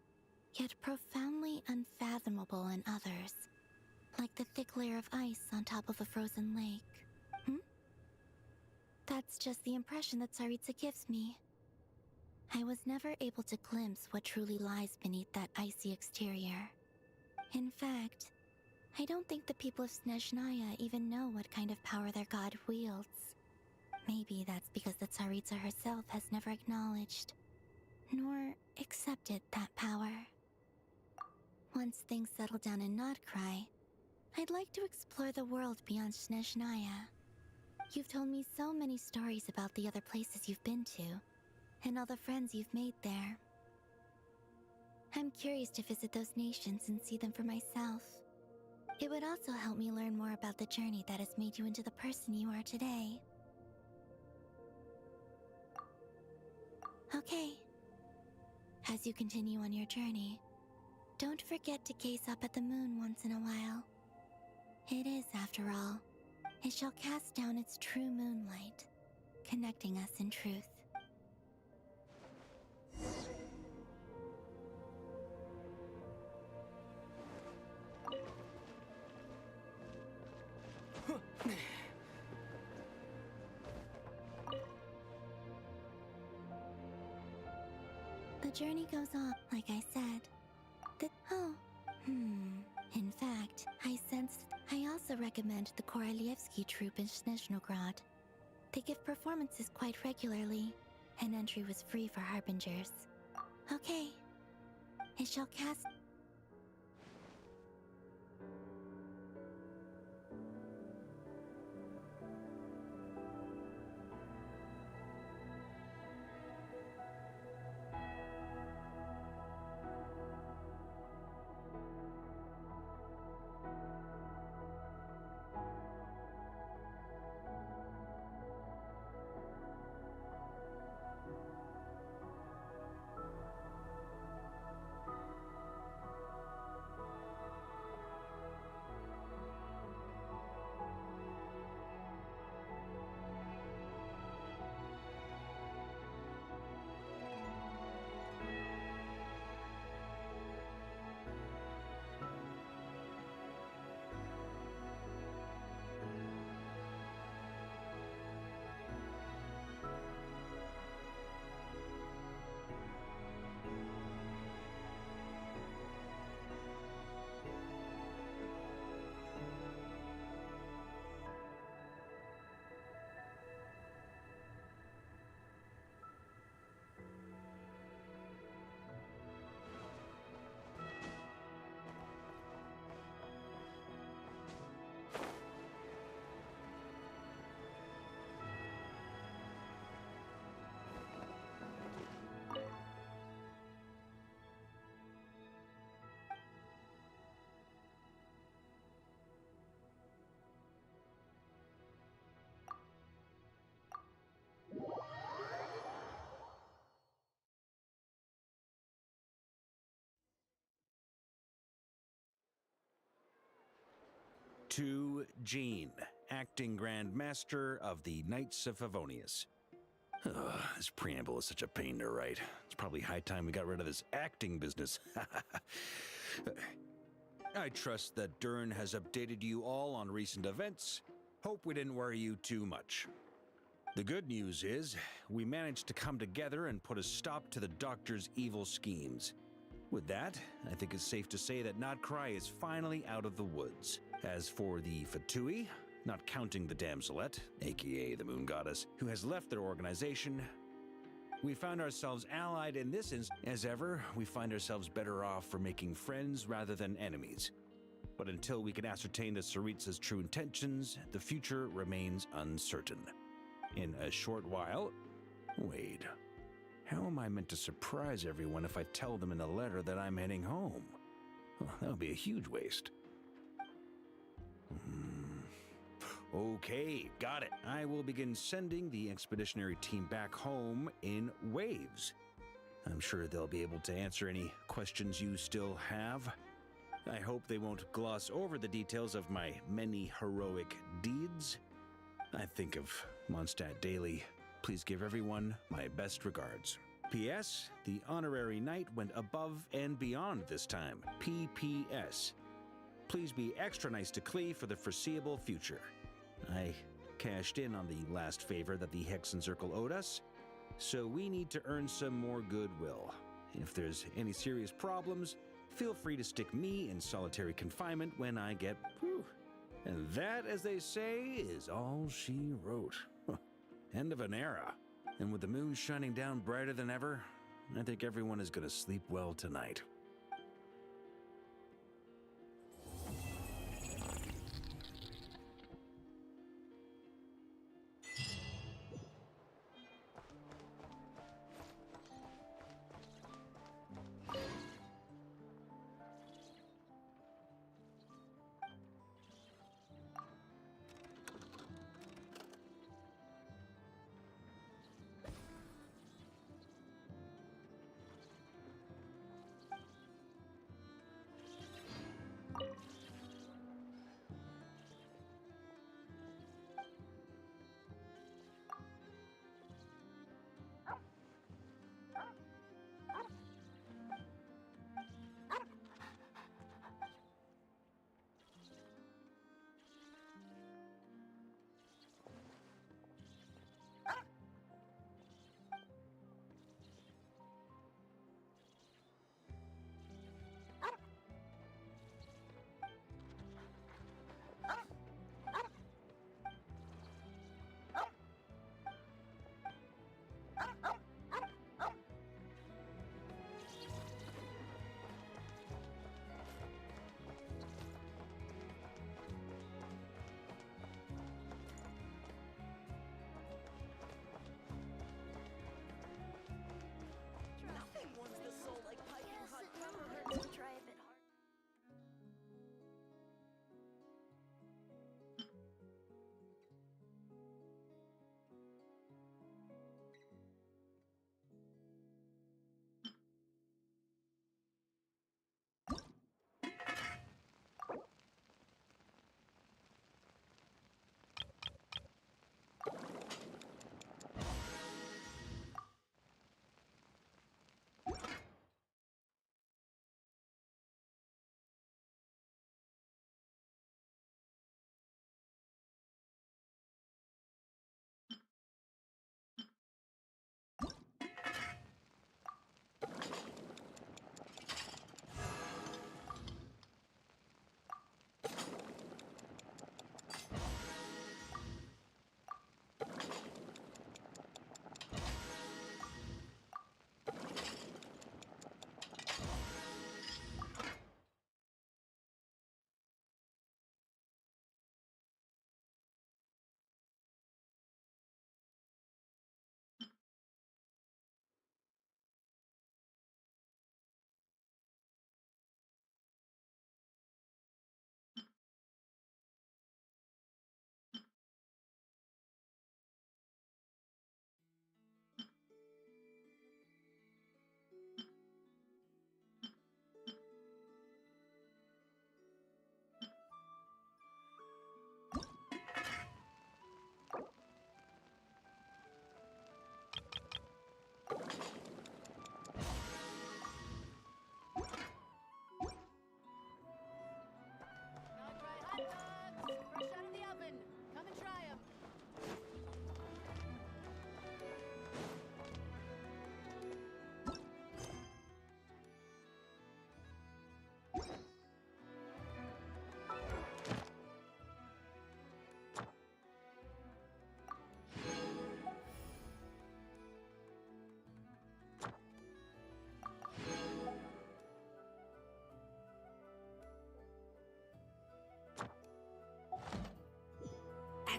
yet profoundly unfathomable in others. Like the thick layer of ice on top of a frozen lake. That's just the impression that Tsaritsa gives me. I was never able to glimpse what truly lies beneath that icy exterior. In fact, I don't think the people of Snezhnaya even know what kind of power their god wields. Maybe that's because the Tsaritsa herself has never acknowledged, nor accepted that power. Once things settle down in KRAI, I'd like to explore the world beyond Snezhnaya. You've told me so many stories about the other places you've been to, and all the friends you've made there. I'm curious to visit those nations and see them for myself. It would also help me learn more about the journey that has made you into the person you are today. Okay. As you continue on your journey, don't forget to gaze up at the moon once in a while. It is, after all, it shall cast down its true moonlight, connecting us in truth. The journey goes on, like I said. In fact, I also recommend the Korolievsky troupe in Snezhnograd. They give performances quite regularly, and entry was free for harbingers. Okay. It shall cast... To Jean, acting Grand Master of the Knights of Favonius. This preamble is such a pain to write. It's probably high time we got rid of this acting business. I trust that Dern has updated you all on recent events. Hope we didn't worry you too much. The good news is, we managed to come together and put a stop to the Doctor's evil schemes. With that, I think it's safe to say that KRAI is finally out of the woods. As for the Fatui, not counting the Damselette, aka the Moon Goddess, who has left their organization, we found ourselves allied in this instance. As ever, we find ourselves better off for making friends rather than enemies. But until we can ascertain the Tsaritsa's true intentions, the future remains uncertain. In a short while... Wait. How am I meant to surprise everyone if I tell them in the letter that I'm heading home? Well, that would be a huge waste. Okay, got it. I will begin sending the expeditionary team back home in waves. I'm sure they'll be able to answer any questions you still have. I hope they won't gloss over the details of my many heroic deeds. I think of Mondstadt daily. Please give everyone my best regards. P.S. The honorary knight went above and beyond this time. P.P.S. Please be extra nice to Klee for the foreseeable future. I cashed in on the last favor that the Hexen Circle owed us, so we need to earn some more goodwill. If there's any serious problems, feel free to stick me in solitary confinement when I get... Whew. And that, as they say, is all she wrote. End of an era. And with the moon shining down brighter than ever, I think everyone is going to sleep well tonight.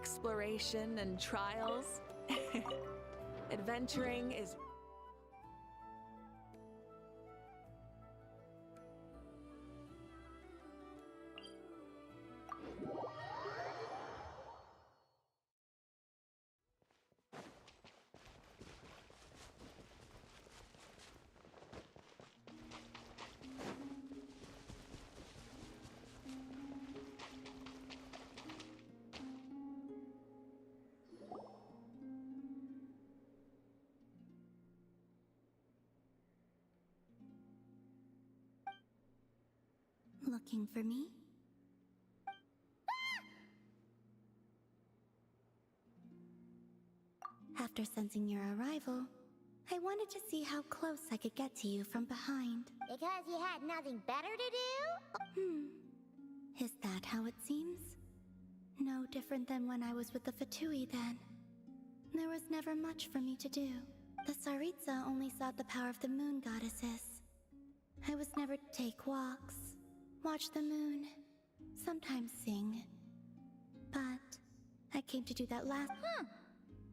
exploration and trials. Adventuring is... Looking for me? After sensing your arrival, I wanted to see how close I could get to you from behind. Because you had nothing better to do? Is that how it seems? No different than when I was with the Fatui then. There was never much for me to do. The Tsaritsa only sought the power of the moon goddesses. I was never to take walks, watch the moon, sometimes sing. But I came to do that last...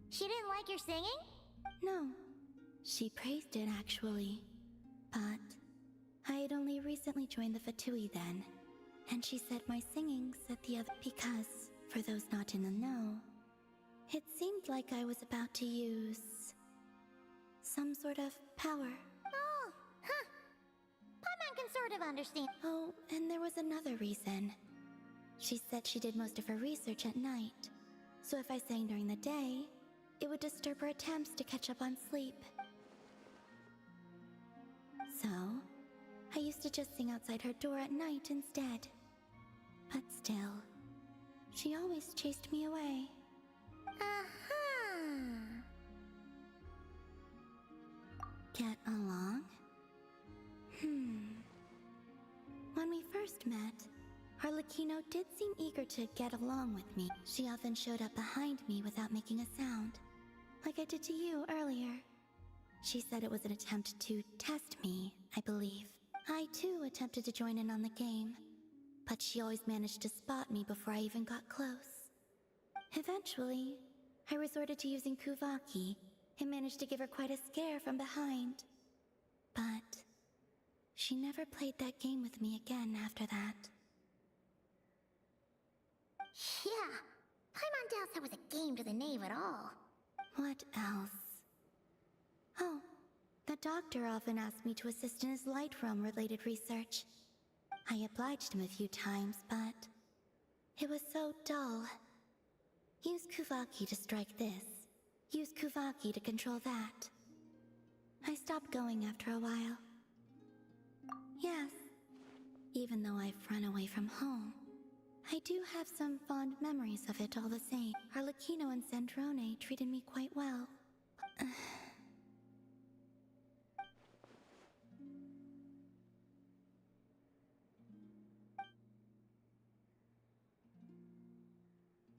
She didn't like your singing? No. She praised it, actually. But I had only recently joined the Fatui then, and she said my singing set the other... Because, for those not in the know, it seemed like I was about to use... some sort of power. Oh, huh. Paimon can sort of understand. Oh, and there was another reason. She said she did most of her research at night, so if I sang during the day, it would disturb her attempts to catch up on sleep. So, I used to just sing outside her door at night instead. But still, she always chased me away. Get along? When we first met, Arlecchino did seem eager to get along with me. She often showed up behind me without making a sound, like I did to you earlier. She said it was an attempt to test me, I believe. I too attempted to join in on the game, but she always managed to spot me before I even got close. Eventually, I resorted to using Kuvaki and managed to give her quite a scare from behind. But she never played that game with me again after that. Yeah, Paimon doubts that was a game to the knave at all. What else? Oh, the doctor often asked me to assist in his light realm-related research. I obliged him a few times, but it was so dull. Use Kuvaki to strike this. Use Kuvaki to control that. I stopped going after a while. Yes, even though I've run away from home, I do have some fond memories of it all the same. Arlecchino and Sandrone treated me quite well.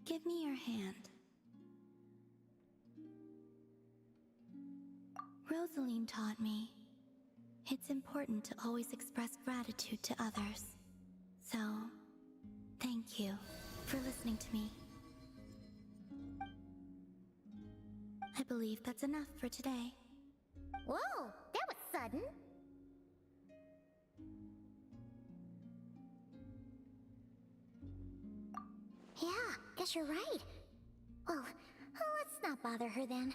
Give me your hand. Rosaline taught me it's important to always express gratitude to others. So, thank you for listening to me. I believe that's enough for today. Whoa, that was sudden. Yeah, guess you're right. Well, let's not bother her then.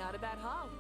Not a bad haul.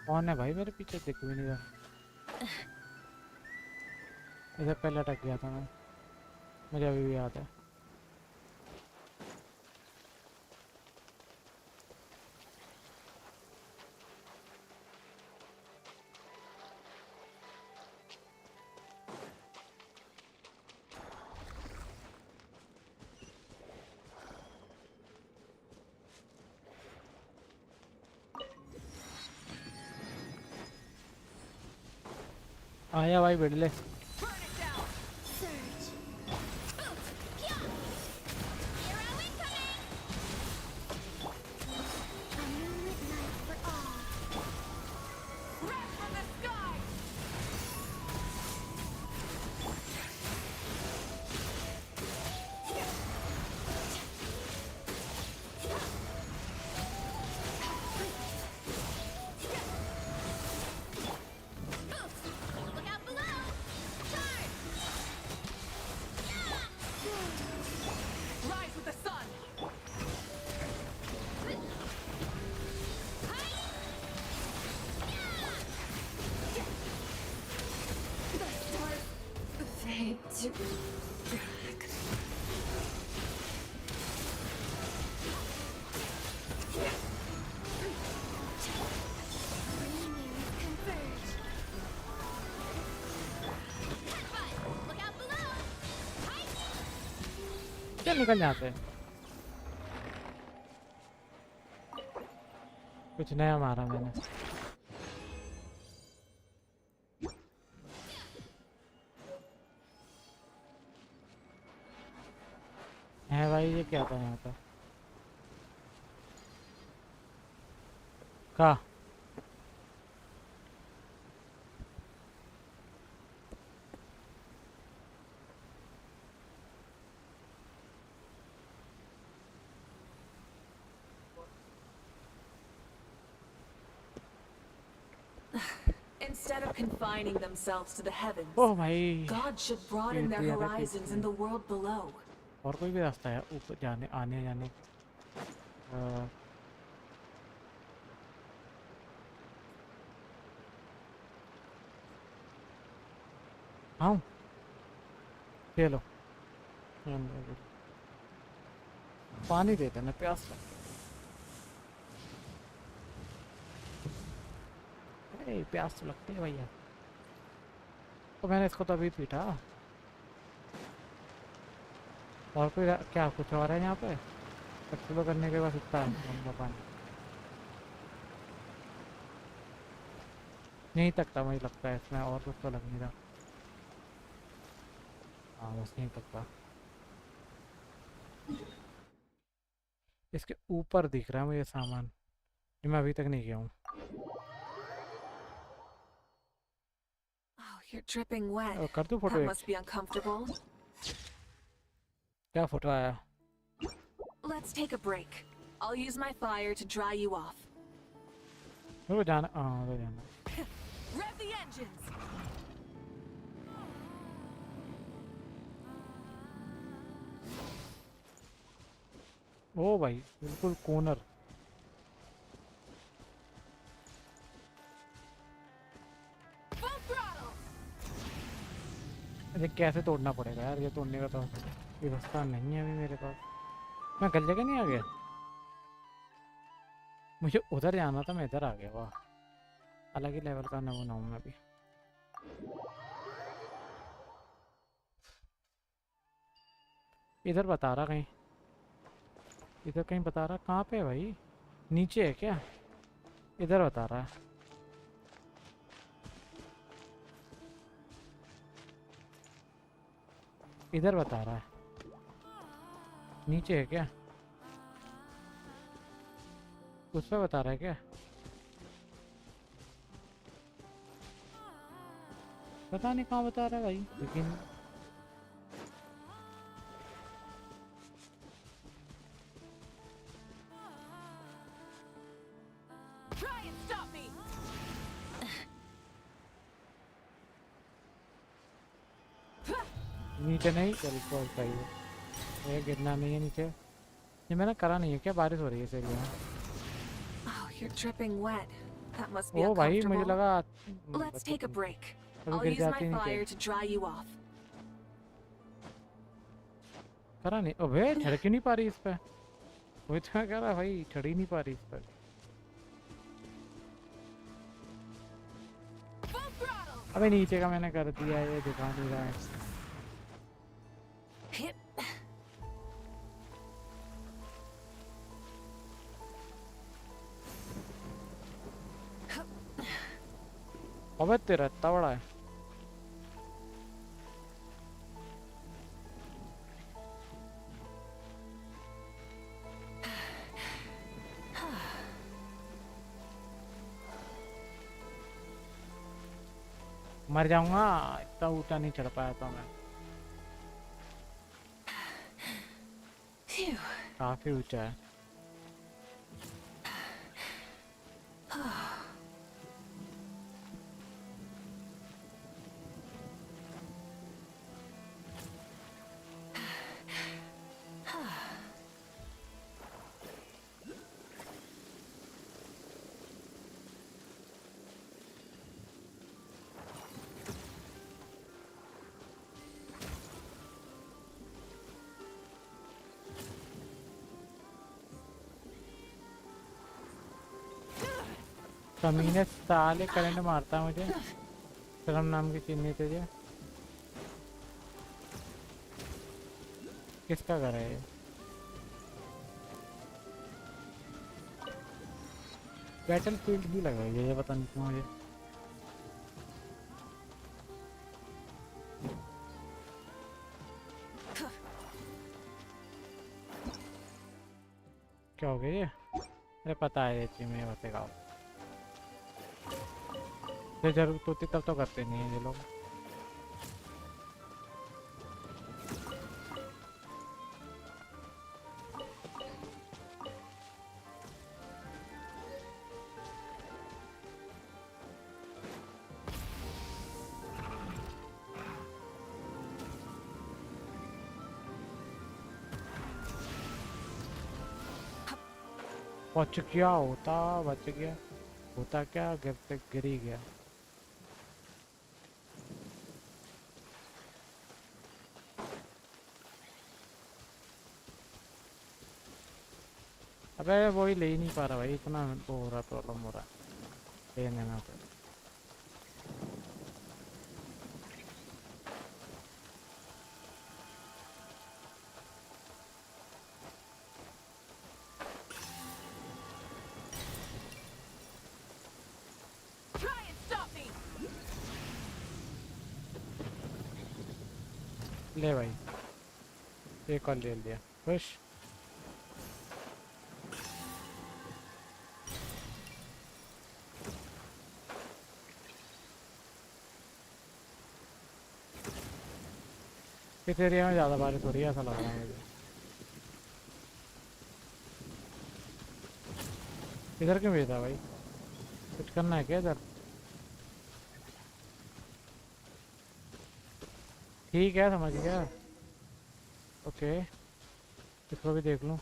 कौन है भाई मेरे पीछे? दिख भी नहीं रहा। इधर पहले अटक गया था मैं, मुझे अभी भी याद है। आया भाई बिड़ले। क्या निकल जाते हैं? कुछ नया मारा मैंने। है भाई, ये क्या था यहाँ पे? का Instead of confining themselves to the heavens, ओह भाई, God should broaden their horizons in the world below. और कोई भी रास्ता है ऊपर जाने आने जाने? हाँ, ये लो पानी दे देना, प्यास लग। प्यास तो लगती है भैया। तो मैंने इसको तो अभी पीटा। और कोई क्या कुछ और है यहाँ पे? एक्सप्लोर करने के बाद इतना गंदा पानी नहीं तकता, मुझे लगता है इसमें और कुछ तो लग नहीं रहा। हाँ बस नहीं तकता। इसके ऊपर दिख रहा है मुझे सामान, जो मैं अभी तक नहीं गया हूँ। You're dripping wet. कर दूँ photo? That must be uncomfortable. क्या फोटो आया? Let's take a break. I'll use my fire to dry you off. वो जाना, हाँ वो जाना। Rev the engines. ओ भाई बिल्कुल कॉर्नर। ये कैसे तोड़ना पड़ेगा यार, ये तोड़ने का तो व्यवस्था नहीं है अभी मेरे पास। मैं गल जगह नहीं आ गया, मुझे उधर जाना था, मैं इधर आ गया। वाह, अलग ही लेवल का नमूना हूँ मैं अभी। इधर बता रहा कहीं, इधर कहीं बता रहा। कहाँ पे है भाई? नीचे है क्या? इधर बता रहा है। इधर बता रहा है। नीचे है क्या? उस पे बता रहा है क्या? पता नहीं कहाँ बता रहा है भाई, लेकिन नीचे नहीं। चल कोई सही है, ये गिरना नहीं है नीचे। ये मैंने करा नहीं है क्या? बारिश हो रही है इस एरिया में। Oh, you're dripping wet. That must be ओ भाई मुझे uncomfortable. लगा Let's take a break. अभी I'll गिर use my जाती fire नीचे। to dry you off. करा नहीं। अबे चढ़ क्यों नहीं पा रही इस पे? वही तो मैं कह रहा भाई, चढ़ ही नहीं पा रही इस पर। अबे नीचे का मैंने कर दिया, ये दिखा नहीं रहा है। अबे तेरा इतना बड़ा है। मर जाऊंगा, इतना ऊंचा नहीं चढ़ पाया था मैं। काफी ऊंचा है। कमीने साले करंट मारता मुझे, शर्म नाम की चीज नहीं तुझे। किसका घर है ये? बैटल फील्ड भी लगा है ये पता नहीं क्यों मुझे। क्या हो गया ये? अरे पता है ये चीज में बतेगा। ये जरूर तो तब तो करते नहीं है ये लोग। बच गया होता, बच गया होता क्या, गिर ही गया। अबे वही ले ही नहीं पा रहा भाई, इतना वो हो रहा, प्रॉब्लम हो रहा है लेने में। तो ले भाई, एक और ले लिया, खुश। इस एरिया में ज़्यादा बारिश हो रही है ऐसा लग रहा है मुझे। इधर क्यों भेजा भाई? कुछ करना है क्या इधर? ठीक है समझ गया। ओके इसको भी देख लूँ।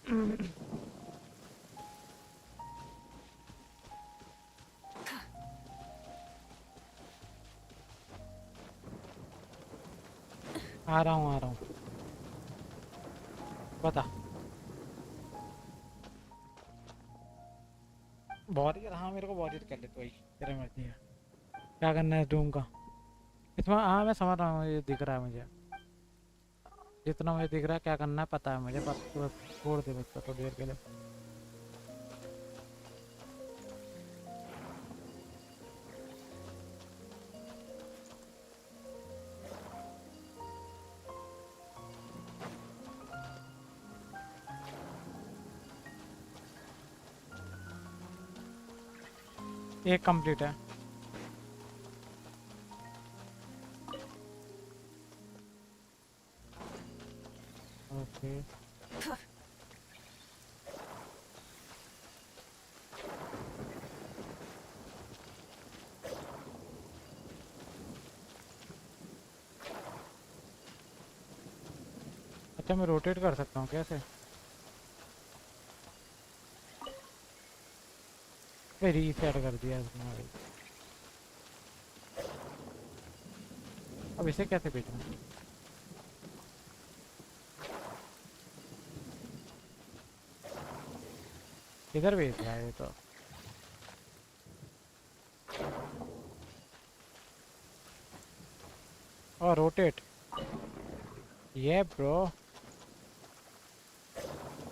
आ रहा हूँ बता। वॉरियर, हाँ मेरे को वॉरियर कर ले तो वही तेरा मर्जी है। क्या करना है डूम का इसमें? हाँ मैं समझ रहा हूँ, ये दिख रहा है मुझे, जितना मुझे दिख रहा है क्या करना है पता है मुझे, बस पूरा छोड़ दे बच्चा तो देर के लिए। एक कंप्लीट है। ओके अच्छा मैं रोटेट कर सकता हूँ कैसे? मैं रीसेट कर दिया इसने भाई। अब इसे कैसे भेजना? किधर भेज रहा है ये तो? और रोटेट ये ब्रो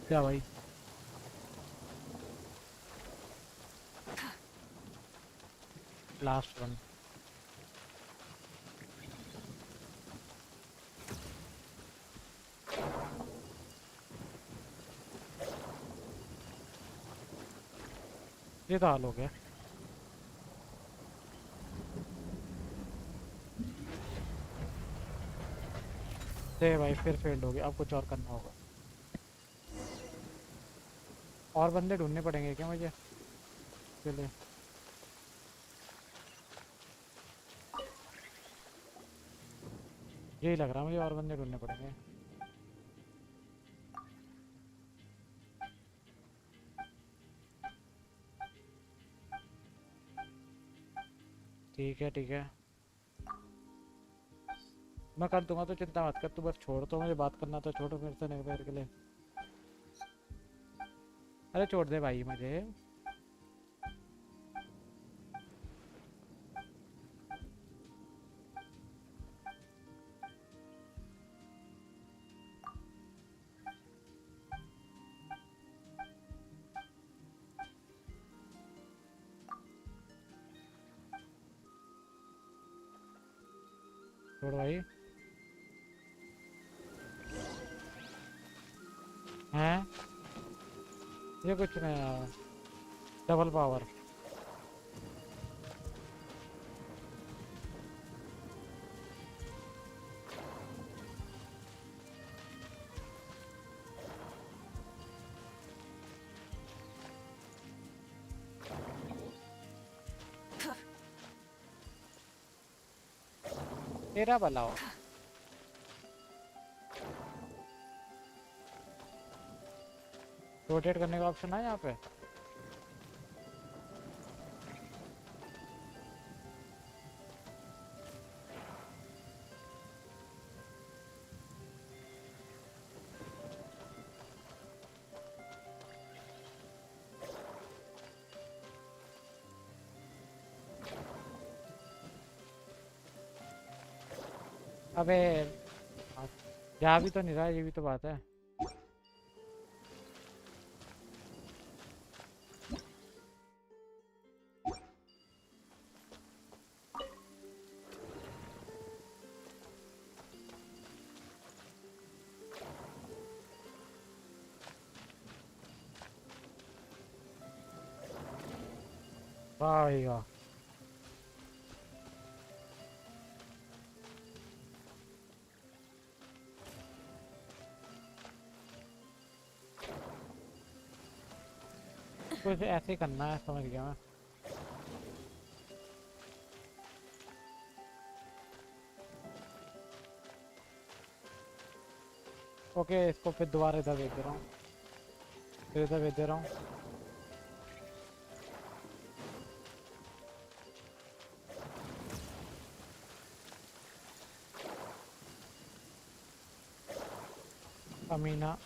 क्या भाई? लास्ट वन ये तो हाल हो गया। दे भाई फिर फेल्ड हो गया, अब कुछ और करना होगा। और बंदे ढूंढने पड़ेंगे क्या मुझे? चलिए यही लग रहा है मुझे, और बंदे ढूंढने पड़ेंगे। ठीक है ठीक है, मैं कर दूंगा तो चिंता मत कर तू, बस छोड़ तो मुझे बात करना तो छोड़ो फिर से नहीं पैर के लिए। अरे छोड़ दे भाई मुझे। छोड़ भाई। हैं ये कुछ नहीं है, डबल पावर। तेरा भला हो। रोटेट करने का ऑप्शन है यहाँ पे? अबे जा भी तो नहीं रहा, ये भी तो बात है। वाह भाई वाह। कुछ ऐसे ही करना है, समझ गया मैं। ओके इसको फिर दोबारा इधर भेज दे रहा हूँ। फिर से भेज दे रहा हूँ। अमीना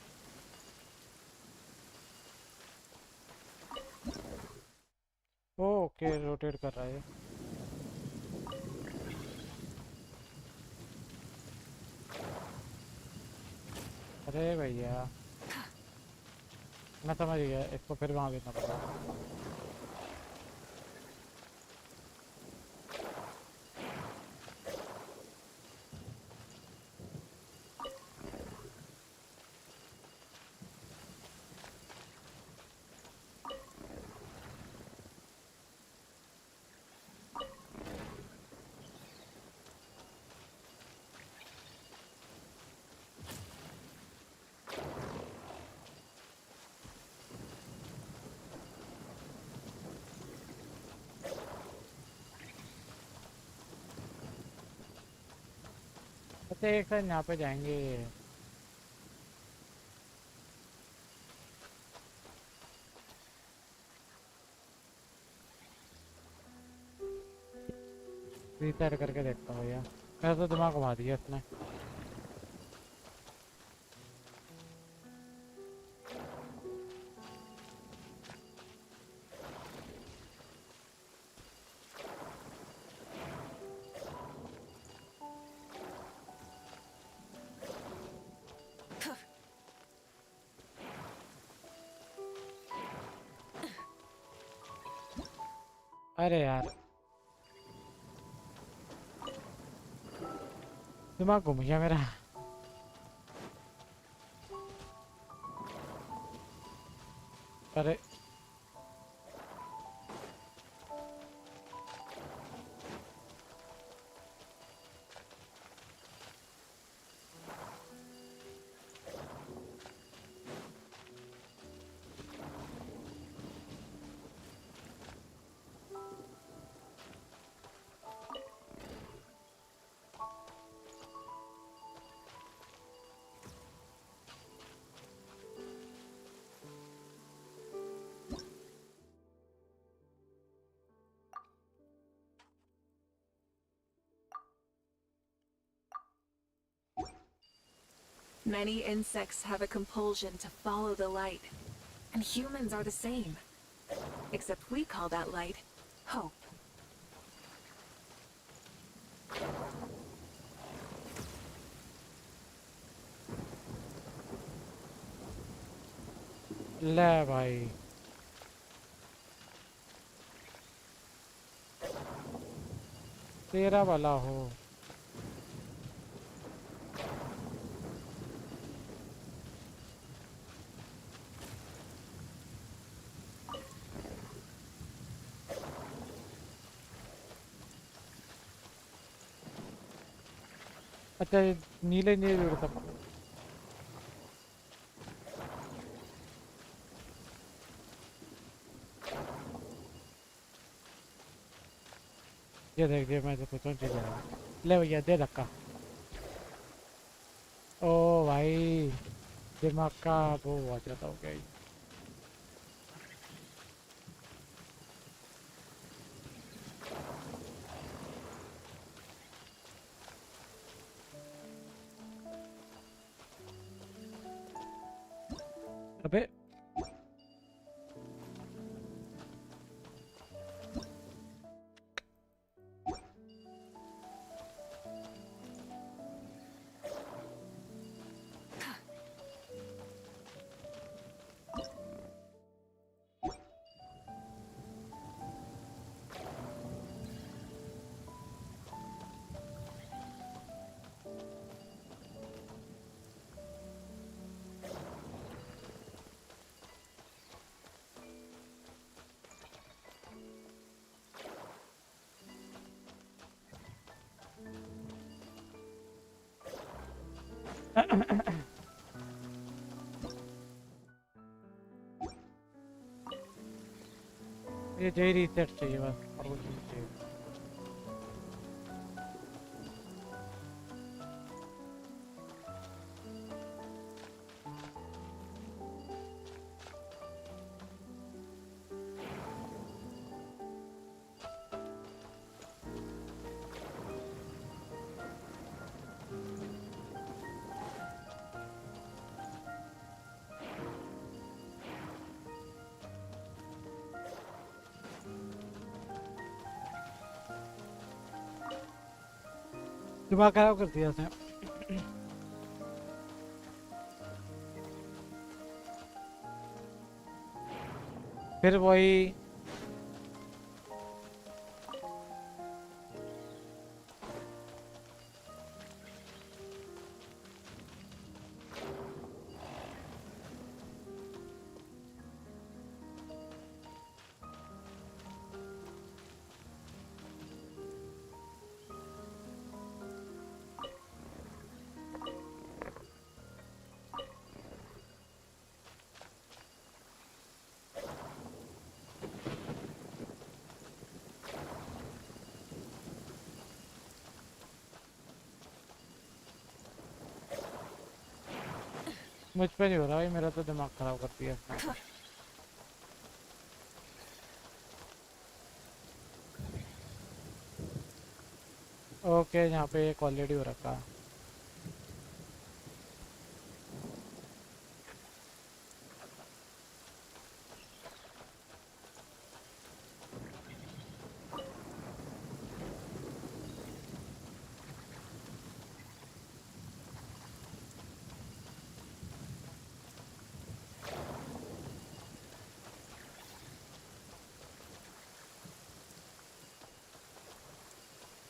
ओके रोटेट कर रहा है। अरे भैया मैं समझ गया, इसको फिर वहाँ भेजना पड़ेगा। अच्छा एक साथ यहाँ पे जाएंगे। रीसेट करके देखता हूँ भैया, मेरा तो दिमाग घुमा दिया इसने। अरे यार दिमाग घूम गया मेरा। अरे Many insects have a compulsion to follow the light, and humans are the same. Except we call that light hope. ले भाई तेरा भला हो। अच्छा ये नीले नीले उड़ता ये देख दिया, मैं तो कुछ चीज ले भैया दे धक्का। ओ भाई दिमाग का वो बहुत ज़्यादा हो गया ये। अबे ये जे रीसेट चाहिए बस और कुछ नहीं चाहिए। दिमाग खराब कर दिया उसने। फिर वही मुझ पे नहीं हो रहा भाई, मेरा तो दिमाग खराब कर दिया इसने। ओके, यहाँ पे एक ऑलरेडी हो रखा है।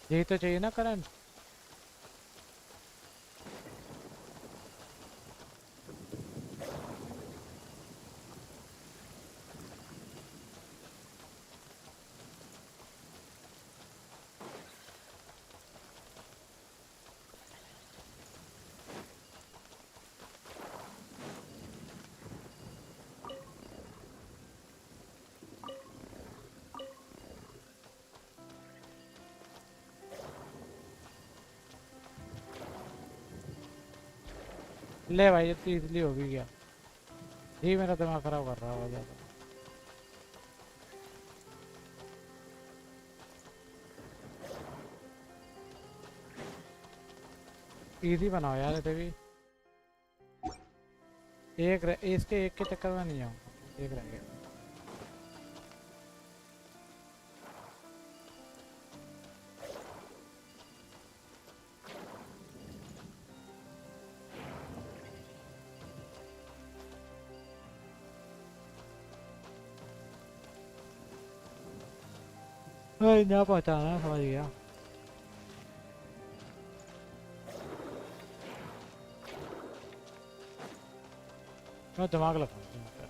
यही तो चाहिए ना करंट। ले भाई, ये तो इजली हो भी गया। यही मेरा दिमाग खराब कर रहा है ज़्यादा। इजी बनाओ यार इसे भी। इसके एक के चक्कर में नहीं आऊँगा, एक रह गया। यहाँ पहुँचाना है, समझ गया। मैं दिमाग लगाऊंगा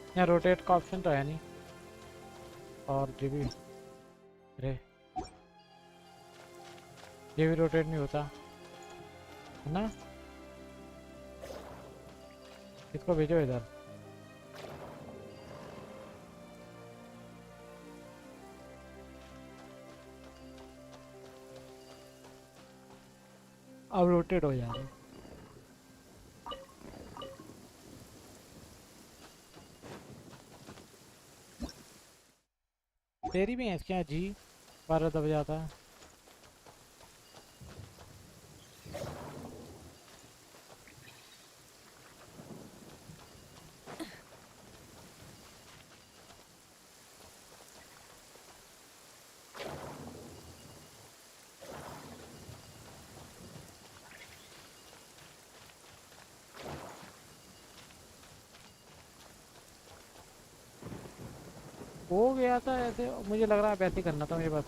यहाँ रोटेट का ऑप्शन तो है नहीं। और ये भी, अरे ये भी रोटेट नहीं होता है ना। इसको भेजो इधर। अब रोटेट हो जा रहा है। तेरी भी है क्या जी? 12 दब जाता है। हो गया था ऐसे, मुझे लग रहा है वैसे ही करना था मुझे, बस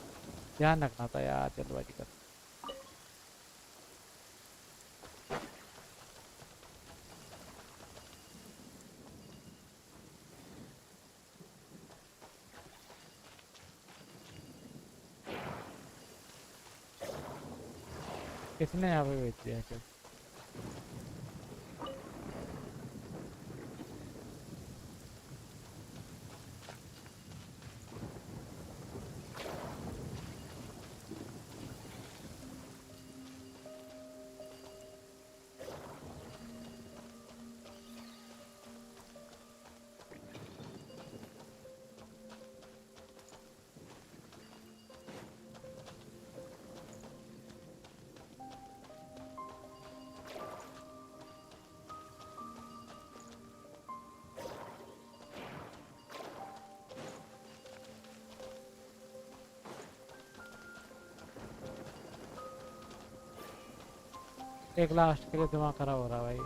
ध्यान रखना था यार। जल्दबाजी कर। किसने यहाँ पे भेज दिया क्या? एक लास्ट के लिए दिमाग खराब हो रहा है भाई।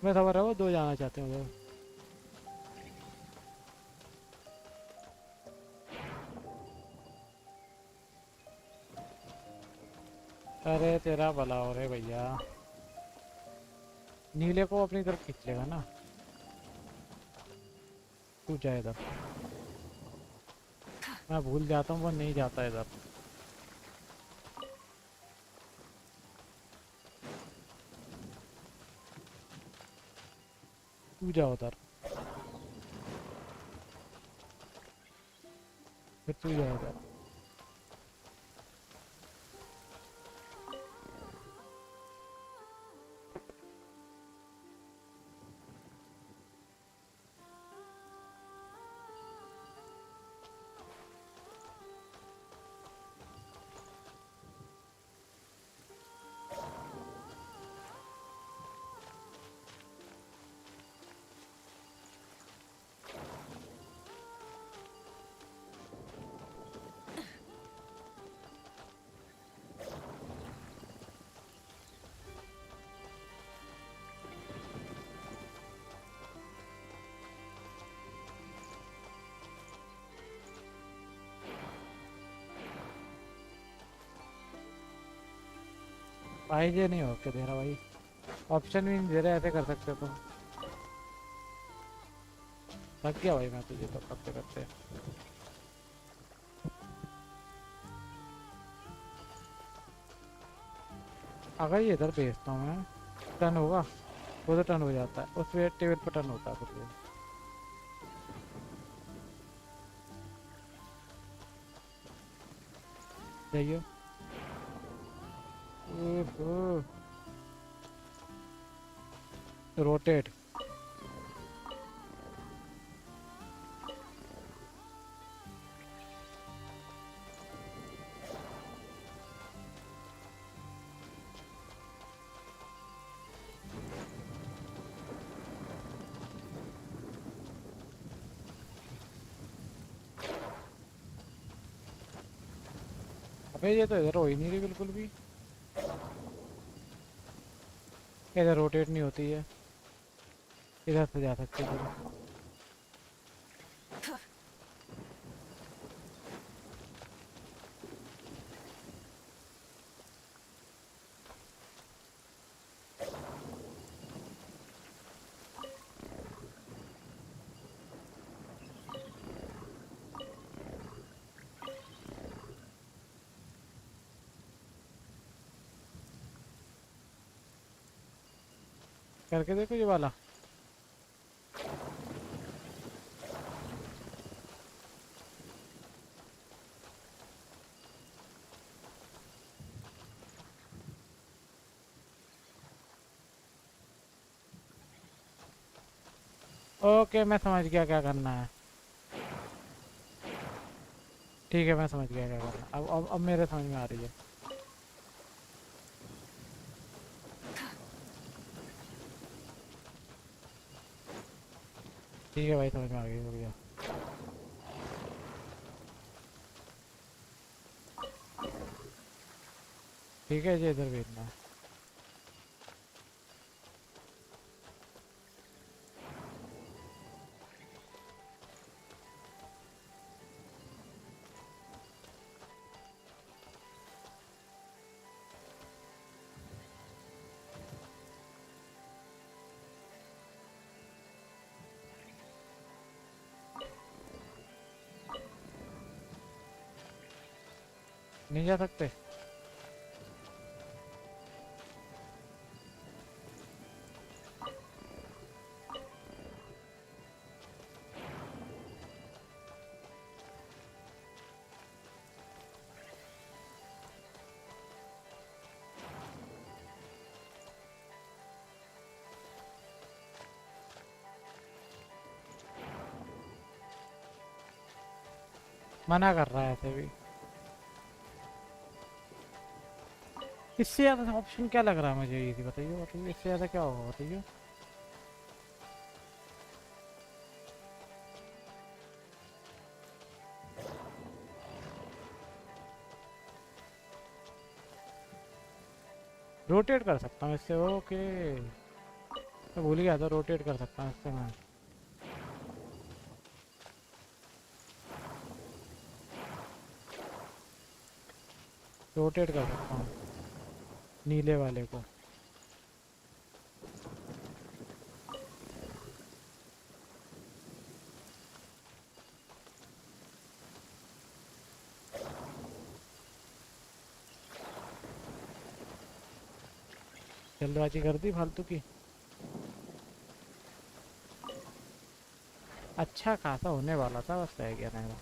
मैं समझ रहा हूँ 2 जाना चाहते हैं उधर। अरे तेरा भला हो रे भैया, नीले को अपनी तरफ खींच लेगा ना। तू जा इधर, मैं भूल जाता हूँ वो नहीं जाता इधर। तू जा उधर, फिर तू जा इधर। भाई ये नहीं हो के दे रहा भाई, ऑप्शन भी नहीं दे रहे, ऐसे कर सकते तुम। थक गया भाई मैं तुझे तो करते करते। अगर ये इधर भेजता हूँ मैं, टर्न होगा, वो तो टर्न हो जाता है, उस टेबल पर टर्न होता है फिर वो। जाइए। रोटेट। अबे ये तो इधर हो ही नहीं रही बिल्कुल भी, इधर रोटेट नहीं होती है, इधर से जा सकते हैं। करके देखो ये वाला। ओके मैं समझ गया क्या करना है। ठीक है मैं समझ गया क्या करना है। अब मेरे समझ में आ रही है। ठीक है भाई समझ में आ गई, हो गया। ठीक है ये इधर भेजना है। नहीं जा सकते। मना कर रहा है ऐसे भी। इससे ज़्यादा ऑप्शन क्या लग रहा है मुझे, ये बताइए बताइए, इससे ज़्यादा क्या होगा बताइए। रोटेट कर सकता हूँ इससे, ओके। मैं भूल गया था रोटेट कर सकता हूँ इससे मैं। रोटेट कर सकता हूँ नीले वाले को। जल्दबाजी कर दी फालतू की। अच्छा खासा होने वाला था, बस रह गया नहीं।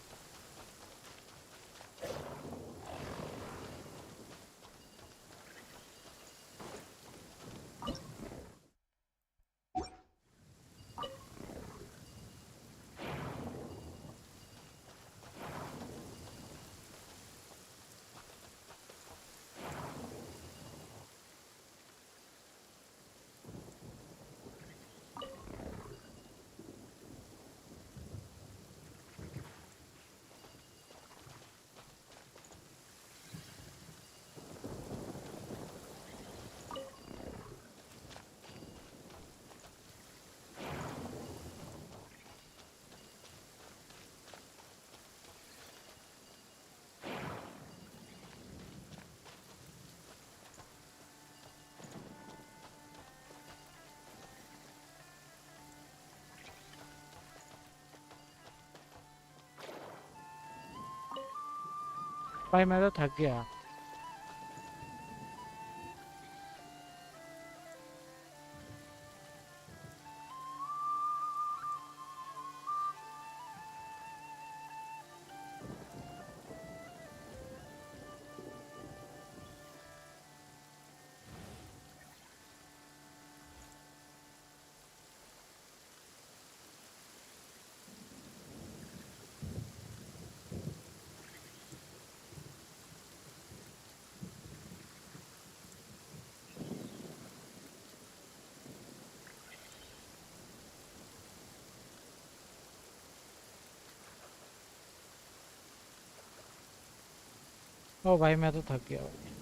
भाई मैं तो थक गया। ओ भाई मैं तो थक गया भाई।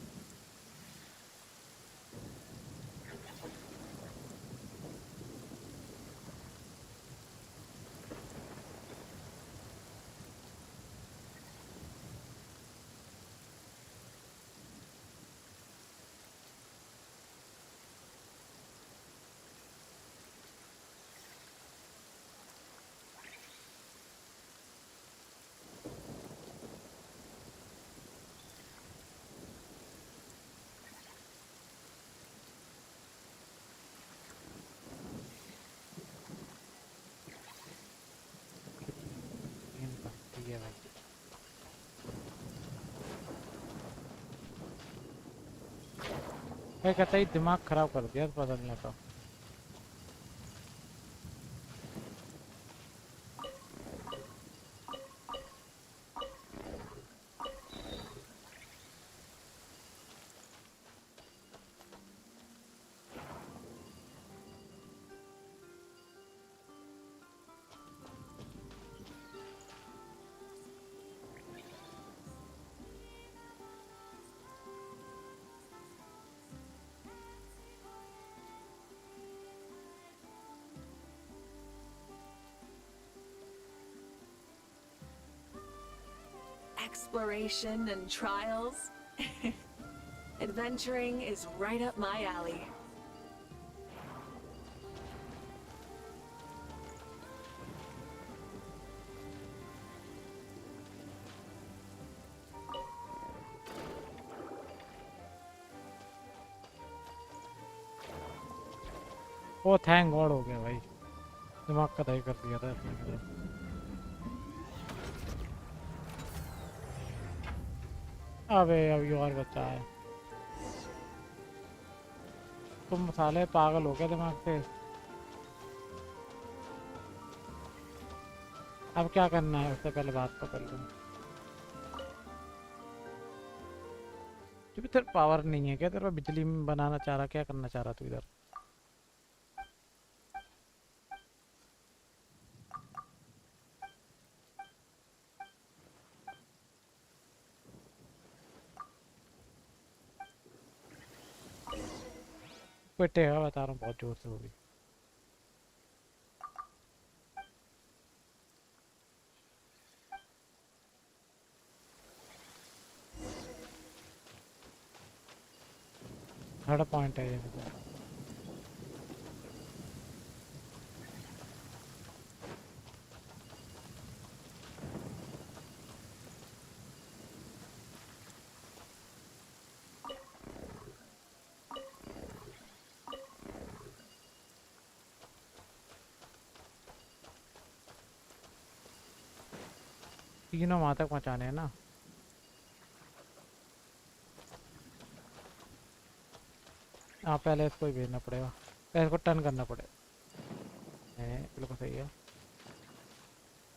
ठीक है भाई। भाई कहता ही दिमाग खराब कर दिया बदलने का। Exploration and trials. Adventuring is right up my alley. ओ थैंक गॉड हो गया भाई, दिमाग का दही कर दिया था इसने। अबे अभी और बचा है। तुम साले पागल हो गए दिमाग से। अब क्या करना है, उससे पहले बात तो कर लूं। तेरे पावर नहीं है क्या? तेरे को बिजली में बनाना चाह रहा, क्या करना चाह रहा तू इधर? पिटेगा बता रहा हूँ बहुत जोर से वो भी। थर्ड पॉइंट है ये। तीनों वहां तक पहुंचाने हैं ना। हाँ पहले इसको ही भेजना पड़ेगा, पहले इसको टर्न करना पड़ेगा। बिल्कुल सही है,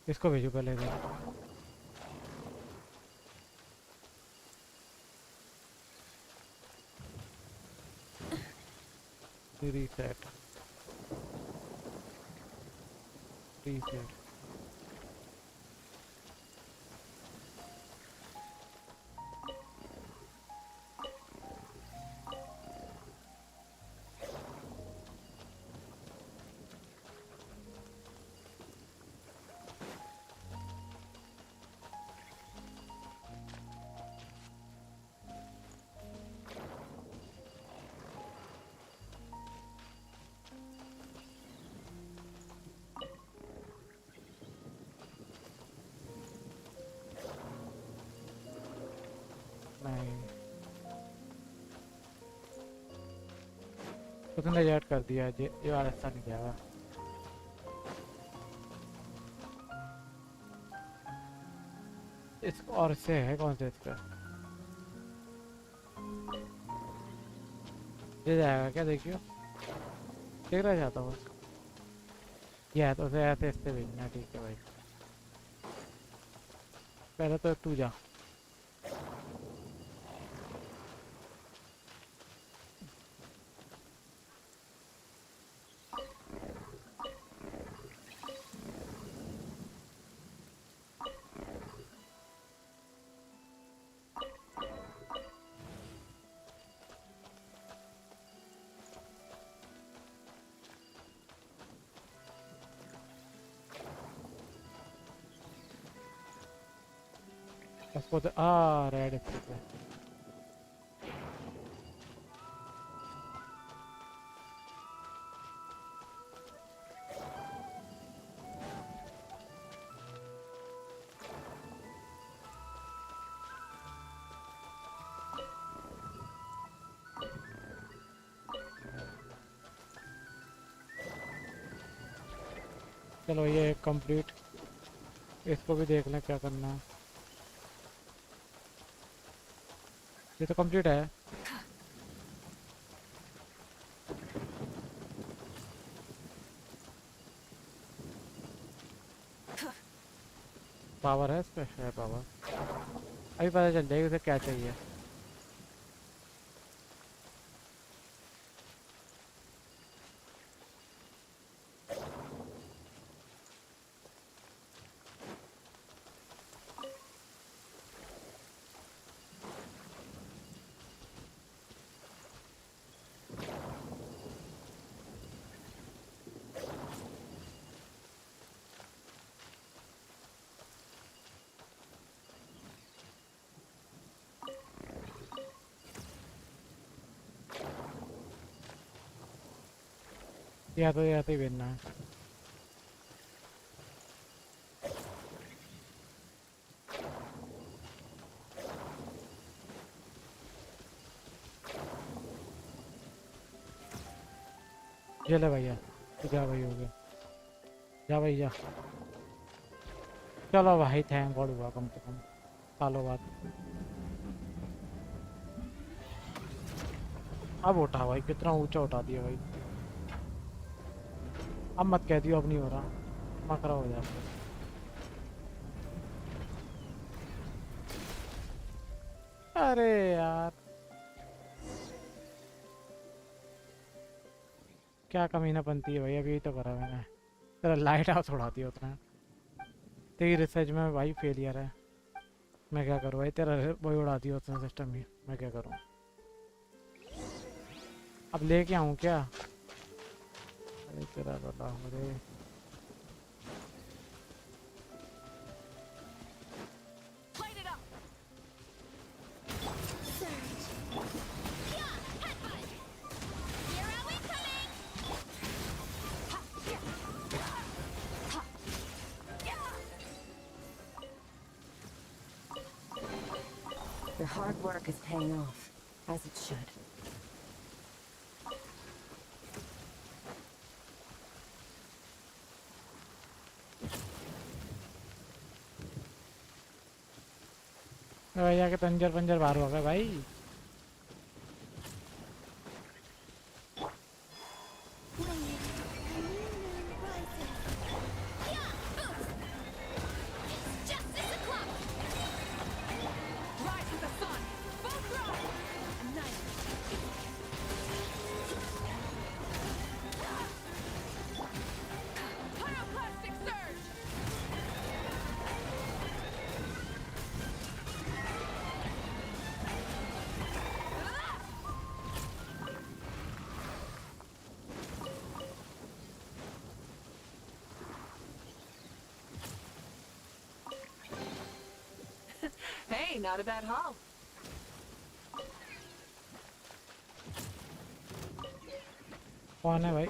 इसको भेजो पहले भी। Reset reset. उसने रिजेक्ट कर दिया, ये वाला ऐसा नहीं जाएगा। इस और से है कौन से इस पे ये जाएगा क्या? देखियो देख रहा जाता हूँ यह तो उसे ऐसे इससे भेजना। ठीक है भाई, पहले तो तू जा। उसको तो रेड पे चलो ये कंप्लीट, इसको भी देख लें क्या करना है। ये तो कंप्लीट है। पावर है इस पे, है पावर। अभी पता चल जाएगी उसे क्या चाहिए। या तो ही भेजना है। चले भैया, तो जा भाई, हो गया। जा भैया, चलो भाई, थैंक गॉड हुआ कम से कम सालों बाद। अब उठा भाई, कितना ऊंचा उठा दिया भाई। अब मत कह दियो अब नहीं हो रहा, मकरा हो जाता। अरे यार क्या कमीना बनती है भाई, अभी तो करा मैंने। तेरा लाइट हाउस उड़ा दिया उतना। तेरी रिसर्च में भाई फेलियर है, मैं क्या करूँ भाई। तेरा वही उड़ा दिया उसने सिस्टम ही, मैं क्या करूँ। अब लेके आऊं क्या? अरे तेरा बड़ा अरे Your hard work is paying off, as it should. भैया के पंजर पंजर बाहर हो गए भाई। Hey, not a bad haul. कौन है भाई?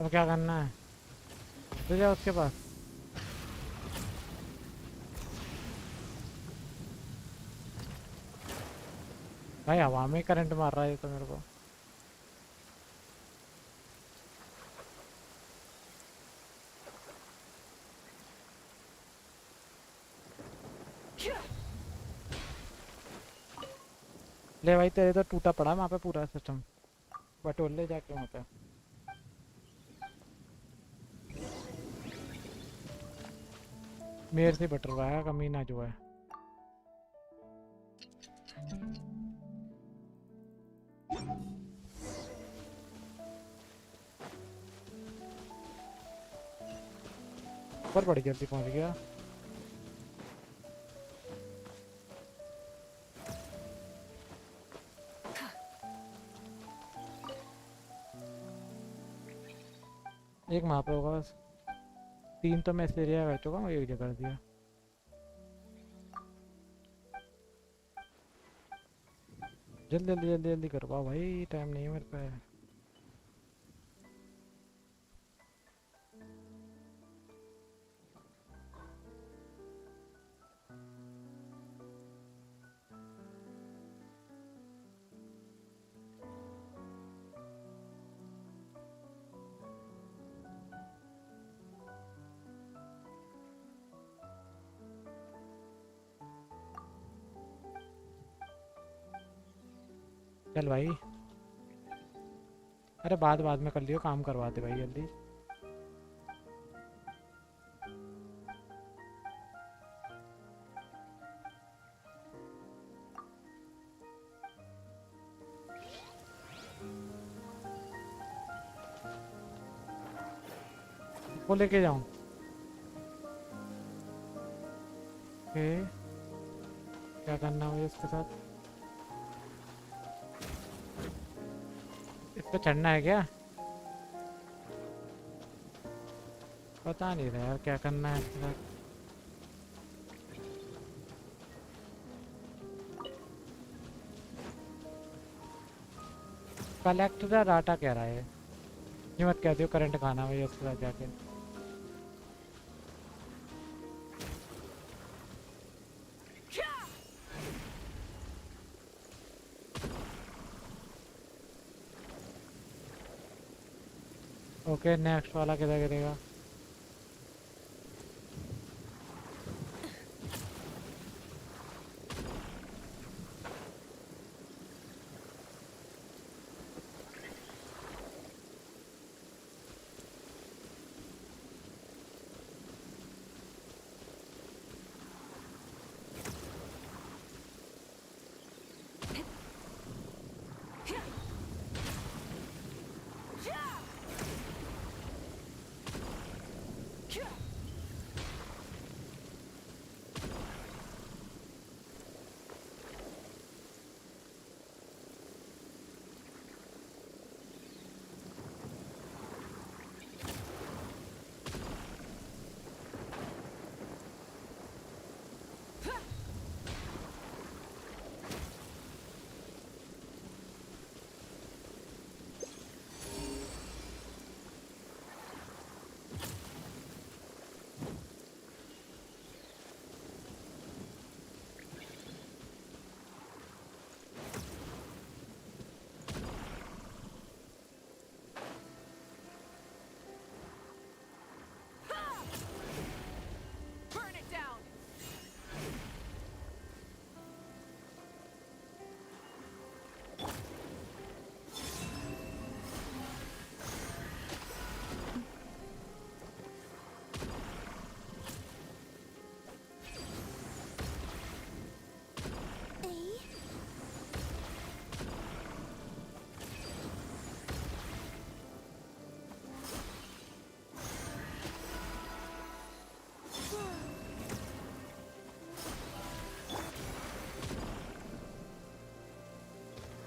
अब क्या करना है? तो जा उसके पास। भाई हवा में करंट मार रहा है तो मेरे को। ले भाई तेरे तो टूटा पड़ा वहाँ पे पूरा सिस्टम। बटोल ले जाके वहाँ पे। मेरे से बटरवाया कमीना जो है। पर बड़ी जल्दी पहुंच गया। एक वहाँ पे होगा बस। 3 तो मैं इस एरिया में बैठ चुका हूँ, एक जगह दिया। जल्दी जल्दी जल्दी जल्दी करवाओ भाई, टाइम नहीं है मेरे पे। चल भाई, अरे बाद में कर लियो, काम करवाते भाई जल्दी। वो लेके जाऊं? ओके, क्या करना मुझे इसके साथ? इस पे चढ़ना है क्या? पता नहीं रहा यार क्या करना है इसके साथ। कलेक्ट द डाटा कह रहा है। ये मत कहती हो करंट खाना मुझे उसके साथ जाके। ओके, नेक्स्ट वाला किधर गिरेगा?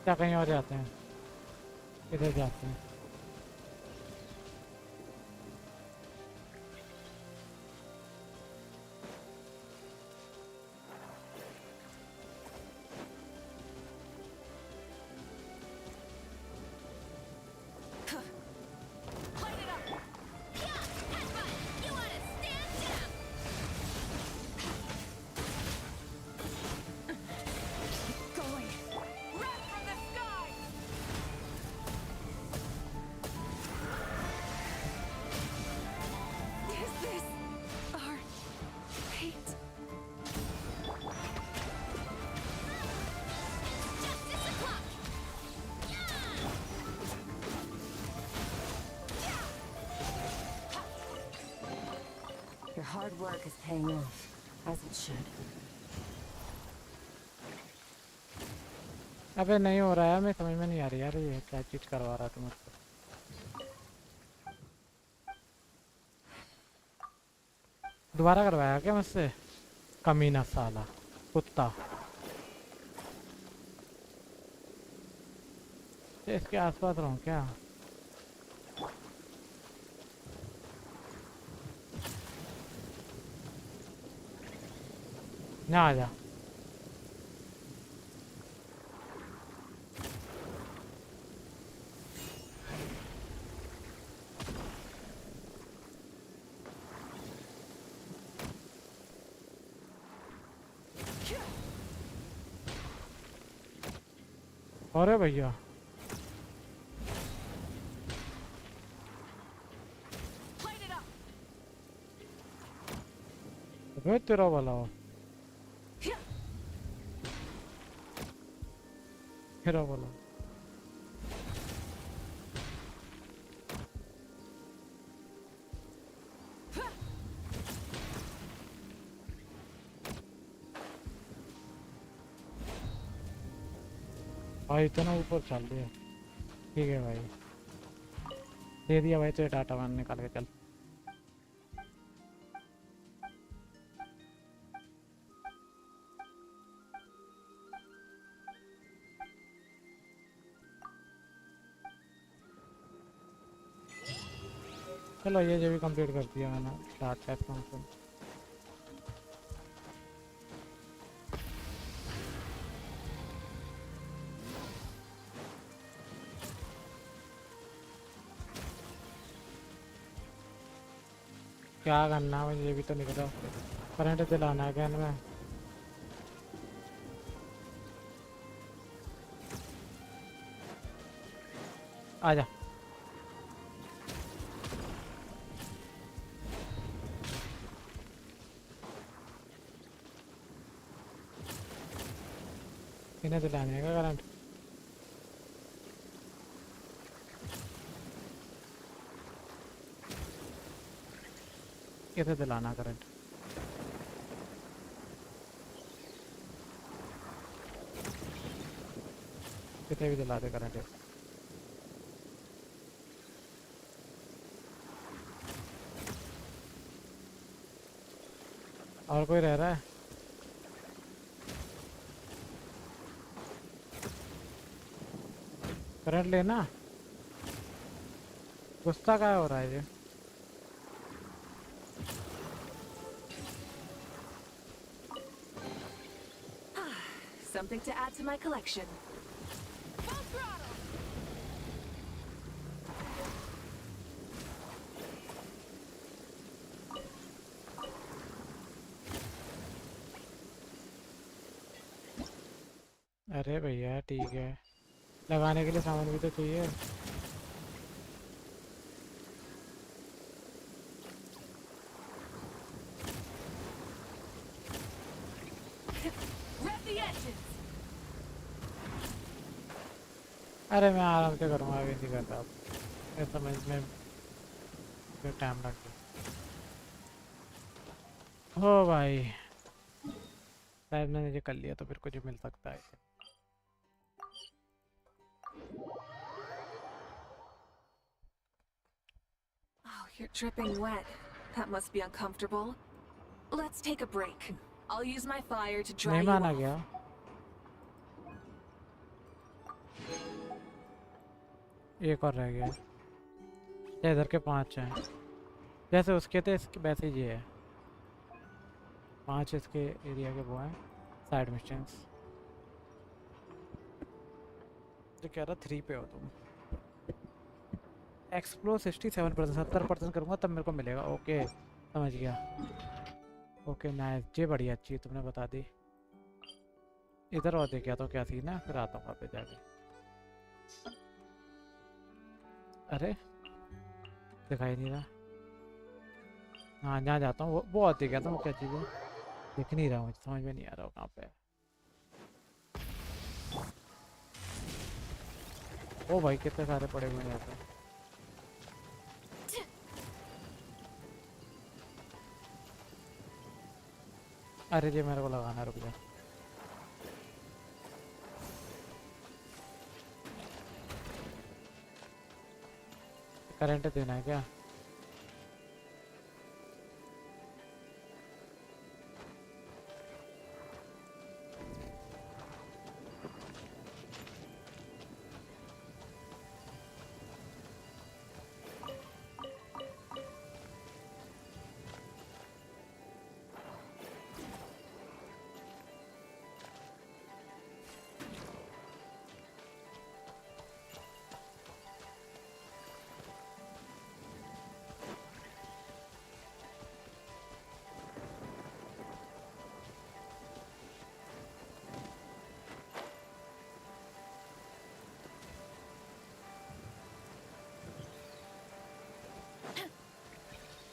क्या कहीं और जाते हैं? इधर जाते हैं। Your hard work is paying off, as it should. अबे नहीं हो रहा है, मैं समझ में नहीं आ रही यार, ये क्या चीज करवा रहा तुम मुझको। दोबारा करवाया क्या मुझसे? कमीना साला कुत्ता। इसके आसपास रहूं क्या? ना आ जा। अरे भैया तेरा वाला तेरा वाला भाई इतना ऊपर चल दिया। ठीक है भाई, दे दिया भाई, तो डाटा वन निकाल के चल। चलो ये जो भी कंप्लीट कर दिया मैंने, स्टार्ट टाइप फंक्शन। क्या करना है ये भी तो निकला। करंट दिलाना है क्या इनमें? आजा। इन्हें दिलाने है क्या करंट? किसे दिलाना करंट? किसे भी दिला दे करंट। और कोई रह रहा है? करंट लेना। गुस्सा क्या हो रहा है ये? Something to add to my collection. अरे भैया ठीक है, लगाने के लिए सामान भी तो चाहिए। अरे मैं आराम से करूँगा, अभी नहीं करता अब, ये समझ में टाइम लग गया। हो भाई शायद मैंने ये कर लिया तो फिर कुछ मिल सकता है। Oh, you're dripping wet. That must be uncomfortable. Let's take a break. I'll use my fire to dry नहीं you माना off. गया। एक और रह गया है। या इधर के 5 हैं, जैसे उसके थे इसके वैसे ही ये है। 5 इसके एरिया के वो हैं साइड मिशंस। जो कह रहा 3 पे हो तुम। एक्सप्लोर 67%, 70% करूँगा तब मेरे को मिलेगा। ओके समझ गया। ओके नाइस, ये बढ़िया अच्छी तुमने बता दी। इधर और देखा तो क्या सीन है, फिर आता हूँ वहाँ पे जाके। अरे दिखाई नहीं रहा। हाँ जहाँ जाता हूँ वो और देखा था, वो क्या चीज़ है दिख नहीं रहा, मुझे समझ में नहीं आ रहा कहाँ पे है। ओ भाई कितने सारे पड़े हुए हैं यहाँ पे। अरे जी मेरे को लगाना, रुक जा। करंट देना है क्या?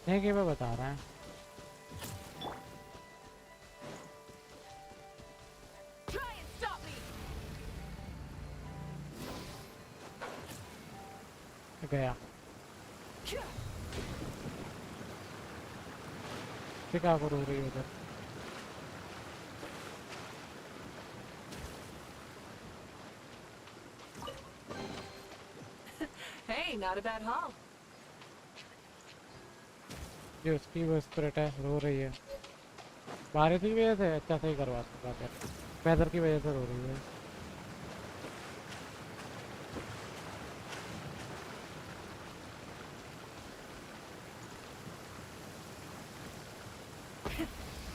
नहीं कि मैं बता रहा है। गया क्या करूँ रही उधर। Hey, not a bad haul. ये उसकी वो स्पिरिट है, रो रही है। बारिश की वजह से अच्छा सही करवा सकता है, वेदर की वजह से रो रही है।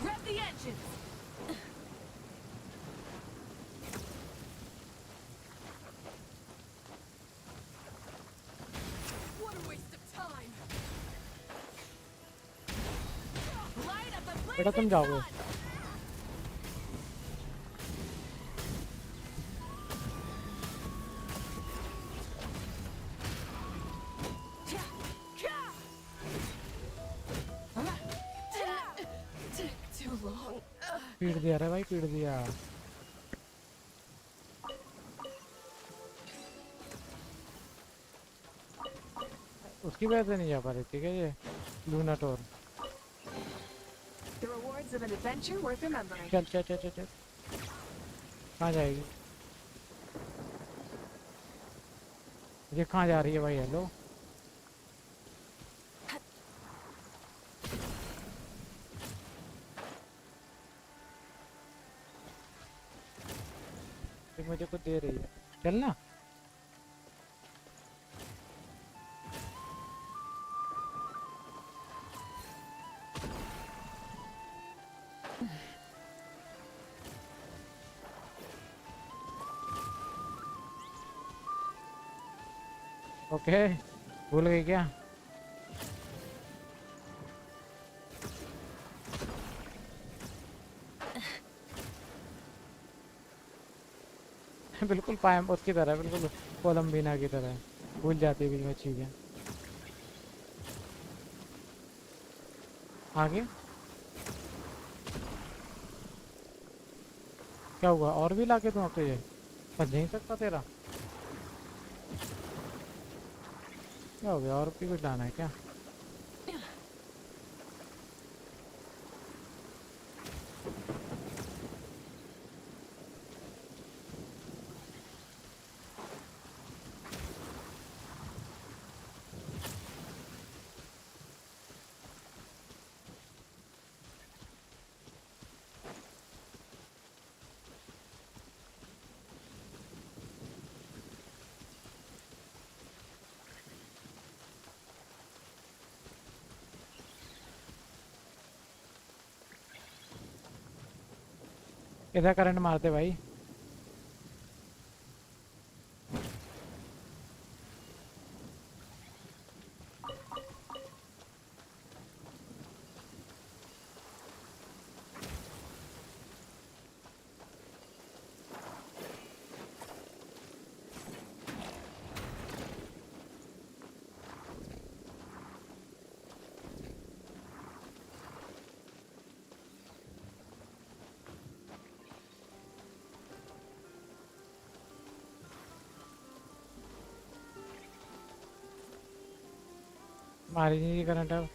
Rev the engines. What a waste of time. Light up the बेटा तुम जाओगे। Too long. पीट दिया रे भाई, पीट दिया। उसकी वजह से नहीं जा पा रही थी क्या ये लूना टोर। The rewards of an adventure worth remembering. चल चल चल चल चल, कहाँ जाएगी ये? कहाँ जा रही है भाई? हेलो ये मुझे कुछ दे रही है, चलना। ओके भूल गई क्या? बिल्कुल पायम उसकी तरह, बिल्कुल कोलंबीना की तरह भूल जाती है बीच में चीजें। आगे क्या हुआ? और भी लाके दूं तुझे? बच नहीं सकता तेरा? क्या हो गया? और भी कुछ लाना है क्या? इधर करंट मारते भाई। मारी नहीं करंट अब।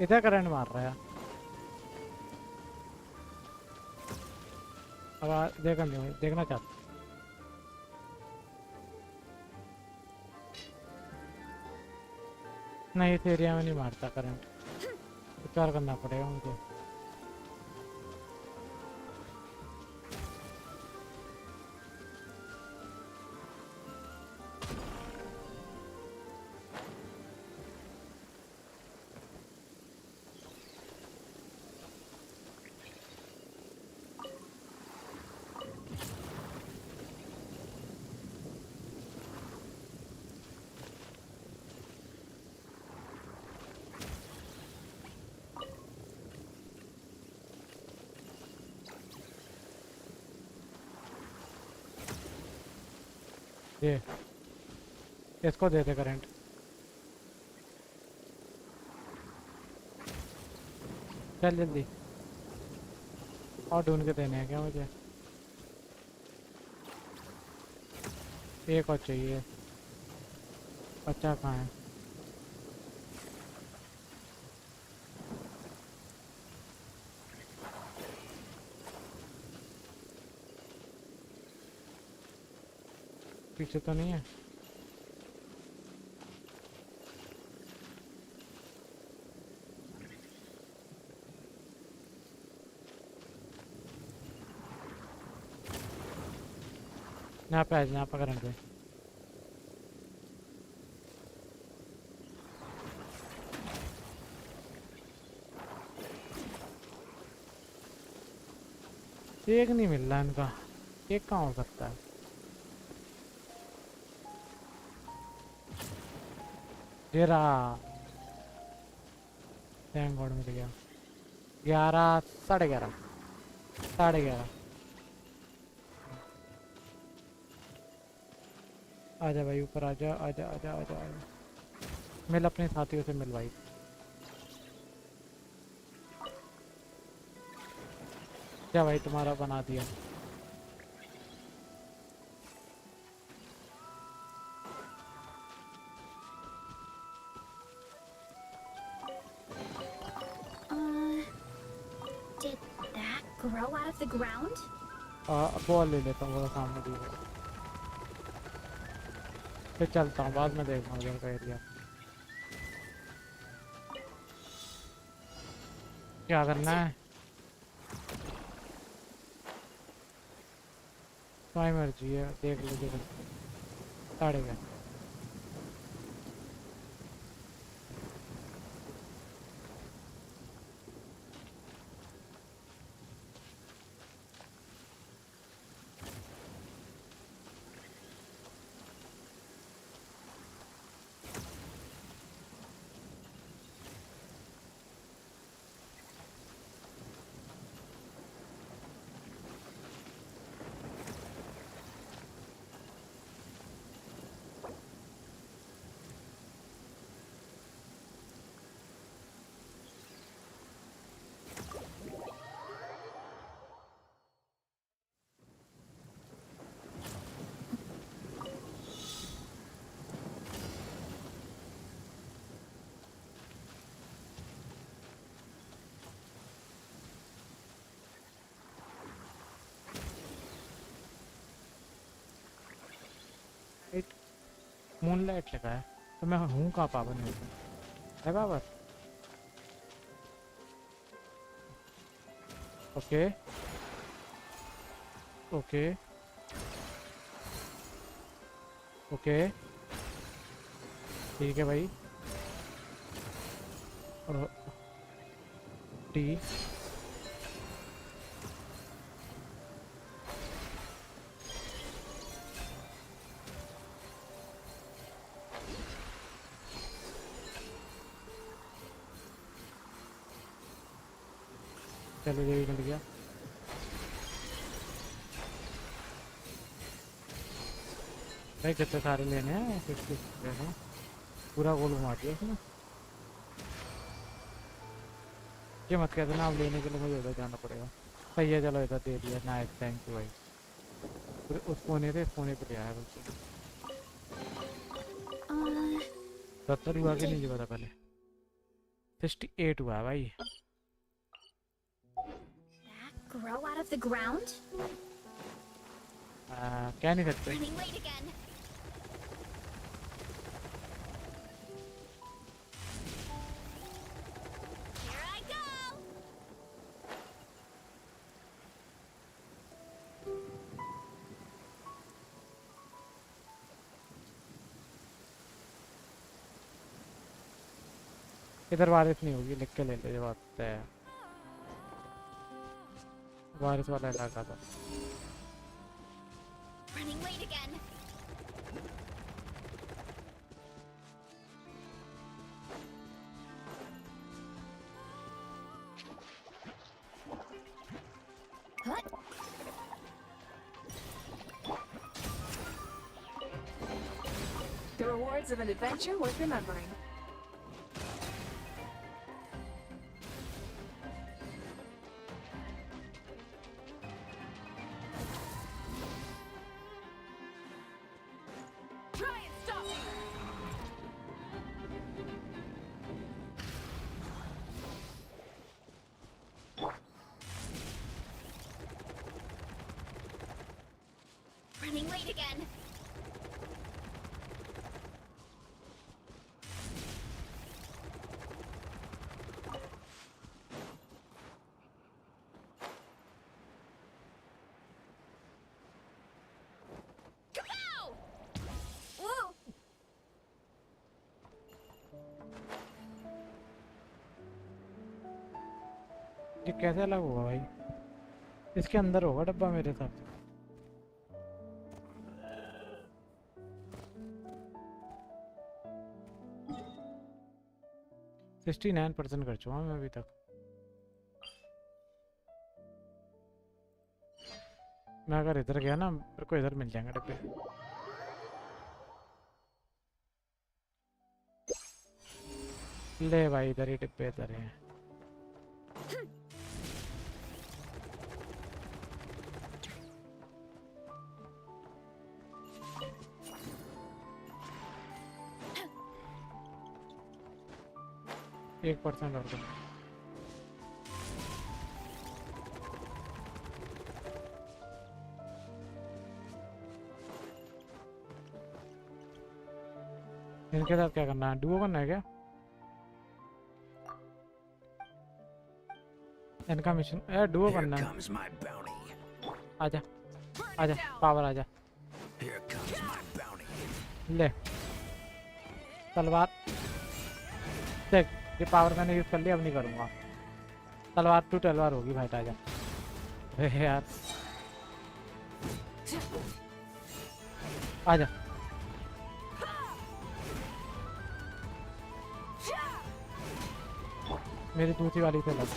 इधर करंट मार रहा है। अब देखना चाहता। नहीं, इस एरिया में नहीं मारता करंट। कुछ और करना पड़ेगा मुझे। ये इसको दे दे करंट। चल जल्दी। और ढूंढ के देने हैं क्या मुझे? एक और चाहिए। बच्चा कहाँ है? पीछे तो नहीं है? यहाँ पे यहाँ पे करंट है। एक नहीं मिल रहा इनका। एक कहाँ हो सकता है? ये रहा। थैंक गॉड मिल गया। 11, 11:30, 11:30। आजा भाई ऊपर आजा आजा आजा आजा आजा। मिल अपने साथियों से मिल भाई। क्या भाई तुम्हारा बना दिया। Did that grow out of the ground? Ball ले लेता हूँ, वो सामने दी है। फिर चलता हूँ, बाद में देखता हूँ उधर का एरिया। क्या करना है? तुम्हारी मर्जी है, देख लो देख लो। 11:30। मूनलाइट लिखा है तो मैं हूँ कहाँ पावर नहीं हूँ है पावर। ओके ओके ओके ठीक है भाई। और टी चलो ये भी मिल गया। भाई कितने सारे लेने हैं 50 लेने हैं पूरा गोल घुमा दिया उसने। ये मत कहते ना आप लेने के लिए मुझे उधर जाना पड़ेगा। सही है चलो इधर दे दिया नाइस थैंक यू भाई। उस कोने से इस कोने पे आया बिल्कुल 70 हुआ कि नहीं पता पहले 68 हुआ है भाई। Grow out of the ground? क्या नहीं सकते। Running late again. Here I go. इधर बारिश नहीं होगी लिख के ले ले बात है। बारिश वाला इलाका था। Running late again. What? The rewards of an adventure worth remembering. Running late again. Kapow! Whoa! ये कैसे अलग होगा भाई। इसके अंदर होगा डब्बा मेरे हिसाब से। सिक्सटी 9% कर चुका हूँ मैं अभी तक। मैं अगर इधर गया ना मेरे को इधर मिल जाएंगे डब्बे। ले भाई इधर ही डिब्बे इधर हैं। एक % और दो। इनके साथ क्या करना है डुओ करना है क्या। इनका मिशन डुओ करना है। आजा आजा पावर आजा। ले तलवार देख ये पावर मैंने यूज कर लिया अब नहीं करूँगा। तलवार टू तलवार होगी भाई आजा। अरे यार आजा। मेरी दूसरी वाली से लग।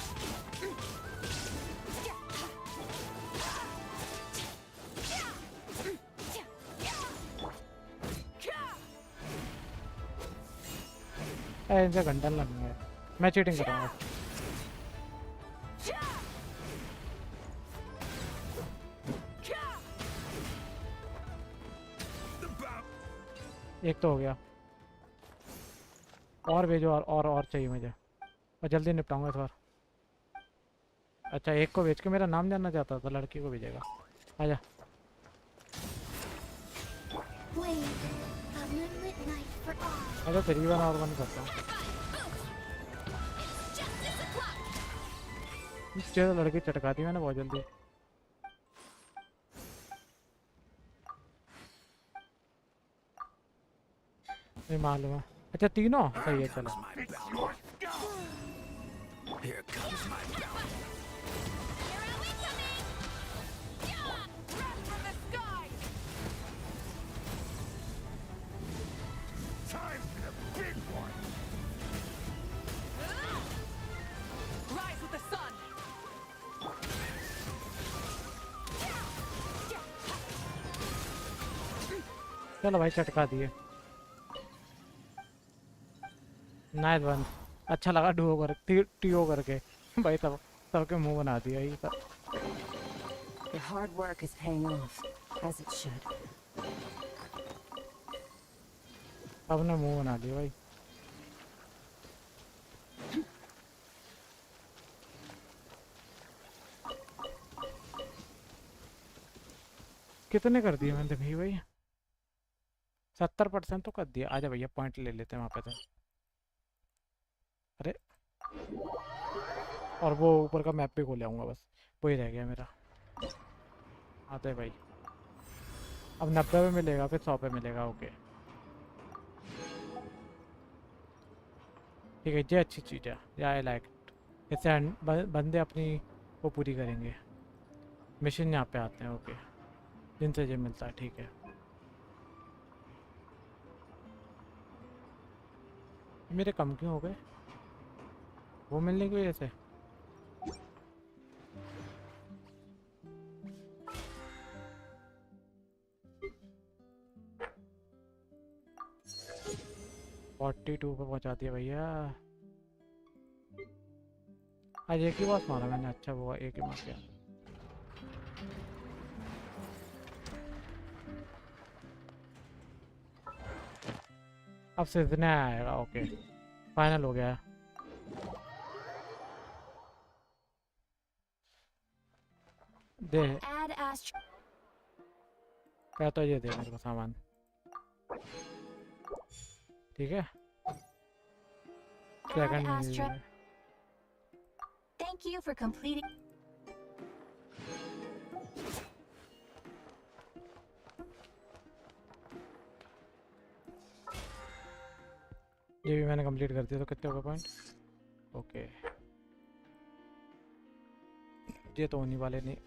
इनसे घंटा लगनी है। मैं चीटिंग करूँगा। एक तो हो गया और भेजो और चाहिए मुझे और जल्दी निपटाऊंगा इस बार। अच्छा एक को भेज के मेरा नाम जानना चाहता था लड़की को भेजेगा। आजा Wait, a moonlit night for all. अच्छा 3-1 और 1 करता हूँ। चलो लड़की चटका दी मैंने बहुत जल्दी। नहीं मालूम है। अच्छा तीनों सही है चलो। Here comes my bounty. Time for the big one. Rise with the sun. चलो भाई चटका दिए। Nice one. अच्छा लगा डुओ कर टीओ करके भाई तब सबके मुंह बना दिया ये सब। Your hard work is paying off, as it should. सबने मुंह बना दिया भाई। कितने कर दिए मैंने भाई? 70% तो कर दिया। आजा भैया पॉइंट ले लेते हैं वहाँ पे से। अरे और वो ऊपर का मैप भी खोल आऊँगा बस, वही रह गया मेरा। आते भाई अब 90 पे मिलेगा फिर 100 पे मिलेगा। ओके ठीक है ये अच्छी चीज़ है। या आई लाइक इससे बंदे अपनी वो पूरी करेंगे। मिशन यहाँ पे आते हैं ओके जिनसे ये मिलता है ठीक है। मेरे कम क्यों हो गए वो मिलने की वजह से? फोर्टी 42 पे पहुंचा दिया भैया। आज एक ही बात मारा मैंने। अच्छा वो एक ही मार दिया। अब सीजने आएगा। ओके फाइनल हो गया। दे क्या तो ये दे मेरे को सामान ठीक है। Second Thank you for completing. ये भी मैंने कंप्लीट कर दिया। तो कितने हो गए पॉइंट? ओके ये तो होने वाले नहीं।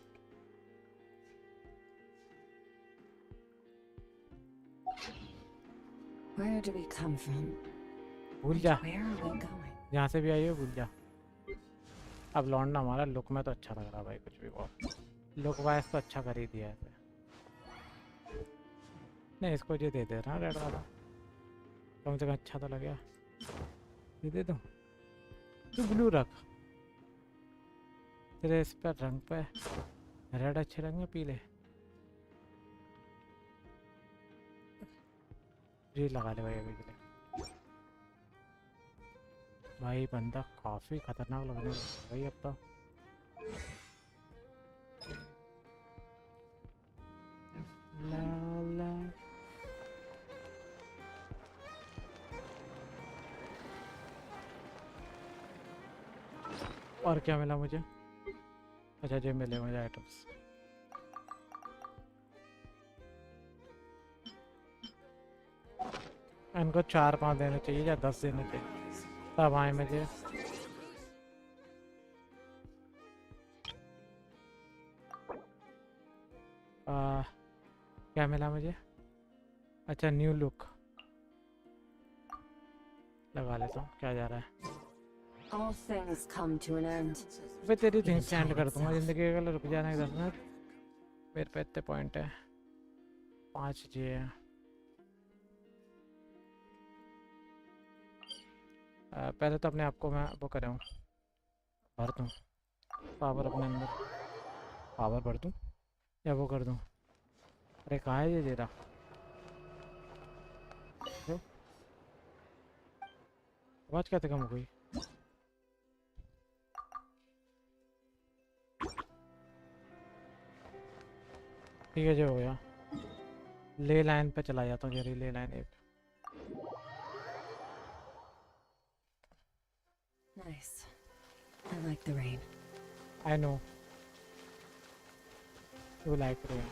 Where do we come from? भूल जा Where are we going? यहाँ से भी आई हो भूल जा। अब लौंडा हमारा लुक में तो अच्छा लग रहा भाई। कुछ भी बहुत लुक वाइज तो अच्छा कर ही दिया है। नहीं इसको ये दे दे रहा रेड वाला कम से कम अच्छा तो लगे। ये दे दो तू ब्लू रख। तेरे इस पर रंग पे रेड अच्छे रंग में पीले ये लगा ले भाई अभी के लिए। भाई बंदा काफी खतरनाक लग रहा है भाई अब तो। ला ला और क्या मिला मुझे? अच्छा जो मिले मुझे आइटम्स। इनको 4-5 देने चाहिए या 10 देने चाहिए तब आए मुझे। क्या मिला मुझे? अच्छा न्यू लुक लगा लेता हूँ। क्या जा रहा है? All things come to an end. वे तेरी थिंग स्टैंड कर दूंगा जिंदगी के लिए। रुक जाना 10 मिनट। मेरे पे इतने पॉइंट है 5 जी है। पहले तो अपने आप को मैं वो कर रहा हूँ भर दूँ पावर अपने अंदर। पावर भर दूँ या वो कर दूँ? अरे कहाँ है ये दे रहा? आवाज़ कैसे कम हो गई? ठीक है जो हो गया। ले लाइन पे चला जाता हूँ जरी ले लाइन एक Nice. I like the rain. I know you like rain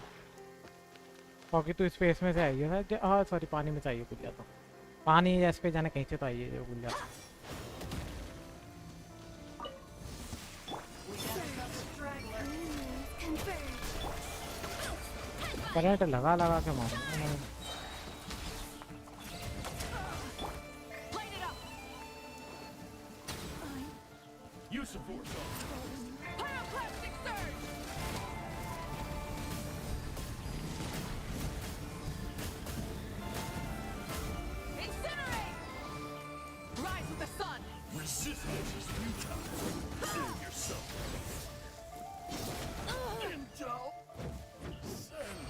क्योंकि तू स्पेस में से आई है ना हाँ सॉरी पानी में से आई है भूल जाता हूँ पानी या स्पेस जाने कहीं से तो आई है जो भूल जाता हूँ करंट लगा लगा के मारूंगा Use of force. Pyroclastic surge! Incinerate! Rise with the sun! Resistance is futile. Save yourself. Intel. Send.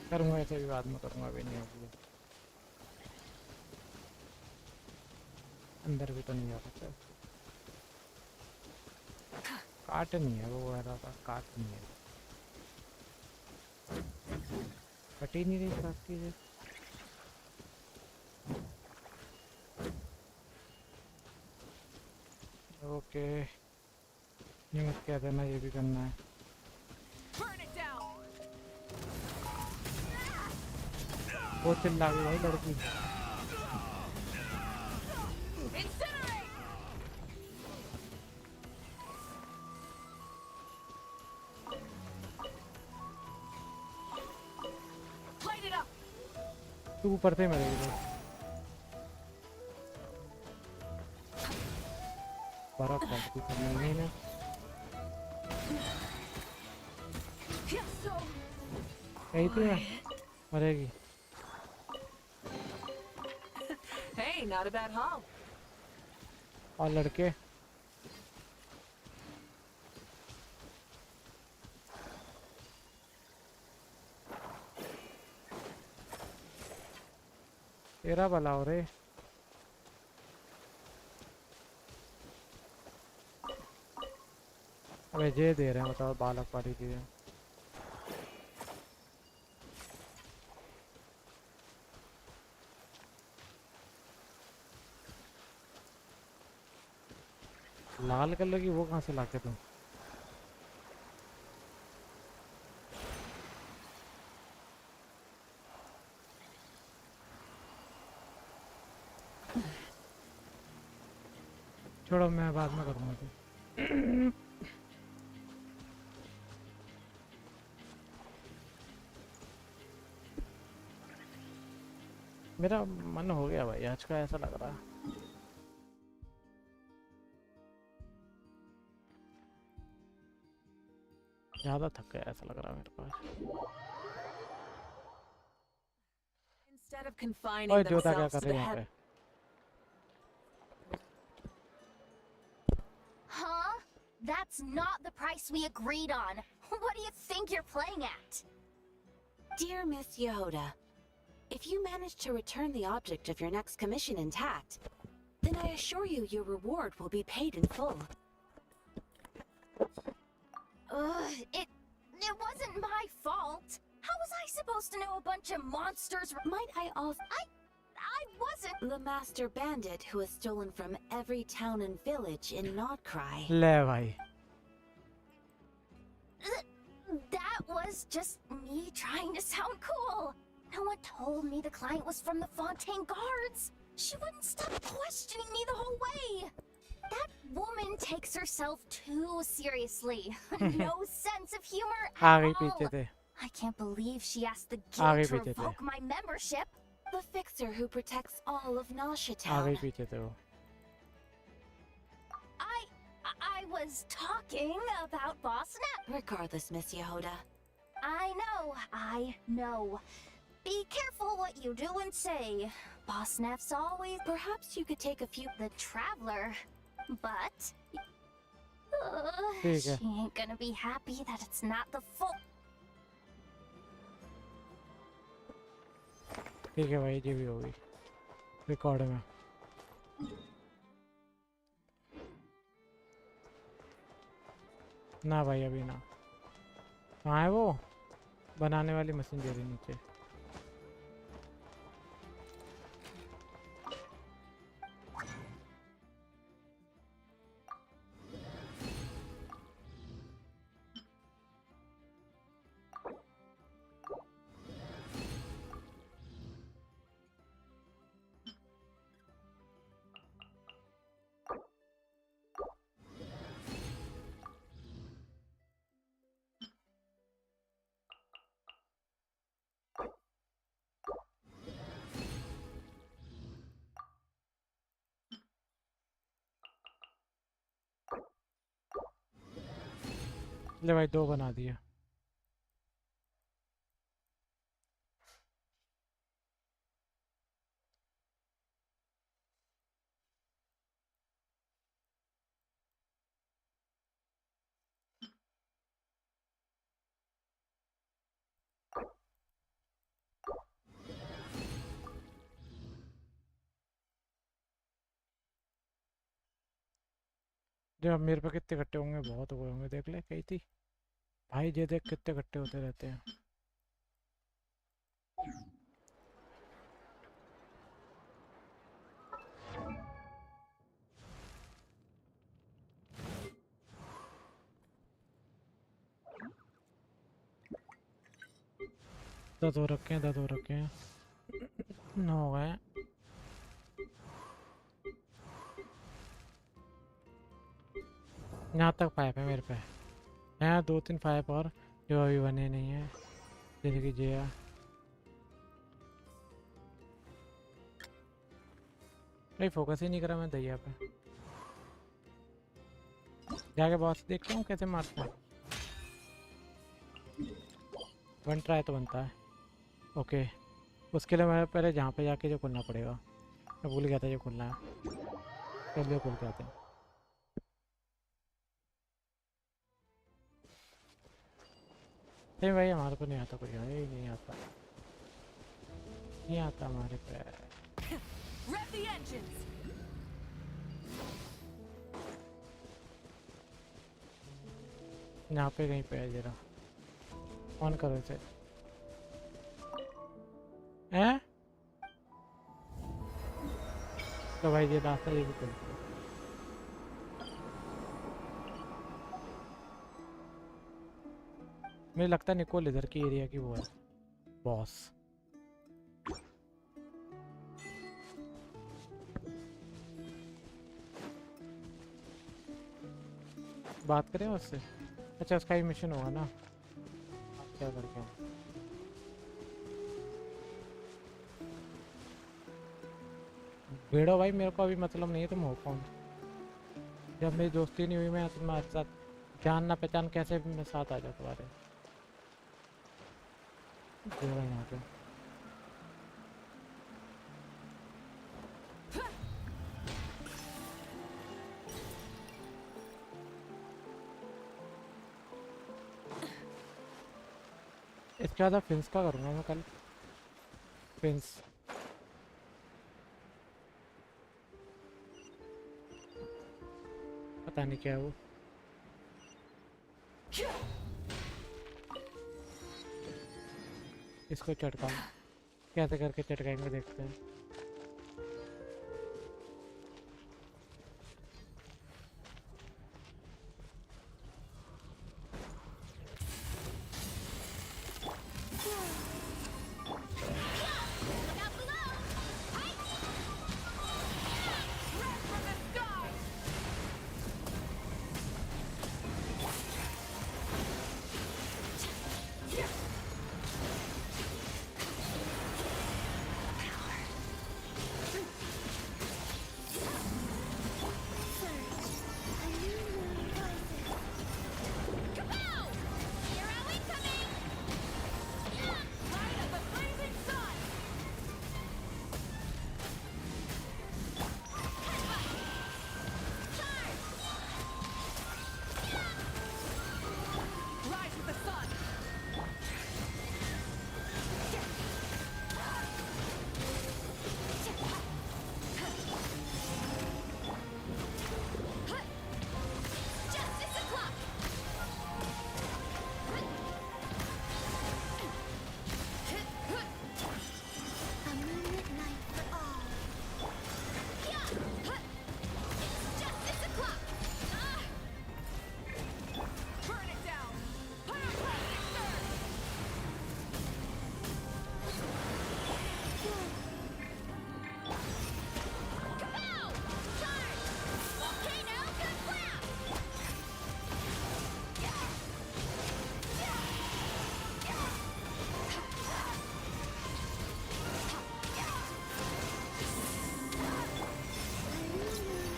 करूँगा ऐसे भी बाद में करूँगा अभी नहीं होगी अंदर भी तो नहीं जा सकता काट नहीं है वो वगैरह का काट नहीं है कट ही नहीं रही सकती है ओके ये मत कह देना ये भी करना है वो चिल्ला गई भाई लड़की तू ऊपर से मरेगी बर्फ पड़ती करनी है यही थी मरेगी Hey, not a bad haul. और लड़के तेरा भला हो रे अबे जे दे रहे हैं बताओ बालक वाली चीजें लाल कलर की वो कहाँ से लाके तुम छोड़ो मैं बाद में करूँगा तुम मेरा मन हो गया भाई आज का ऐसा लग रहा है ज्यादा थक गया ऐसा लग रहा है मेरे पास Instead of confining ओए जोता क्या themselves कर to रहे the हैं यहाँ head. पे Huh? That's not the price we agreed on. What do you think you're playing at? Dear Miss Yehoda, if you manage to return the object of your next commission intact, then I assure you your reward will be paid in full. It wasn't my fault. How was I supposed to know a bunch of monsters? Might I also? I wasn't. The master bandit who has stolen from every town and village in KRAI. ले भाई That was just me trying to sound cool. No one told me the client was from the Fontaine Guards. She wouldn't stop questioning me the whole way. That woman takes herself too seriously. No sense of humor uh at गई all. पीछे से I can't believe she asked the आ गई guild to पीछे से revoke my membership. The fixer who protects all of Nasha uh Town. गई पीछे से वो I was talking about Bossnet. Regardless, Miss Yehoda. I know. Be careful what you do and say. Bossnef's always... Perhaps you could take a few... The Traveler. But... ठीक है She ain't gonna be happy that it's not the full. ठीक है भाई, ये भी होगी record में। ना भाई अभी ना। कहाँ है वो बनाने वाली मशीन? दे रही नीचे। ले भाई 2 बना दिया। जो अब मेरे पे कितने इकट्ठे होंगे? बहुत हुए होंगे, देख ले कही थी भाई। ये देख कितने इकट्ठे होते रहते हैं। दस हो रखे हैं, 10 हो रखे हैं, 9 हो गए हैं। यहाँ तक 5 है मेरे पे। यहाँ 2-3 5 और जो अभी बने नहीं है, जैसे कि जिया। भाई फोकस ही नहीं करा मैं दैया पे। जाके बॉस देखता हूँ कैसे मारता है। 1 ट्राई तो बनता है। ओके, उसके लिए मैं पहले जहाँ पे जाके जो खुलना पड़ेगा। मैं भूल गया था जो खुलना है, चलिए खुल के आते हैं। नहीं भाई हमारे को नहीं आता, कुछ है ही नहीं आता, नहीं आता हमारे पे। Rev the engines. यहाँ पे कहीं पे है, जरा ऑन करो इसे। हैं? तो भाई ये रास्ता ये भी खुल। मुझे लगता है निकोल इधर की एरिया की वो है बॉस। बात करें उससे? अच्छा उसका ही मिशन होगा ना, क्या करके। भेड़ो भाई मेरे को अभी मतलब नहीं है तुम हो कौन। जब मेरी दोस्ती नहीं हुई मैं तुम्हारे साथ जान ना पहचान कैसे भी मैं साथ आ जाऊँ तुम्हारे। यहाँ पे इसके बाद फिंस का करूँगा मैं कल। फिंस पता नहीं क्या है वो। इसको चटकाऊं, कैसे करके चटकाएंगे देखते हैं।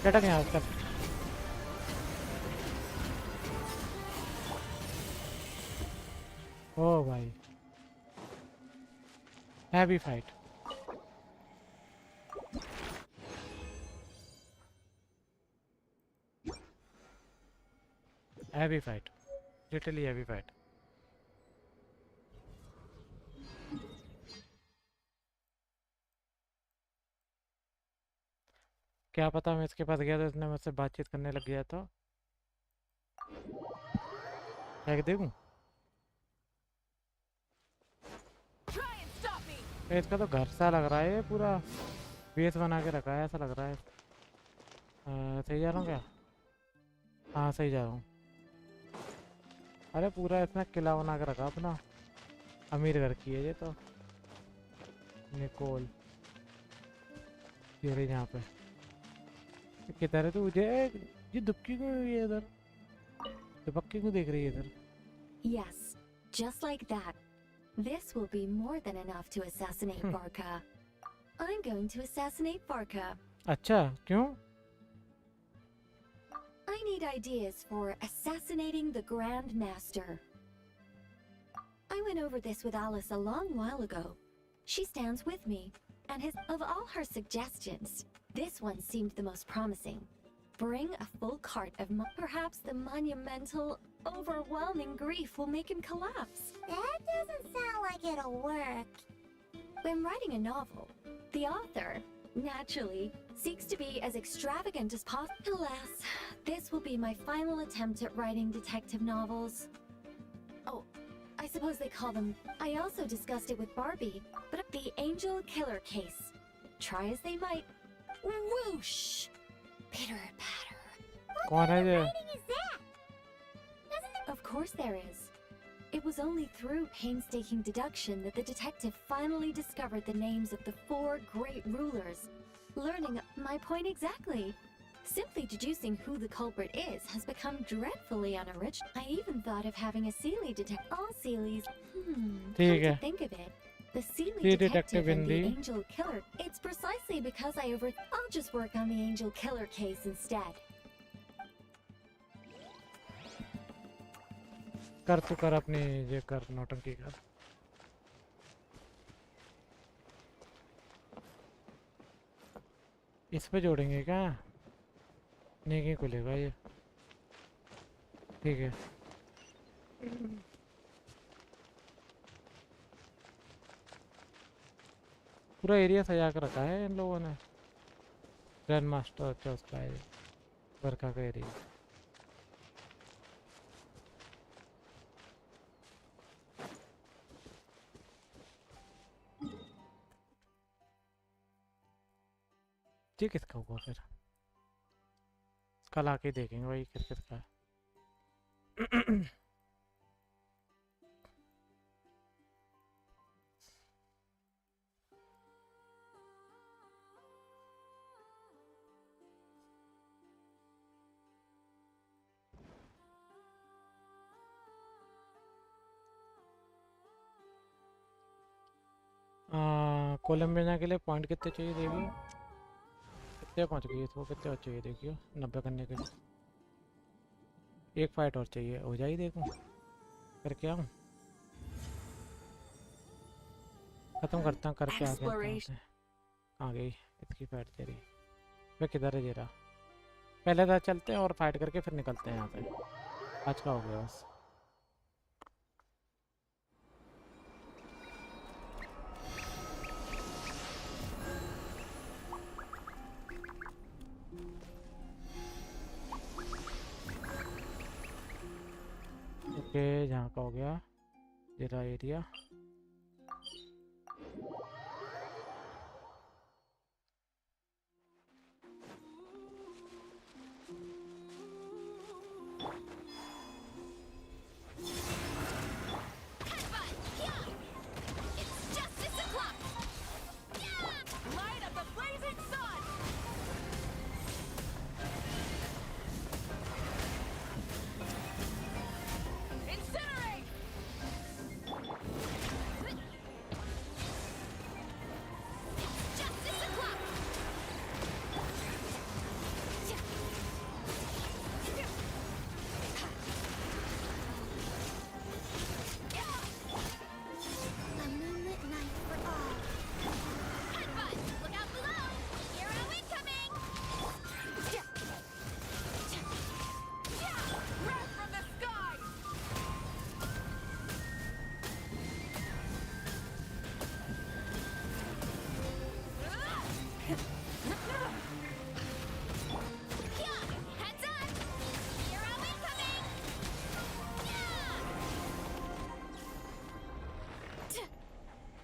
चटक यहाँ चल। ओ भाई heavy fight. Heavy fight, literally heavy fight. क्या पता मैं इसके पास गया तो इसने मुझसे बातचीत करने लग गया तो क्या देखूं। इसका तो घर सा लग रहा है, पूरा बेस बना के रखा है ऐसा लग रहा है। सही जा रहा हूँ क्या? हाँ सही जा रहा हूँ। अरे पूरा इसने किला बना के रखा अपना, अमीर घर की है ये तो। निकोल ये रही यहाँ पे। किधर है तू? ये दुबकी क्यों हुई है इधर? दुबक्की क्यों देख रही है इधर? Yes, just like that. This will be more than enough to assassinate Varka. I'm going to assassinate Varka. अच्छा क्यों? I need ideas for assassinating the Grand Master. I went over this with Alice a long while ago. She stands with me, and of all her suggestions, this one seemed the most promising. Bring a full cart of perhaps the monumental, overwhelming grief will make him collapse. That doesn't sound like it'll work. When writing a novel, the author, naturally, seeks to be as extravagant as possible. Alas, this will be my final attempt at writing detective novels. Oh, I suppose they call them. I also discussed it with Barbie, but the Angel Killer case. Try as they might. Whoosh! Pitter patter. What kind of writing is that? Of course there is. It was only through painstaking deduction that the detective finally discovered the names of the 4 great rulers. Learning my point exactly. Simply deducing who the culprit is has become dreadfully unoriginal. I even thought of having a Seelie detective. All Seelies. Come to think of it, the Seelie detective and the Angel Killer. It's precisely because I'll just work on the Angel Killer case instead. कर तू कर अपनी ये कर नौटंकी कर। इस पे जोड़ेंगे क्या? नहीं खुलेगा ये। ठीक है पूरा एरिया सजा कर रखा है इन लोगों ने। ग्रैंड मास्टर अच्छा उसका है बरका का एरिया। ये किसका हुआ फिर? कल आके देखेंगे भाई किसका है। कोलंबिया के लिए पॉइंट कितने चाहिए देखिए। कितने पहुंच गई इसको? कितने और चाहिए देखियो 90 करने के लिए। एक फाइट और चाहिए, हो जाएगी। देखूं करके आऊँ, खत्म करता हूँ करके आ गया। आ गई इसकी फाइट तेरी। वे किधर है जेरा? पहले तो चलते हैं और फाइट करके फिर निकलते हैं यहाँ से। आज का हो गया बस। ओके यहाँ का हो गया जेरा एरिया।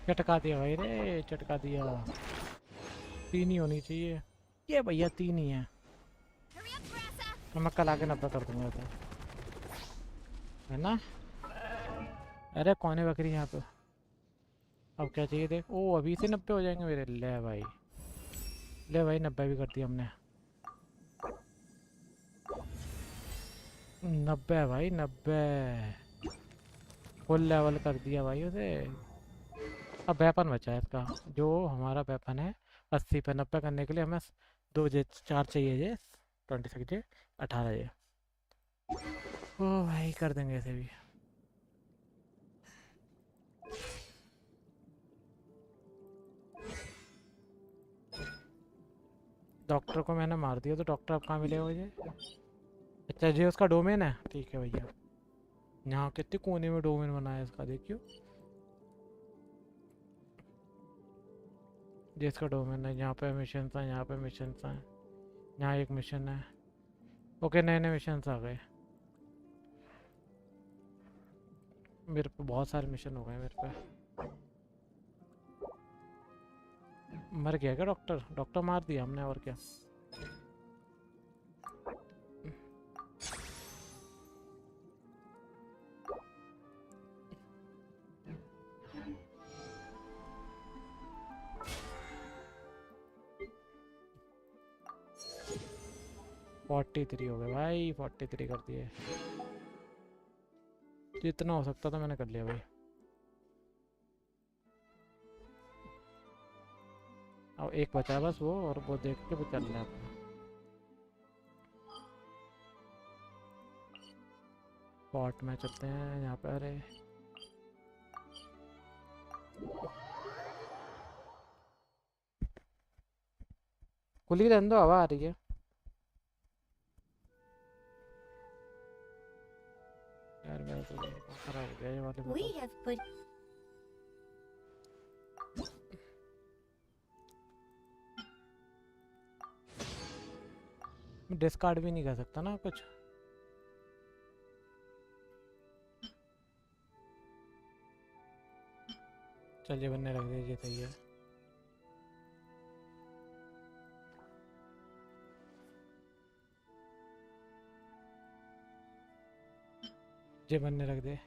चटका दिया भाई रे, चटका दिया। 3 ही होनी चाहिए। ये भैया 3 ही है। मैं कल आके 90 कर दूंगा तो, है ना। अरे कौन है बकरी यहाँ पे। अब क्या चाहिए देख। ओ अभी से 90 हो जाएंगे मेरे। ले भाई, ले भाई 90 भी कर दिया हमने। 90 भाई 90, फुल लेवल कर दिया भाई उसे। अब वेपन बचा है इसका, जो हमारा वेपन है 80 पे। 90 करने के लिए हमें 4 चाहिए जे, 26 जे, 18 जे। ओ भाई कर देंगे इसे भी। डॉक्टर को मैंने मार दिया तो डॉक्टर अब कहाँ मिलेगा मुझे। अच्छा जी उसका डोमेन है, ठीक है भैया। यहाँ कितने कोने में डोमेन बना है इसका, देखियो। जिसका डोमेन है, यहाँ पे मिशन है, यहाँ पे मिशन है, यहाँ एक मिशन है। ओके नए नए मिशन आ गए मेरे पे। बहुत सारे मिशन हो गए मेरे पे। मर गया क्या डॉक्टर? डॉक्टर मार दिया हमने, और क्या। फोर्टी 43 हो गए भाई, 43 कर दिए। जितना हो सकता था मैंने कर लिया भाई। अब एक बचा बस वो, और वो देख के भी चल रहा है अपना। पॉट में चलते हैं यहाँ पे। अरे खुली रहने दो, हवा आ रही है। यार मेरा तो खराब हो गया ये वाले में। डिस्कार्ड भी नहीं कर सकता ना कुछ। चलिए बनने रख दीजिए, सही है। ये बनने रख दे।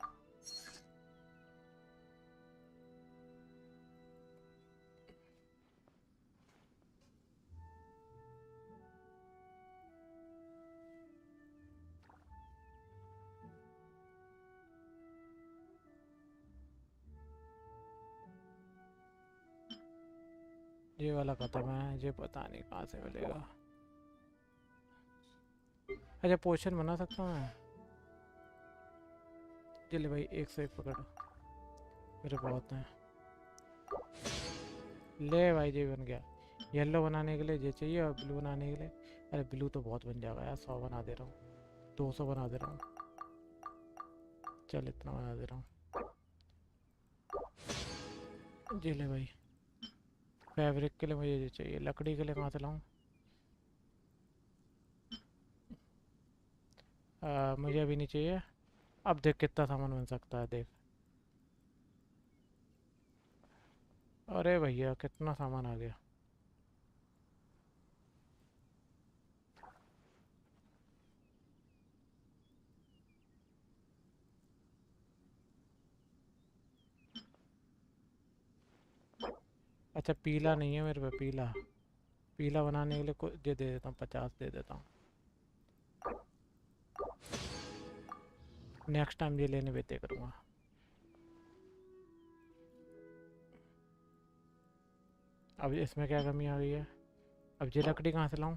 ये वाला खत्म है, ये पता नहीं कहाँ से मिलेगा। अच्छा पोशन बना सकता हूँ मैं। चलिए भाई 1 से 1 पकड़ मेरे बहुत हैं। ले भाई ये बन गया। येलो बनाने के लिए ये चाहिए, और ब्लू बनाने के लिए। अरे ब्लू तो बहुत बन जाएगा यार, 100 बना दे रहा हूँ, 200 बना दे रहा हूँ। चल इतना बना दे रहा हूँ। जी ले भाई। फैब्रिक के लिए मुझे ये चाहिए, लकड़ी के लिए कहाँ से लाऊं? मुझे अभी नहीं चाहिए। अब देख कितना सामान बन सकता है, देख। अरे भैया कितना सामान आ गया। अच्छा पीला नहीं है मेरे पे, पीला। पीला बनाने के लिए ये दे देता हूँ, 50 दे देता हूँ। नेक्स्ट टाइम ये लेने बेते करूँगा। अब इसमें क्या कमी आ गई है? अब ये लकड़ी कहाँ से लाऊं?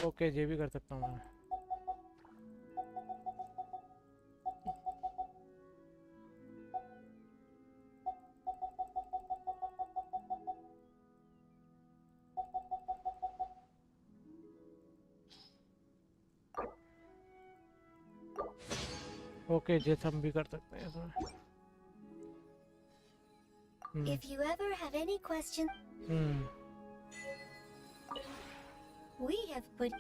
ओके ये भी कर सकता हूँ मैं। ओके ये हम भी कर सकते हैं इसमें। If you ever have any questions, we have put.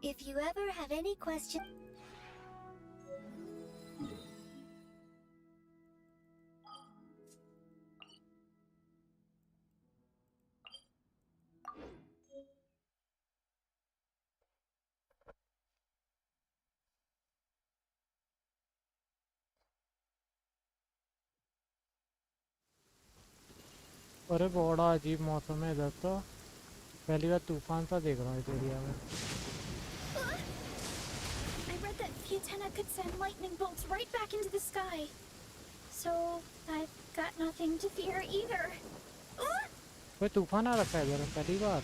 If you ever have any question... अरे बड़ा अजीब मौसम है इधर तो। पहली बार तूफान सा देख रहा हूँ इस एरिया में। I read that Fiatena could send lightning bolts right back into the sky. So, I've got nothing to fear either. कोई तूफान आ रखा है इधर पहली बार।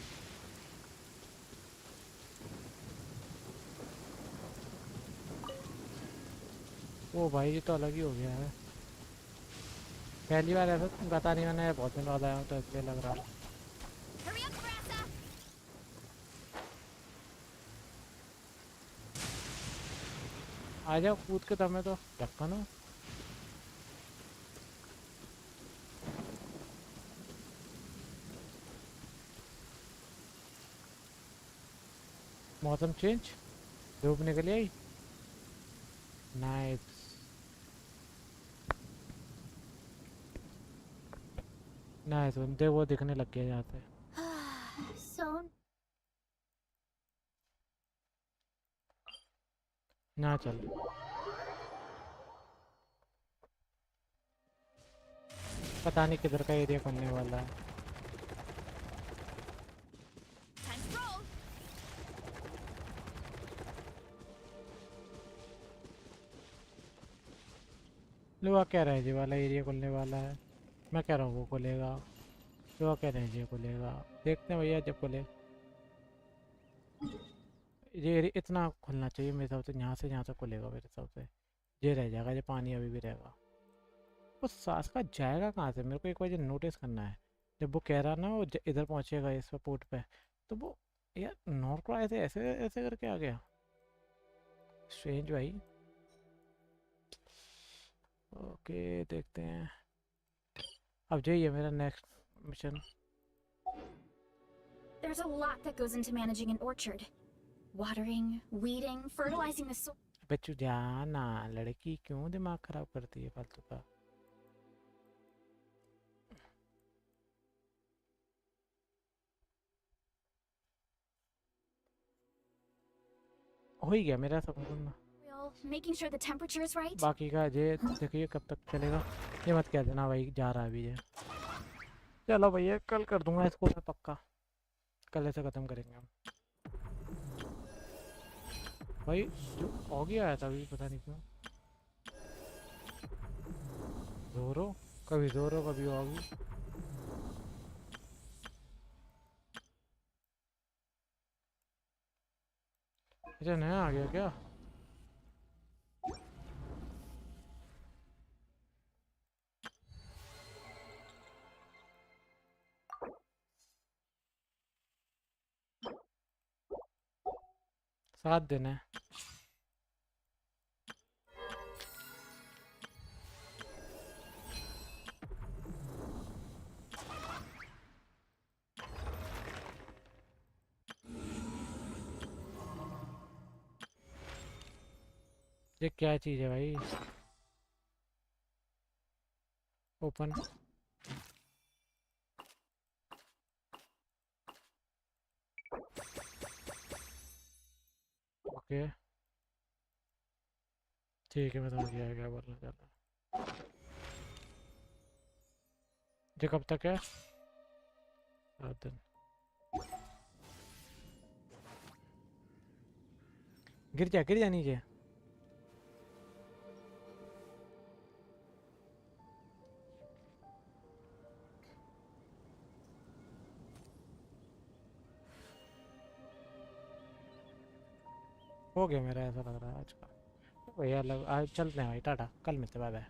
ओ भाई ये तो अलग ही हो गया है। पहली बार ऐसा पता नहीं, मैंने बहुत दिन बाद आया हूँ तो इसलिए लग रहा है। आ जाओ कूद के तब मैं तो धक्का ना। मौसम चेंज, धूप निकली आई। नाइस। नाइस बंदे वो दिखने लग गए यहाँ से। So, ना चल। पता नहीं किधर का एरिया खुलने वाला है। लोग कह रहे हैं जी वाला एरिया खुलने वाला है। मैं कह रहा हूँ वो खुलेगा। लोग कह रहे हैं जी खुलेगा। देखते हैं भैया जब खुले। ये एरिया इतना खुलना चाहिए मेरे हिसाब से। यहाँ से खुलेगा मेरे हिसाब से। ये रह जाएगा, ये पानी अभी भी रहेगा। वो सांस का जाएगा कहाँ से, मेरे को एक बार ये नोटिस करना है। जब वो कह रहा ना वो इधर पहुँचेगा इस पोर्ट पे, तो वो यार नॉर्थ कोरिया ऐसे ऐसे ऐसे करके आ गया। स्ट्रेंज भाई। ओके देखते हैं। अब यही है मेरा next mission. there's a lot that goes into managing an orchard. Watering, weeding, fertilizing the soil. बच्चू जाना, लड़की क्यों दिमाग खराब करती है फालतू का। हो ही गया मेरा सब करना। Making sure the temperature is right. बाकी का ये देखिए कब तक चलेगा। ये मत कह देना भाई जा रहा है अभी ये। चलो भैया कल कर दूंगा इसको मैं पक्का। कल ऐसे ख़त्म करेंगे हम। भाई जो ऑगी आया था अभी पता नहीं क्यों। जोरो कभी ऑगी। अच्छा नया आ गया क्या? सात दिन है। ये क्या चीज़ है भाई? ओपन। ओके ठीक है मैं समझ गया क्या बोलना चाहता। ये कब तक है? 7 दिन। गिर जा नीचे। हो गया मेरा ऐसा लग रहा है आज का। भैया आज चलते हैं भाई, टाटा, कल मिलते हैं, बाय बाय।